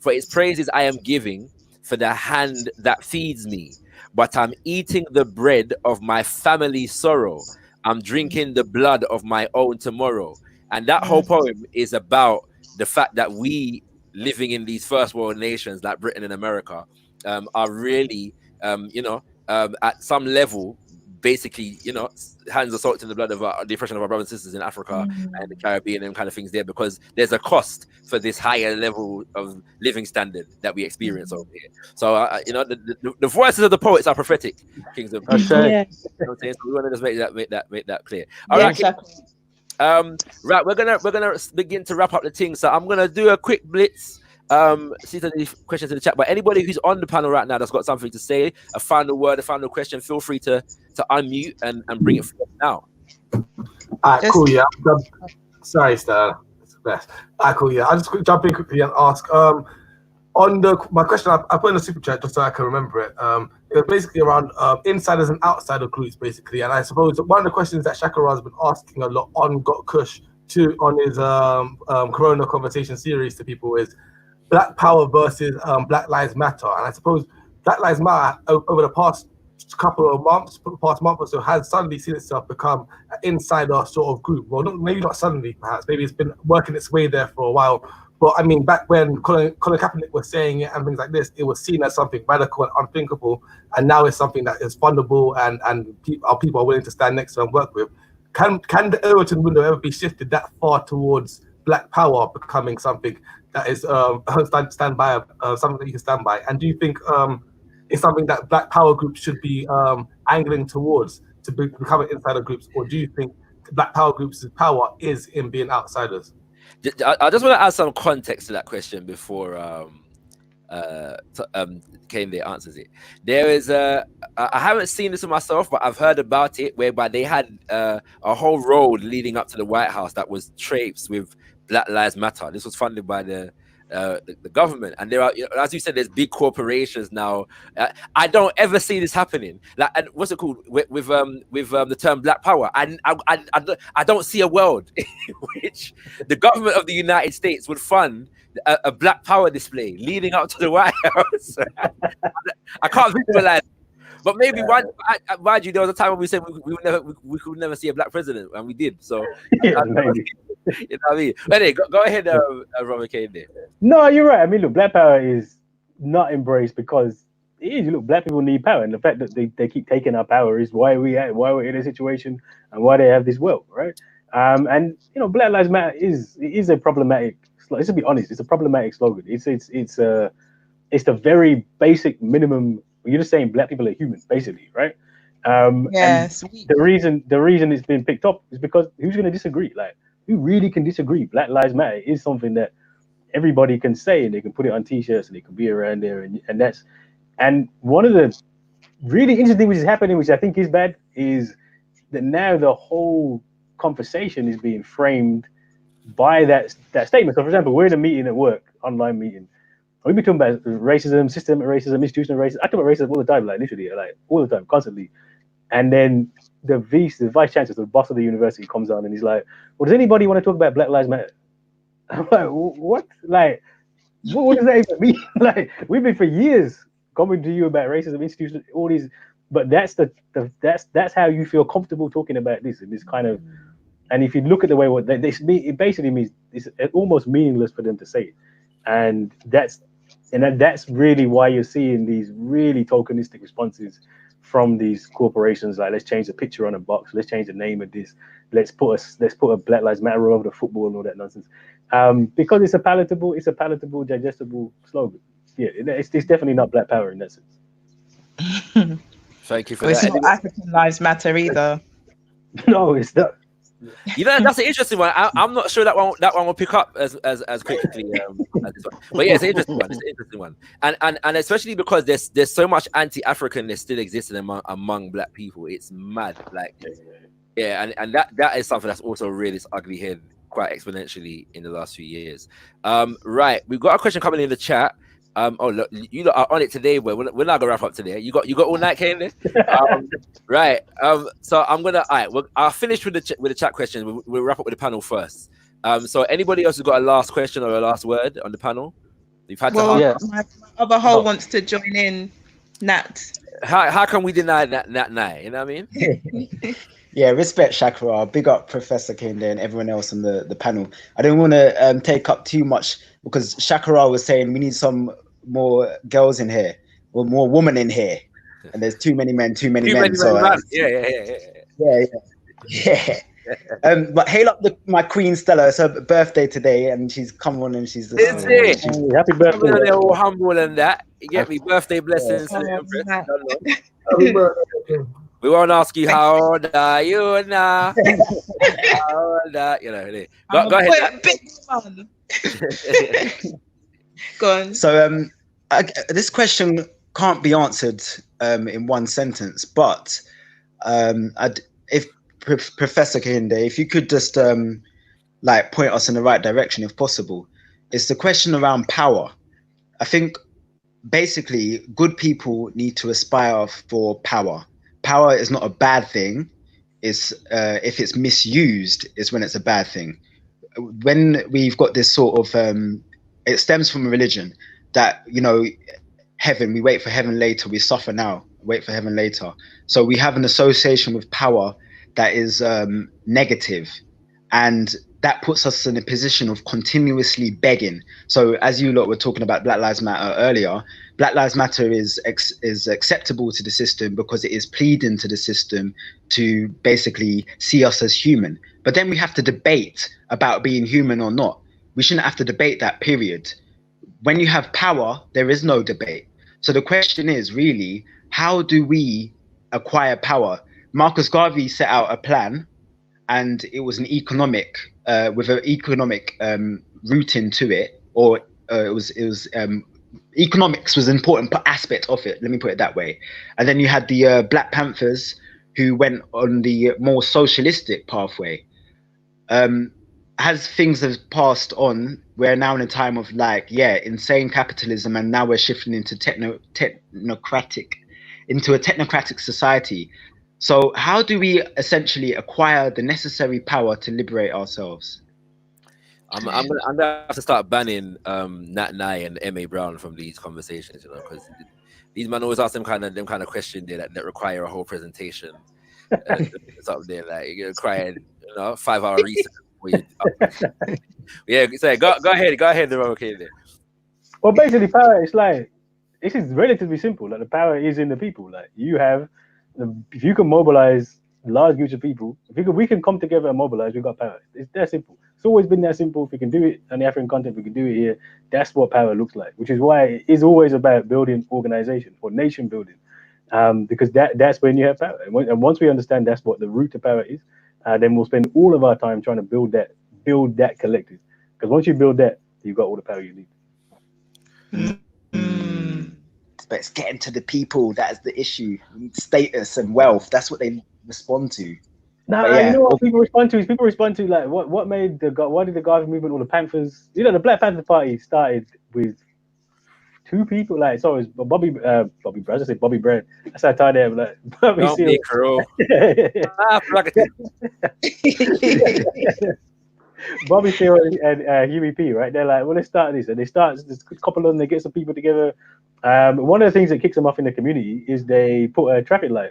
For its praises I am giving for the hand that feeds me. But I'm eating the bread of my family sorrow. I'm drinking the blood of my own tomorrow." And that whole poem is about the fact that we, living in these first world nations like Britain and America, are really, at some level, basically, hands are soaked in the blood of the oppression of our brothers and sisters in Africa and the Caribbean and kind of things there, because there's a cost for this higher level of living standard that we experience over here. So, the voices of the poets are prophetic, Kings of Peace. Yeah. So we want to just make that clear. All right. Exactly. Right, we're gonna begin to wrap up the thing. So I'm gonna do a quick blitz. See if there's any questions in the chat. But anybody who's on the panel right now that's got something to say, a final word, a final question, feel free to unmute and bring it forth now. Cool, yeah. Sorry, Stella. It's the best. Cool, yeah. I'll just jump in quickly and ask, on on my question, I put in the super chat just so I can remember it. It was basically around insiders and outsider groups, basically. And I suppose one of the questions that Shakara has been asking a lot on Got Kush on his Corona Conversation series to people is Black Power versus Black Lives Matter. And I suppose Black Lives Matter over the past couple of months, past month or so, has suddenly seen itself become an insider sort of group. Well, maybe not suddenly, perhaps. Maybe it's been working its way there for a while. But I mean, back when Colin Kaepernick was saying it and things like this, it was seen as something radical and unthinkable. And now it's something that is fundable and people are willing to stand next to and work with. Can the Overton window ever be shifted that far towards Black Power becoming something that is stand by, something that you can stand by? And do you think it's something that Black Power groups should be angling towards to become insider groups, or do you think Black Power groups' power is in being outsiders? I just want to add some context to that question before Kehinde answers it. There is I haven't seen this myself, but I've heard about it, whereby they had a whole road leading up to the White House that was traipsed with Black Lives Matter. This was funded by the government, and there are, as you said, there's big corporations now. I don't ever see this happening. Like, and what's it called with the term Black Power? I don't see a world in which the government of the United States would fund a Black Power display leading up to the White House. I can't visualize. But maybe mind you, there was a time when we said we could never see a Black president, and we did. So Yeah, you know what I mean? But anyway, go ahead, Robert Kehinde. No, you're right. I mean, look, Black Power is not embraced because it is. Look, Black people need power, and the fact that they keep taking our power is why we're in a situation and why they have this wealth, right? And Black Lives Matter is a problematic. Let's be honest, it's a problematic slogan. It's the very basic minimum. You're just saying Black people are humans, basically, right? Yes. And the reason it's been picked up is because who's going to disagree? Like, who really can disagree? Black Lives Matter is something that everybody can say, and they can put it on T-shirts, and they can be around there, and one of the really interesting things which is happening, which I think is bad, is that now the whole conversation is being framed by that statement. So, for example, we're in a meeting at work, online meeting. We've been talking about racism, systemic racism, institutional racism. I talk about racism all the time, like literally, like all the time, constantly. And then the vice chancellor, the boss of the university, comes on and he's like, "Well, does anybody want to talk about Black Lives Matter?" I'm like, "What? Like, what does that even mean?" Like, we've been for years coming to you about racism, institutional, all these, but that's how you feel comfortable talking about this and this kind of. And if you look at the way it basically means it's almost meaningless for them to say it, and that's really why you're seeing these really tokenistic responses from these corporations. Like, let's change the picture on a box, let's change the name of this, let's put a Black Lives Matter over the football and all that nonsense, because it's a palatable, digestible slogan. Yeah, it's definitely not Black Power in that sense. Thank you for It's that. not African Lives Matter either. No, it's not. That's an interesting one. I'm not sure that one will pick up as quickly as this one. But yeah, it's an interesting one. And especially because there's so much anti-Africanness still existing among Black people. It's mad. Like, yeah, and that is something that's also reared its ugly head quite exponentially in the last few years. Right, we've got a question coming in the chat. Oh look, you lot are on it today, but we're not gonna wrap up today. You got all night, Kehinde. Right. So I'm gonna. All right. I'll finish with the chat question. We'll wrap up with the panel first. So anybody else who got a last question or a last word on the panel? You've had to. My other whole wants to join in. Nat. How can we deny that night? You know what I mean? Yeah, respect Shakara. Big up Professor Kehinde and everyone else on the panel. I don't want to take up too much because Shakara was saying we need some more girls in here or more women in here, and there's too many men, too many men. So yeah. But hail up my Queen Stella. It's her birthday today, and she's come on and she's. Happy birthday! They're all humble and that. You get me? Birthday blessings. Happy birthday. We won't ask you how old are you now. How old are you? Go ahead. Go on. So this question can't be answered in one sentence, but if Professor Kehinde, if you could just like point us in the right direction if possible. It's the question around power. I think basically good people need to aspire for power. Power is not a bad thing. It's if it's misused is when it's a bad thing. When we've got this sort of it stems from a religion that, you know, heaven, we wait for heaven later, we suffer now, wait for heaven later. So we have an association with power that is negative, and that puts us in a position of continuously begging. So as you lot were talking about Black Lives Matter earlier, Black Lives Matter is acceptable to the system because it is pleading to the system to basically see us as human. But then we have to debate about being human or not. We shouldn't have to debate that, period. When you have power, there is no debate. So the question is really, how do we acquire power? Marcus Garvey set out a plan, and it was an economic, with an economic routing to it, or it was economics was an important aspect of it. Let me put it that way. And then you had the Black Panthers, who went on the more socialistic pathway. As things have passed on, we're now in a time of insane capitalism, and now we're shifting into into a technocratic society. So how do we essentially acquire the necessary power to liberate ourselves? I'm gonna have to start banning Nat Nye and M.A. Brown from these conversations, you know, because these men always ask them kind of questions there that require a whole presentation. It's up there, like you require 5-hour research. Yeah, so go ahead, okay there. Well, basically, power is like, this is relatively simple. Like, the power is in the people. Like, you have, if you can mobilize large groups of people, we can come together and mobilize, we've got power. It's that simple. It's always been that simple. If we can do it on the African continent, we can do it here. That's what power looks like, which is why it is always about building organization or nation building, because that's when you have power. And once we understand that's what the root of power is, then we'll spend all of our time trying to build that collective. Because once you build that, you've got all the power you need. But it's getting to the people that is the issue. We need status and wealth. That's what they respond to. No, you know what people respond to is like what did the Garvey movement or the Panthers? You know, the Black Panther Party started with 2 people. Like, so it was Bobby Brown. I said Bobby Brown. That's how I tied them. Like Bobby Seale. Bobby Seale and Huey P. Right? They're like, well, let's start this, and they start. There's a couple of them. They get some people together. One of the things that kicks them off in the community is they put a traffic light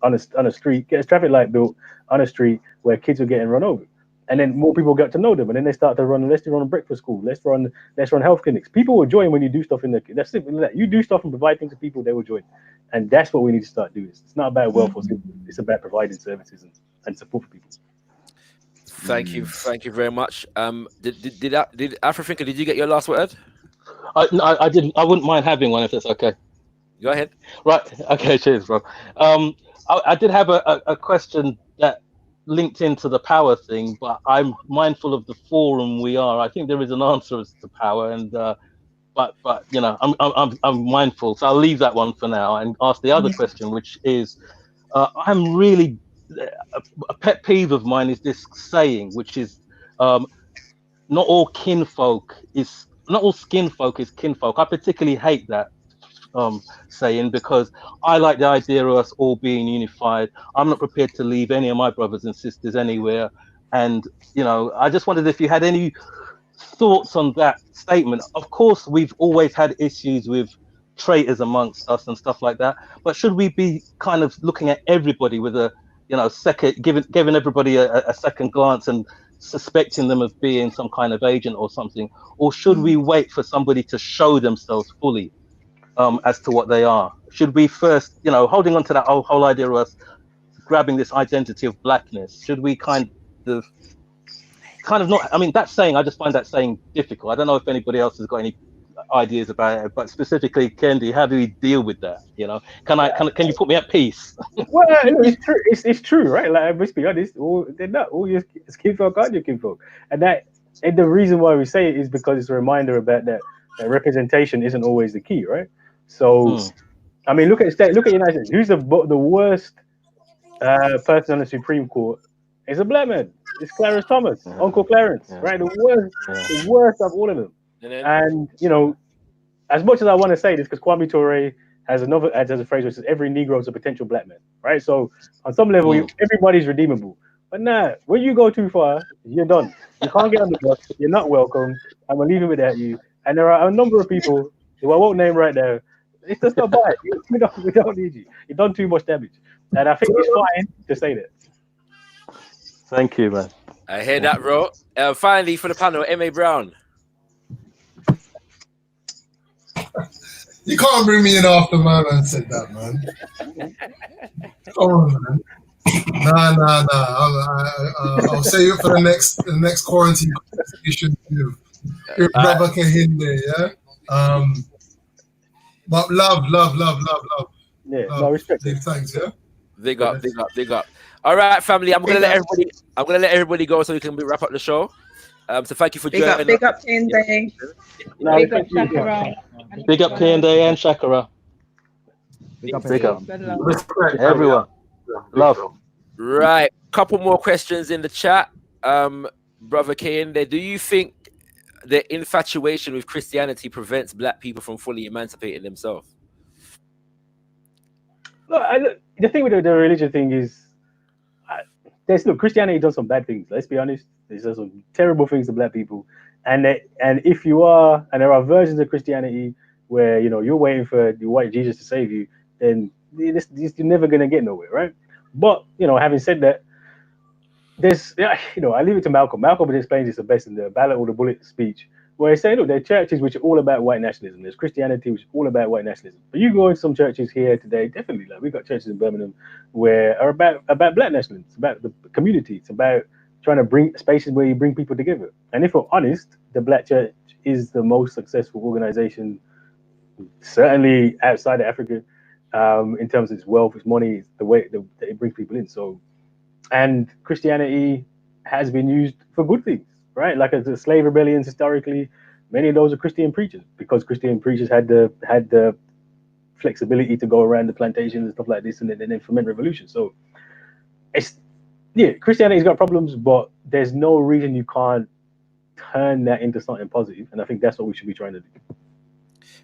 on a street, get a traffic light built on a street where kids are getting run over, and then more people get to know them, and then they start to run. Let's run a breakfast school. Let's run health clinics. People will join when you do stuff that's simple. Like, you do stuff and provide things to people, they will join, and that's what we need to start doing. It's not about wealth or simple. It's about providing services and support for people. Thank you very much. Did Afrothinker, did you get your last word? No, I didn't. I wouldn't mind having one if that's okay. Go ahead. Right. Okay. Cheers, bro. I did have a question that linked into the power thing, but I'm mindful of the forum we are. I think there is an answer as to power, and but you know, I'm mindful, so I'll leave that one for now and ask the other question, which is, I'm really a pet peeve of mine is this saying, which is, not all skinfolk is kinfolk. I particularly hate that saying, because I like the idea of us all being unified. I'm not prepared to leave any of my brothers and sisters anywhere. And, you know, I just wondered if you had any thoughts on that statement. Of course, we've always had issues with traitors amongst us and stuff like that. But should we be kind of looking at everybody with a, you know, giving everybody a second glance and suspecting them of being some kind of agent or something? Or should we wait for somebody to show themselves fully as to what they are? Should we first, you know, holding on to that whole idea of us grabbing this identity of blackness, should we kind of not, I mean, that saying, I just find that saying difficult. I don't know if anybody else has got any ideas about it, but specifically, Kehinde, how do we deal with that? You know, can you put me at peace? Well, it's true. It's true, right? Like, let's be honest. They're not all your kinfolk aren't your kinfolk, and the reason why we say it is because it's a reminder about that representation isn't always the key, right? So, I mean, look at United States. Who's the worst person on the Supreme Court? It's a black man. It's Clarence Thomas, Uncle Clarence, right? The worst of all of them. And you know, as much as I want to say this, because Kwame Ture has a phrase which says every Negro is a potential black man, right? So on some level, everybody's redeemable. But nah, when you go too far, you're done. You can't get on the bus. You're not welcome. I'm gonna leave it without you. And there are a number of people who I won't name right now. It's just not bad. We don't need you. You've done too much damage. And I think it's fine to say that. Thank you, man. I hear that, bro. Finally, for the panel, M.A. Brown. You can't bring me in after my man said that, man. Come on, man. Nah. I'll save it for the next quarantine conversation with brother Kehinde, yeah. But love. Yeah, no respect. Thanks, yeah. Big up. All right, family. I'm gonna let everybody go so we can wrap up the show. So thank you for joining. Big up Kehinde. Big up Shakara. Big up Kehinde and Shakara. Big up. Everyone. Love. Right. Couple more questions in the chat. Brother Kehinde, do you think the infatuation with Christianity prevents black people from fully emancipating themselves? Look, the thing with the religion thing is, Christianity does some bad things. Let's be honest. There's some terrible things to black people, and if you are, and there are versions of Christianity where you're waiting for the white Jesus to save you, then you're never gonna get nowhere, right? But having said that, there's I leave it to Malcolm. Malcolm explains this the best in the Ballot or the Bullet speech, where he's saying, look, there are churches which are all about white nationalism. There's Christianity which is all about white nationalism. But you go in some churches here today, definitely, like we've got churches in Birmingham where are about black nationalism. It's about the community. It's about trying to bring spaces where you bring people together. And if we're honest, the black church is the most successful organization, certainly outside of Africa, in terms of its wealth, its money, it's the way that it brings people in. So, and Christianity has been used for good things, right? Like the slave rebellions historically, many of those are Christian preachers, because Christian preachers had the flexibility to go around the plantations and stuff like this, and then foment revolution. So Christianity's got problems, but there's no reason you can't turn that into something positive, and I think that's what we should be trying to do.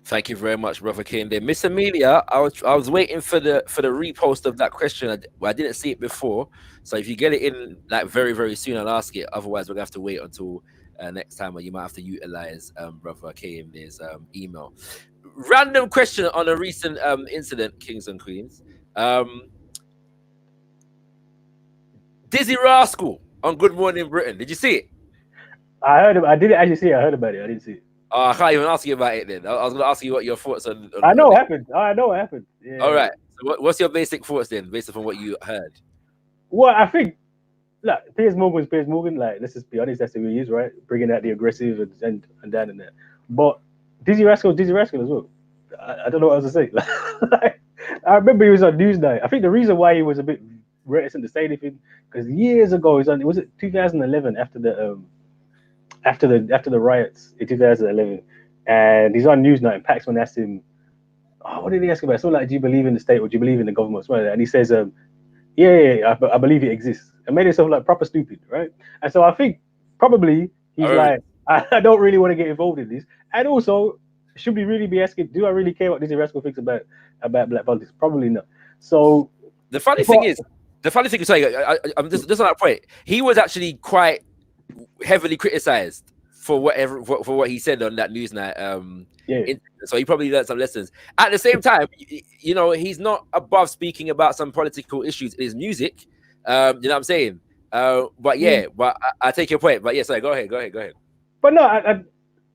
Thank you very much, Brother Kehinde. Miss Amelia, I was waiting for the repost of that question. I didn't see it before, so if you get it in like very, very soon, I'll ask it. Otherwise, we're gonna have to wait until next time, or you might have to utilize Brother Kehinde's email. Random question on a recent incident, Kings and Queens. Dizzy Rascal on Good Morning Britain. Did you see it? I heard I didn't actually see it. I heard about it. I didn't see it. I can't even ask you about it then. I was going to ask you what your thoughts on I know what happened. I know what happened. Yeah. All right. So what's your basic thoughts then, based on what you heard? Well, I think, look, Piers Morgan's Piers Morgan. Like, let's just be honest, that's who he is, right? Bringing out the aggressive and down and that. But Dizzy Rascal as well. I don't know what else to say. Like, I remember he was on Newsnight. I think the reason why he was a bit reticent to say anything, because years ago, was it 2011 after the riots in 2011, and he's on Newsnight, and Paxman asked him, what did he ask about? Something like, do you believe in the state or do you believe in the government? Something like that. And he says, I believe it exists. And made himself like proper stupid, right? And so I think probably he's like, I don't really want to get involved in this. And also, should we really be asking, do I really care what Dizzy Rascal thinks about black politics? Probably not. So the funny thing is, sorry, I'm just on that point. He was actually quite heavily criticized for what he said on that Newsnight. So he probably learned some lessons. At the same time, he's not above speaking about some political issues in his music. You know what I'm saying? But I take your point. But sorry, go ahead. But no,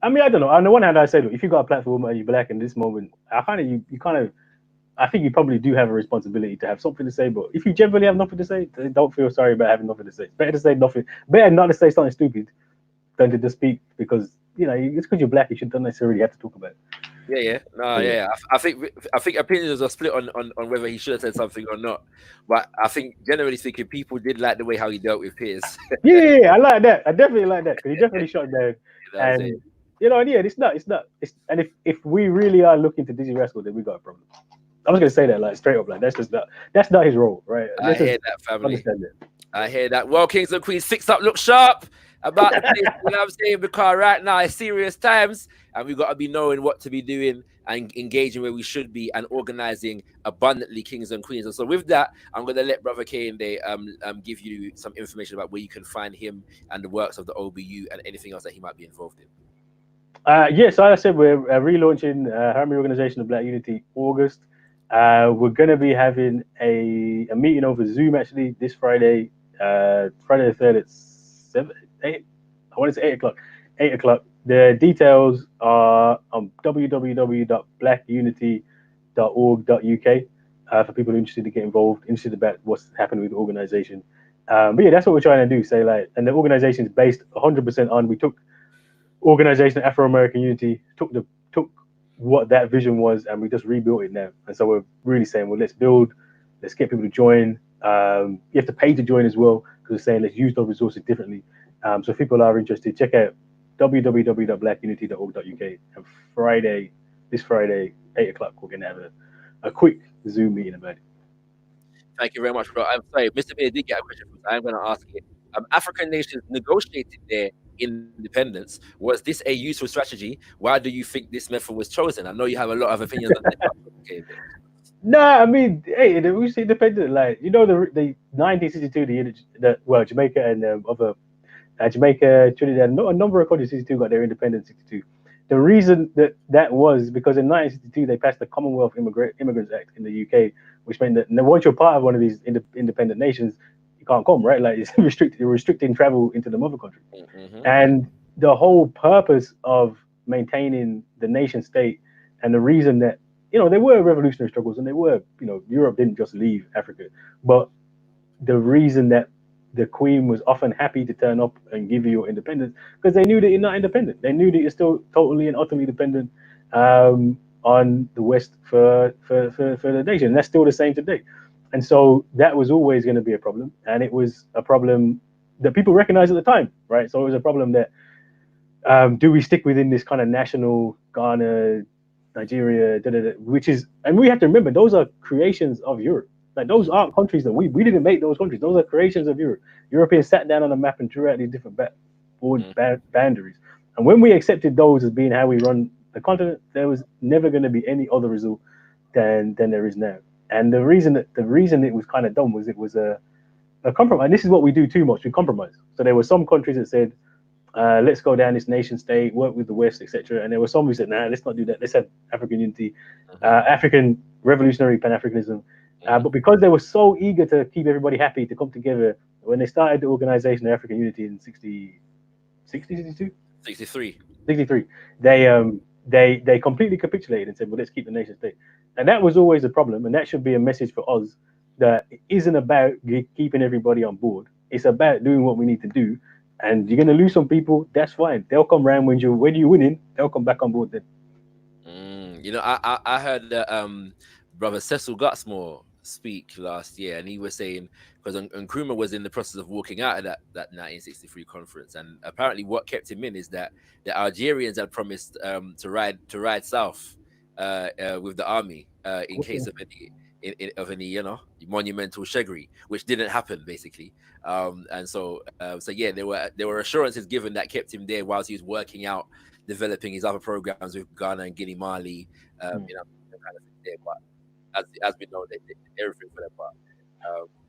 I mean, I don't know. On the one hand, I say, look, if you got a platform and you're black in this moment, I think you probably do have a responsibility to have something to say. But if you generally have nothing to say, don't feel sorry about having nothing to say. It's better to say nothing. Better not to say something stupid than to just speak, because it's because you're black. You shouldn't necessarily have to talk about it. I think opinions are split on whether he should have said something or not. But I think generally speaking, people did like the way how he dealt with Piers. I like that. I definitely like that, because he definitely shot down. And it's not. And if we really are looking to Dizzy Rascal, then we got a problem. I was gonna say that like straight up, like that's not his role, right? I hear that, family. I hear that. Well, Kings and Queens, fixed up, look sharp. about this, you know what I'm saying? Because right now it's serious times, and we've got to be knowing what to be doing and engaging where we should be and organizing abundantly kings and queens. And so with that, I'm going to let Brother Kehinde give you some information about where you can find him and the works of the OBU and anything else that he might be involved in. Yes, so as I said, we're relaunching Harmony Organization of Black Unity August. We're going to be having a meeting over Zoom actually this Friday, Friday the 3rd at 8 o'clock. 8 o'clock. The details are on www.blackunity.org.uk for people interested to get involved, interested about what's happening with the organization. But yeah, that's what we're trying to do. Say like, and the organization is based 100% on, we took Organization Afro-American Unity, took what that vision was, and we just rebuilt it now. And so we're really saying, well, let's build, let's get people to join. You have to pay to join as well, because we're saying let's use those resources differently. So if people are interested, check out www.blackunity.org.uk. And this Friday, 8 o'clock, we're going to have a quick Zoom meeting about it. Thank you very much, bro. I'm sorry, Mr. Beer did get a question. I'm going to ask it. African nations negotiated their independence. Was this a useful strategy? Why do you think this method was chosen? I know you have a lot of opinions on that. Okay, no, I mean, hey, we say independent. Like, you know, the 1962, Jamaica and other Jamaica, Trinidad, a number of countries 62 got their independence 62. The reason that was because in 1962 they passed the Commonwealth Immigrants Act in the UK, which meant that once you're part of one of these independent nations, you can't come, right? Like, it's restricting travel into the mother country. Mm-hmm. And the whole purpose of maintaining the nation state, and the reason that, you know, there were revolutionary struggles, and there were, you know, Europe didn't just leave Africa, but the reason that the Queen was often happy to turn up and give you your independence, because they knew that you're not independent. They knew that you're still totally and utterly dependent on the West for the nation. And that's still the same today. And so that was always going to be a problem. And it was a problem that people recognized at the time, right? So it was a problem that, do we stick within this kind of national Ghana, Nigeria, which is, and we have to remember, those are creations of Europe. Like, those aren't countries that we didn't make those countries. Those are creations of Europe. Europeans sat down on a map and drew out these different boundaries. And when we accepted those as being how we run the continent, there was never going to be any other result than there is now. And the reason it was kind of done was it was a compromise. And this is what we do too much. We compromise. So there were some countries that said, let's go down this nation state, work with the West, etc. And there were some who said, nah, let's not do that. Let's have African unity, African revolutionary Pan-Africanism. But because they were so eager to keep everybody happy, to come together, when they started the Organization of African Unity in 63, they completely capitulated and said, well, let's keep the nation state. And that was always a problem. And that should be a message for us, that it isn't about keeping everybody on board. It's about doing what we need to do. And you're going to lose some people. That's fine. They'll come around when you're winning. They'll come back on board then. You know, I heard that Brother Cecil Gutsmore speak last year, and he was saying, because Nkrumah was in the process of walking out of that 1963 conference, and apparently what kept him in is that the Algerians had promised to ride south with the army in case of any you know, monumental shaggery, which didn't happen basically. And so yeah, there were assurances given that kept him there whilst he was working out, developing his other programs with Ghana and Guinea, Mali, you know, kind of thing there. But as we know, they did everything for them. But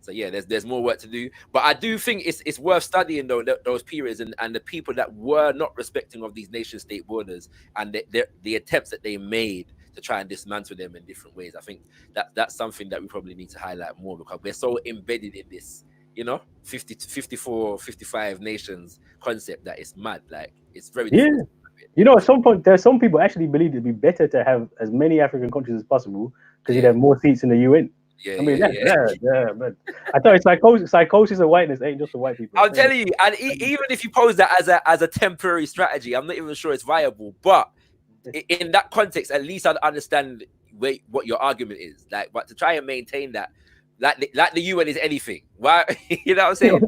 so yeah, there's more work to do. But I do think it's worth studying though those periods and the people that were not respecting of these nation-state borders and the attempts that they made to try and dismantle them in different ways. I think that's something that we probably need to highlight more, because we're so embedded in this, you know, 50 to 54, 55 nations concept that it's mad. Like, it's very difficult. You know, at some point, there's some people actually believe it'd be better to have as many African countries as possible, because you'd have more seats in the UN. I mean, man. I thought psychosis of whiteness ain't just for white people. I'll tell you, and even if you pose that as a temporary strategy, I'm not even sure it's viable. But in that context, at least I'd understand what your argument is. Like, but to try and maintain that, like the UN is anything. Why? You know what I'm saying?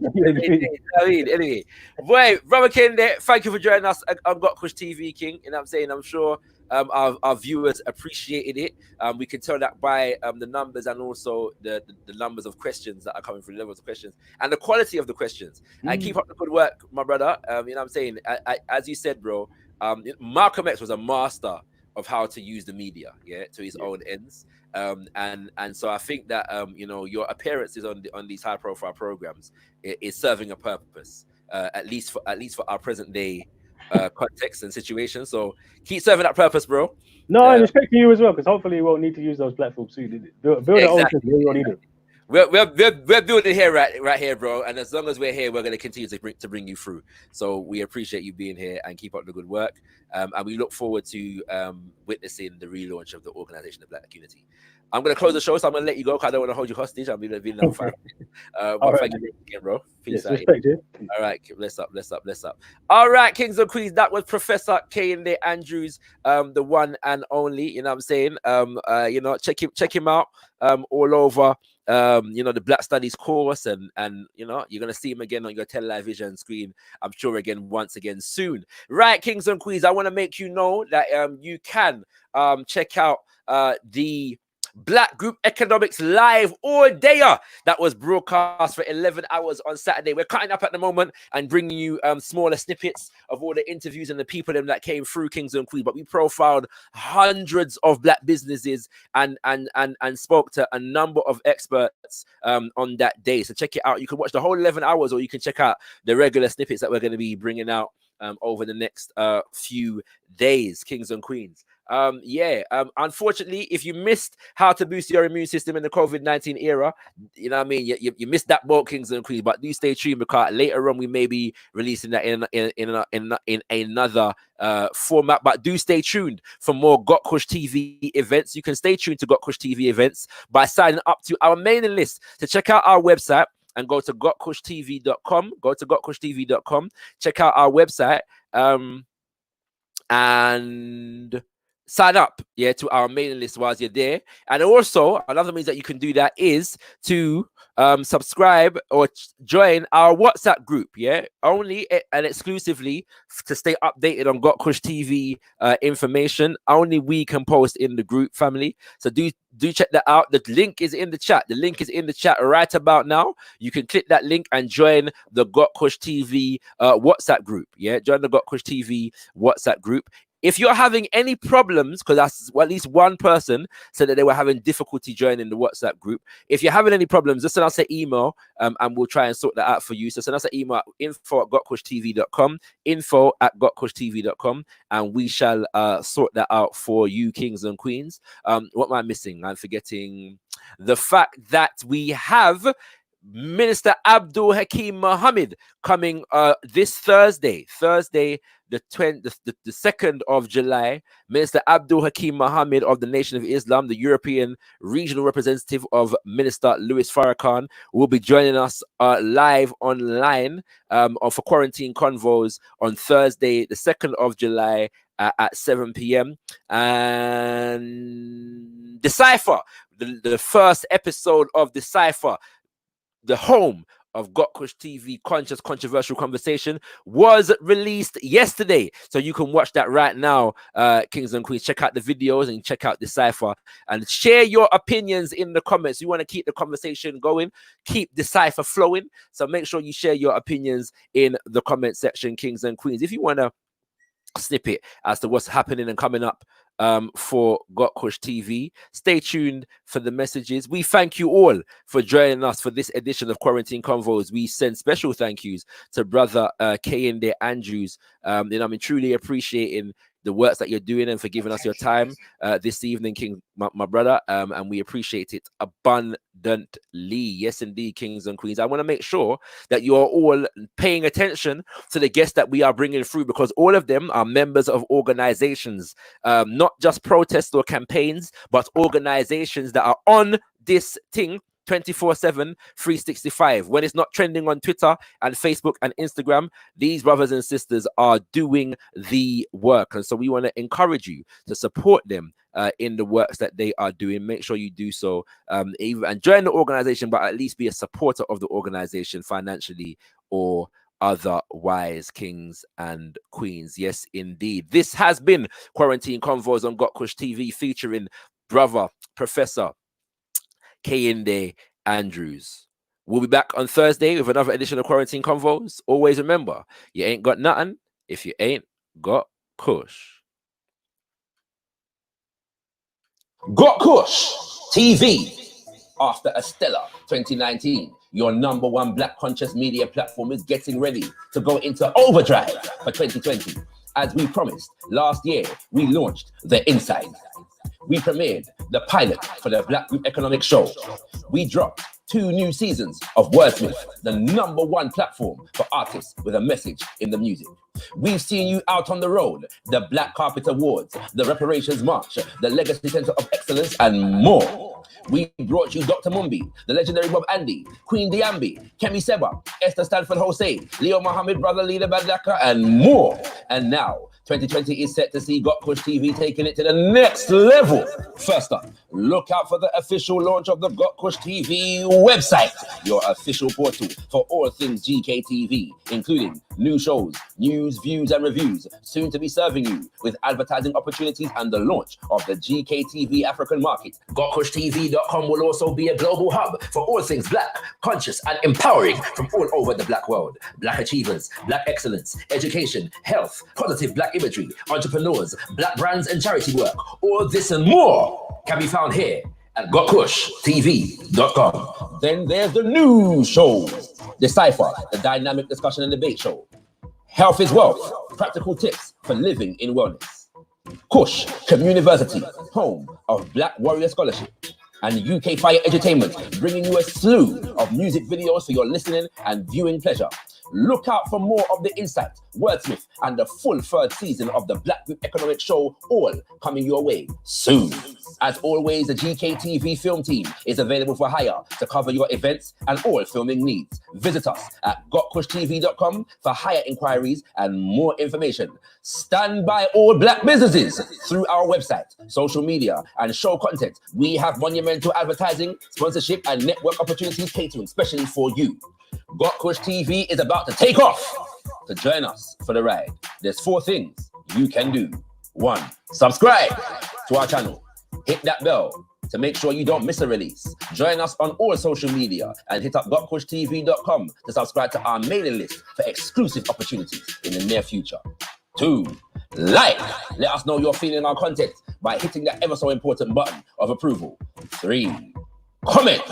I mean, anyway, boy, Brother Kehinde, thank you for joining us on gotkushTV, King. You know what I'm saying? I'm sure our viewers appreciated it. We can tell that by the numbers and also the numbers of questions that are coming through, levels of questions, and the quality of the questions. And keep up the good work, my brother. You know what I'm saying? As you said, bro, Malcolm X was a master of how to use the media, to his own ends. And so I think that you know, your appearances on these high profile programs is serving a purpose, at least for our present day context and situation. So keep serving that purpose, bro. No, and respect to you as well, because hopefully we won't need to use those platforms soon. Build our own thing. We won't need it. We're building here right here, bro. And as long as we're here, we're going to continue to bring you through. So we appreciate you being here and keep up the good work. And we look forward to witnessing the relaunch of the Organization of Black Unity. I'm going to close the show, so I'm going to let you go because I don't want to hold you hostage. I'm going to be another 5 minutes. But thank you again, bro. Peace out. Respect, yeah. All right, bless up. All right, kings and queens, that was Professor Kehinde Andrews, the one and only. You know what I'm saying? You know, check him out all over. You know, the Black Studies course, and you know, you're gonna see him again on your television screen, I'm sure, once again soon. Right, kings and queens, I want to make you know that you can check out the Black Group Economics Live all dayer that was broadcast for 11 hours on Saturday. We're cutting up at the moment and bringing you smaller snippets of all the interviews and the people that came through, kings and queens. But we profiled hundreds of Black businesses and spoke to a number of experts on that day. So check it out. You can watch the whole 11 hours, or you can check out the regular snippets that we're going to be bringing out over the next few days, kings and queens. Unfortunately, if you missed how to boost your immune system in the COVID-19 era, you know what I mean, you missed that boat, kings and queens. But do stay tuned, because later on we may be releasing that in another format. But do stay tuned for more gotkushTV events. You can stay tuned to gotkushTV events by signing up to our mailing list. To check out our website and go to gotkushTV.com. Go to gotkushTV.com. Check out our website and sign up to our mailing list while you're there. And also another means that you can do that is to subscribe or join our WhatsApp group, only and exclusively to stay updated on gotkushTV information. Only we can post in the group, family. So do check that out. The link is in the chat. The link is in the chat right about now. You can click that link and join the gotkushTV WhatsApp group. Join the gotkushTV WhatsApp group. If you're having any problems, because that's at least one person said that they were having difficulty joining the WhatsApp group. If you're having any problems, just send us an email and we'll try and sort that out for you. So send us an email at info@gotkushtv.com, info@gotkushtv.com, and we shall sort that out for you, kings and queens. What am I missing? I'm forgetting the fact that we have Minister Abdul Hakim Mohammed coming this Thursday, the 2nd of July. Minister Abdul Hakim Mohammed of the Nation of Islam, the European regional representative of Minister Louis Farrakhan, will be joining us live online for Quarantine Convos on Thursday, the 2nd of July at 7 p.m. And Decipher, the first episode of Decipher, the home of gotkushTV Conscious Controversial Conversation, was released yesterday. So you can watch that right now, kings and queens. Check out the videos and check out Decipher and share your opinions in the comments. You want to keep the conversation going, keep Decipher flowing. So make sure you share your opinions in the comment section, kings and queens. If you want to snippet as to what's happening and coming up for gotkushTV, stay tuned for the messages. We thank you all for joining us for this edition of Quarantine Convos. We send special thank yous to brother Kehinde Andrews. Truly appreciating the works that you're doing and for giving us your time this evening, King, my brother, and we appreciate it abundantly. Yes, indeed, kings and queens. I want to make sure that you are all paying attention to the guests that we are bringing through, because all of them are members of organizations, not just protests or campaigns, but organizations that are on this thing 24/7, 365. When it's not trending on Twitter and Facebook and Instagram, these brothers and sisters are doing the work. And so we want to encourage you to support them in the works that they are doing. Make sure you do so, and join the organization, but at least be a supporter of the organization financially or otherwise, kings and queens. Yes, indeed. This has been Quarantine Convos on gotkushTV, featuring brother Professor Kehinde Andrews. We'll be back on Thursday with another edition of Quarantine Convos. Always remember, you ain't got nothing if you ain't got kush. gotkushTV. After a stellar 2019, your #1 Black conscious media platform is getting ready to go into overdrive for 2020. As we promised, last year we launched The Inside. We premiered the pilot for the Black Group Economic Show. We dropped 2 new seasons of Wordsmith, the #1 platform for artists with a message in the music. We've seen you out on the road, the Black Carpet Awards, the Reparations March, the Legacy Center of Excellence, and more. We brought you Dr. Mumbi, the legendary Bob Andy, Queen Diambi, Kemi Seba, Esther Stanford Jose, Leo Mohammed, Brother Leader Badaka, and more. And now, 2020 is set to see gotkushTV taking it to the next level. First up, look out for the official launch of the gotkushTV website, your official portal for all things GKTV, including new shows, news, views, and reviews, soon to be serving you with advertising opportunities and the launch of the GKTV African market. gotkushtv.com will also be a global hub for all things Black, conscious, and empowering from all over the Black world. Black achievers, Black excellence, education, health, positive Black imagery, entrepreneurs, Black brands, and charity work. All this and more can be found here at gotkushtv.com. Then there's the news shows. Decipher, the dynamic discussion and debate show. Health is Wealth, practical tips for living in wellness. Kush Communiversity, home of Black Warrior Scholarship. And UK Fire Entertainment, bringing you a slew of music videos for your listening and viewing pleasure. Look out for more of The Insight, Wordsmith, and the full 3rd season of the Black Group Economic Show, all coming your way soon. As always, the GKTV film team is available for hire to cover your events and all filming needs. Visit us at gotkushtv.com for hire inquiries and more information. Stand by all Black businesses through our website, social media, and show content. We have monumental advertising, sponsorship, and network opportunities catering specially for you. gotkushTV is about to take off. To join us for the ride, there's 4 things you can do. 1, subscribe to our channel. Hit that bell to make sure you don't miss a release. Join us on all social media and hit up gotkushtv.com to subscribe to our mailing list for exclusive opportunities in the near future. 2, like. Let us know you're feeling our content by hitting that ever so important button of approval. 3, comment.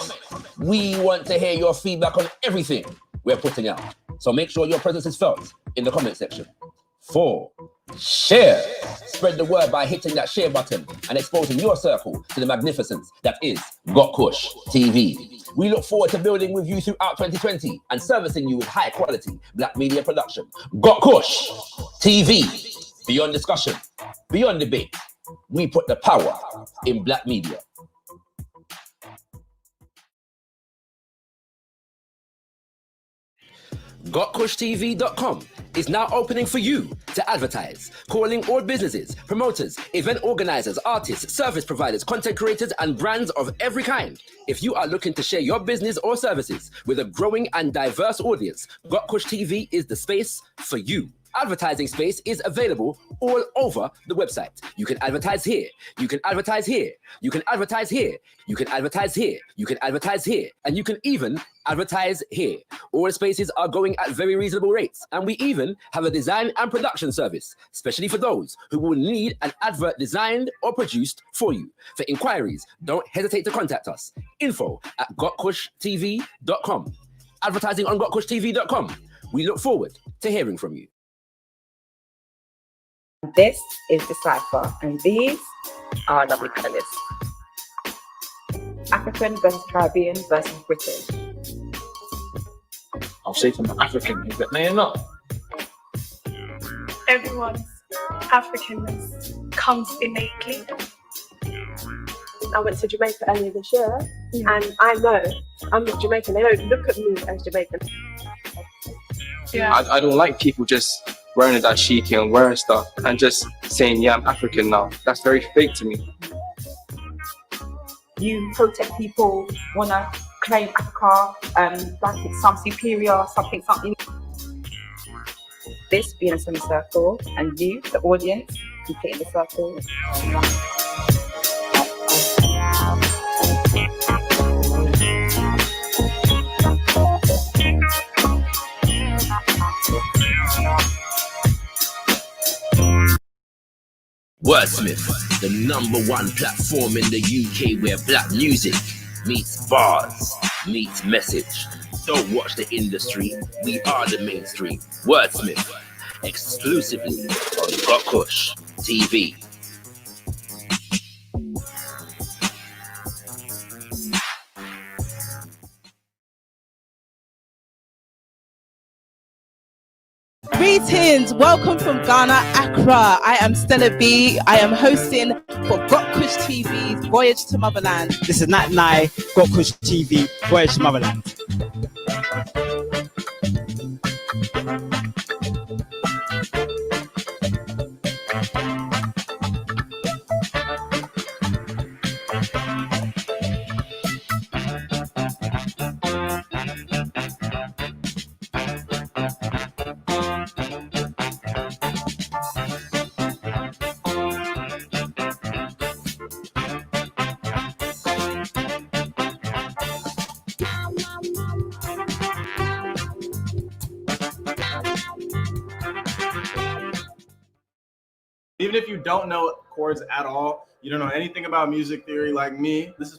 We want to hear your feedback on everything we're putting out, so make sure your presence is felt in the comment section. 4, share. Spread the word by hitting that share button and exposing your circle to the magnificence that is gotkushTV. We look forward to building with you throughout 2020 and servicing you with high quality Black media production. gotkushTV. Beyond discussion, beyond debate, we put the power in Black media. gotkushtv.com is now opening for you to advertise, calling all businesses, promoters, event organizers, artists, service providers, content creators, and brands of every kind. If you are looking to share your business or services with a growing and diverse audience, gotkushTV is the space for you. Advertising space is available all over the website. You can advertise here, you can advertise here, you can advertise here, you can advertise here, you can advertise here, and you can even advertise here. All spaces are going at very reasonable rates, and we even have a design and production service, especially for those who will need an advert designed or produced for you. For inquiries, don't hesitate to contact us. info@gotkushtv.com. Advertising on gotkushtv.com. We look forward to hearing from you. This is Decipher, and these are lovely panelists. African versus Caribbean versus British. I'll say to my African, but no, you're not. Everyone's Africanness comes innately. I went to Jamaica earlier this year, and I know I'm not Jamaican. They don't look at me as Jamaican. Yeah. I don't like people just wearing a dashiki and wearing stuff and just saying, yeah, I'm African now. That's very fake to me. You protect people, want to claim Africa, like it's some superior, something. this being a semicircle, and you, the audience, completing the circle. Wordsmith, the #1 platform in the UK where black music meets bars, meets message. Don't watch the industry, we are the mainstream. Wordsmith, exclusively on gotkushTV. Greetings, welcome from Ghana, Accra. I am Stella B. I am hosting for gotkushTV's Voyage to Motherland. This is Nat Nye, gotkushTV, Voyage to Motherland. Even if you don't know chords at all, you don't know anything about music theory like me, this is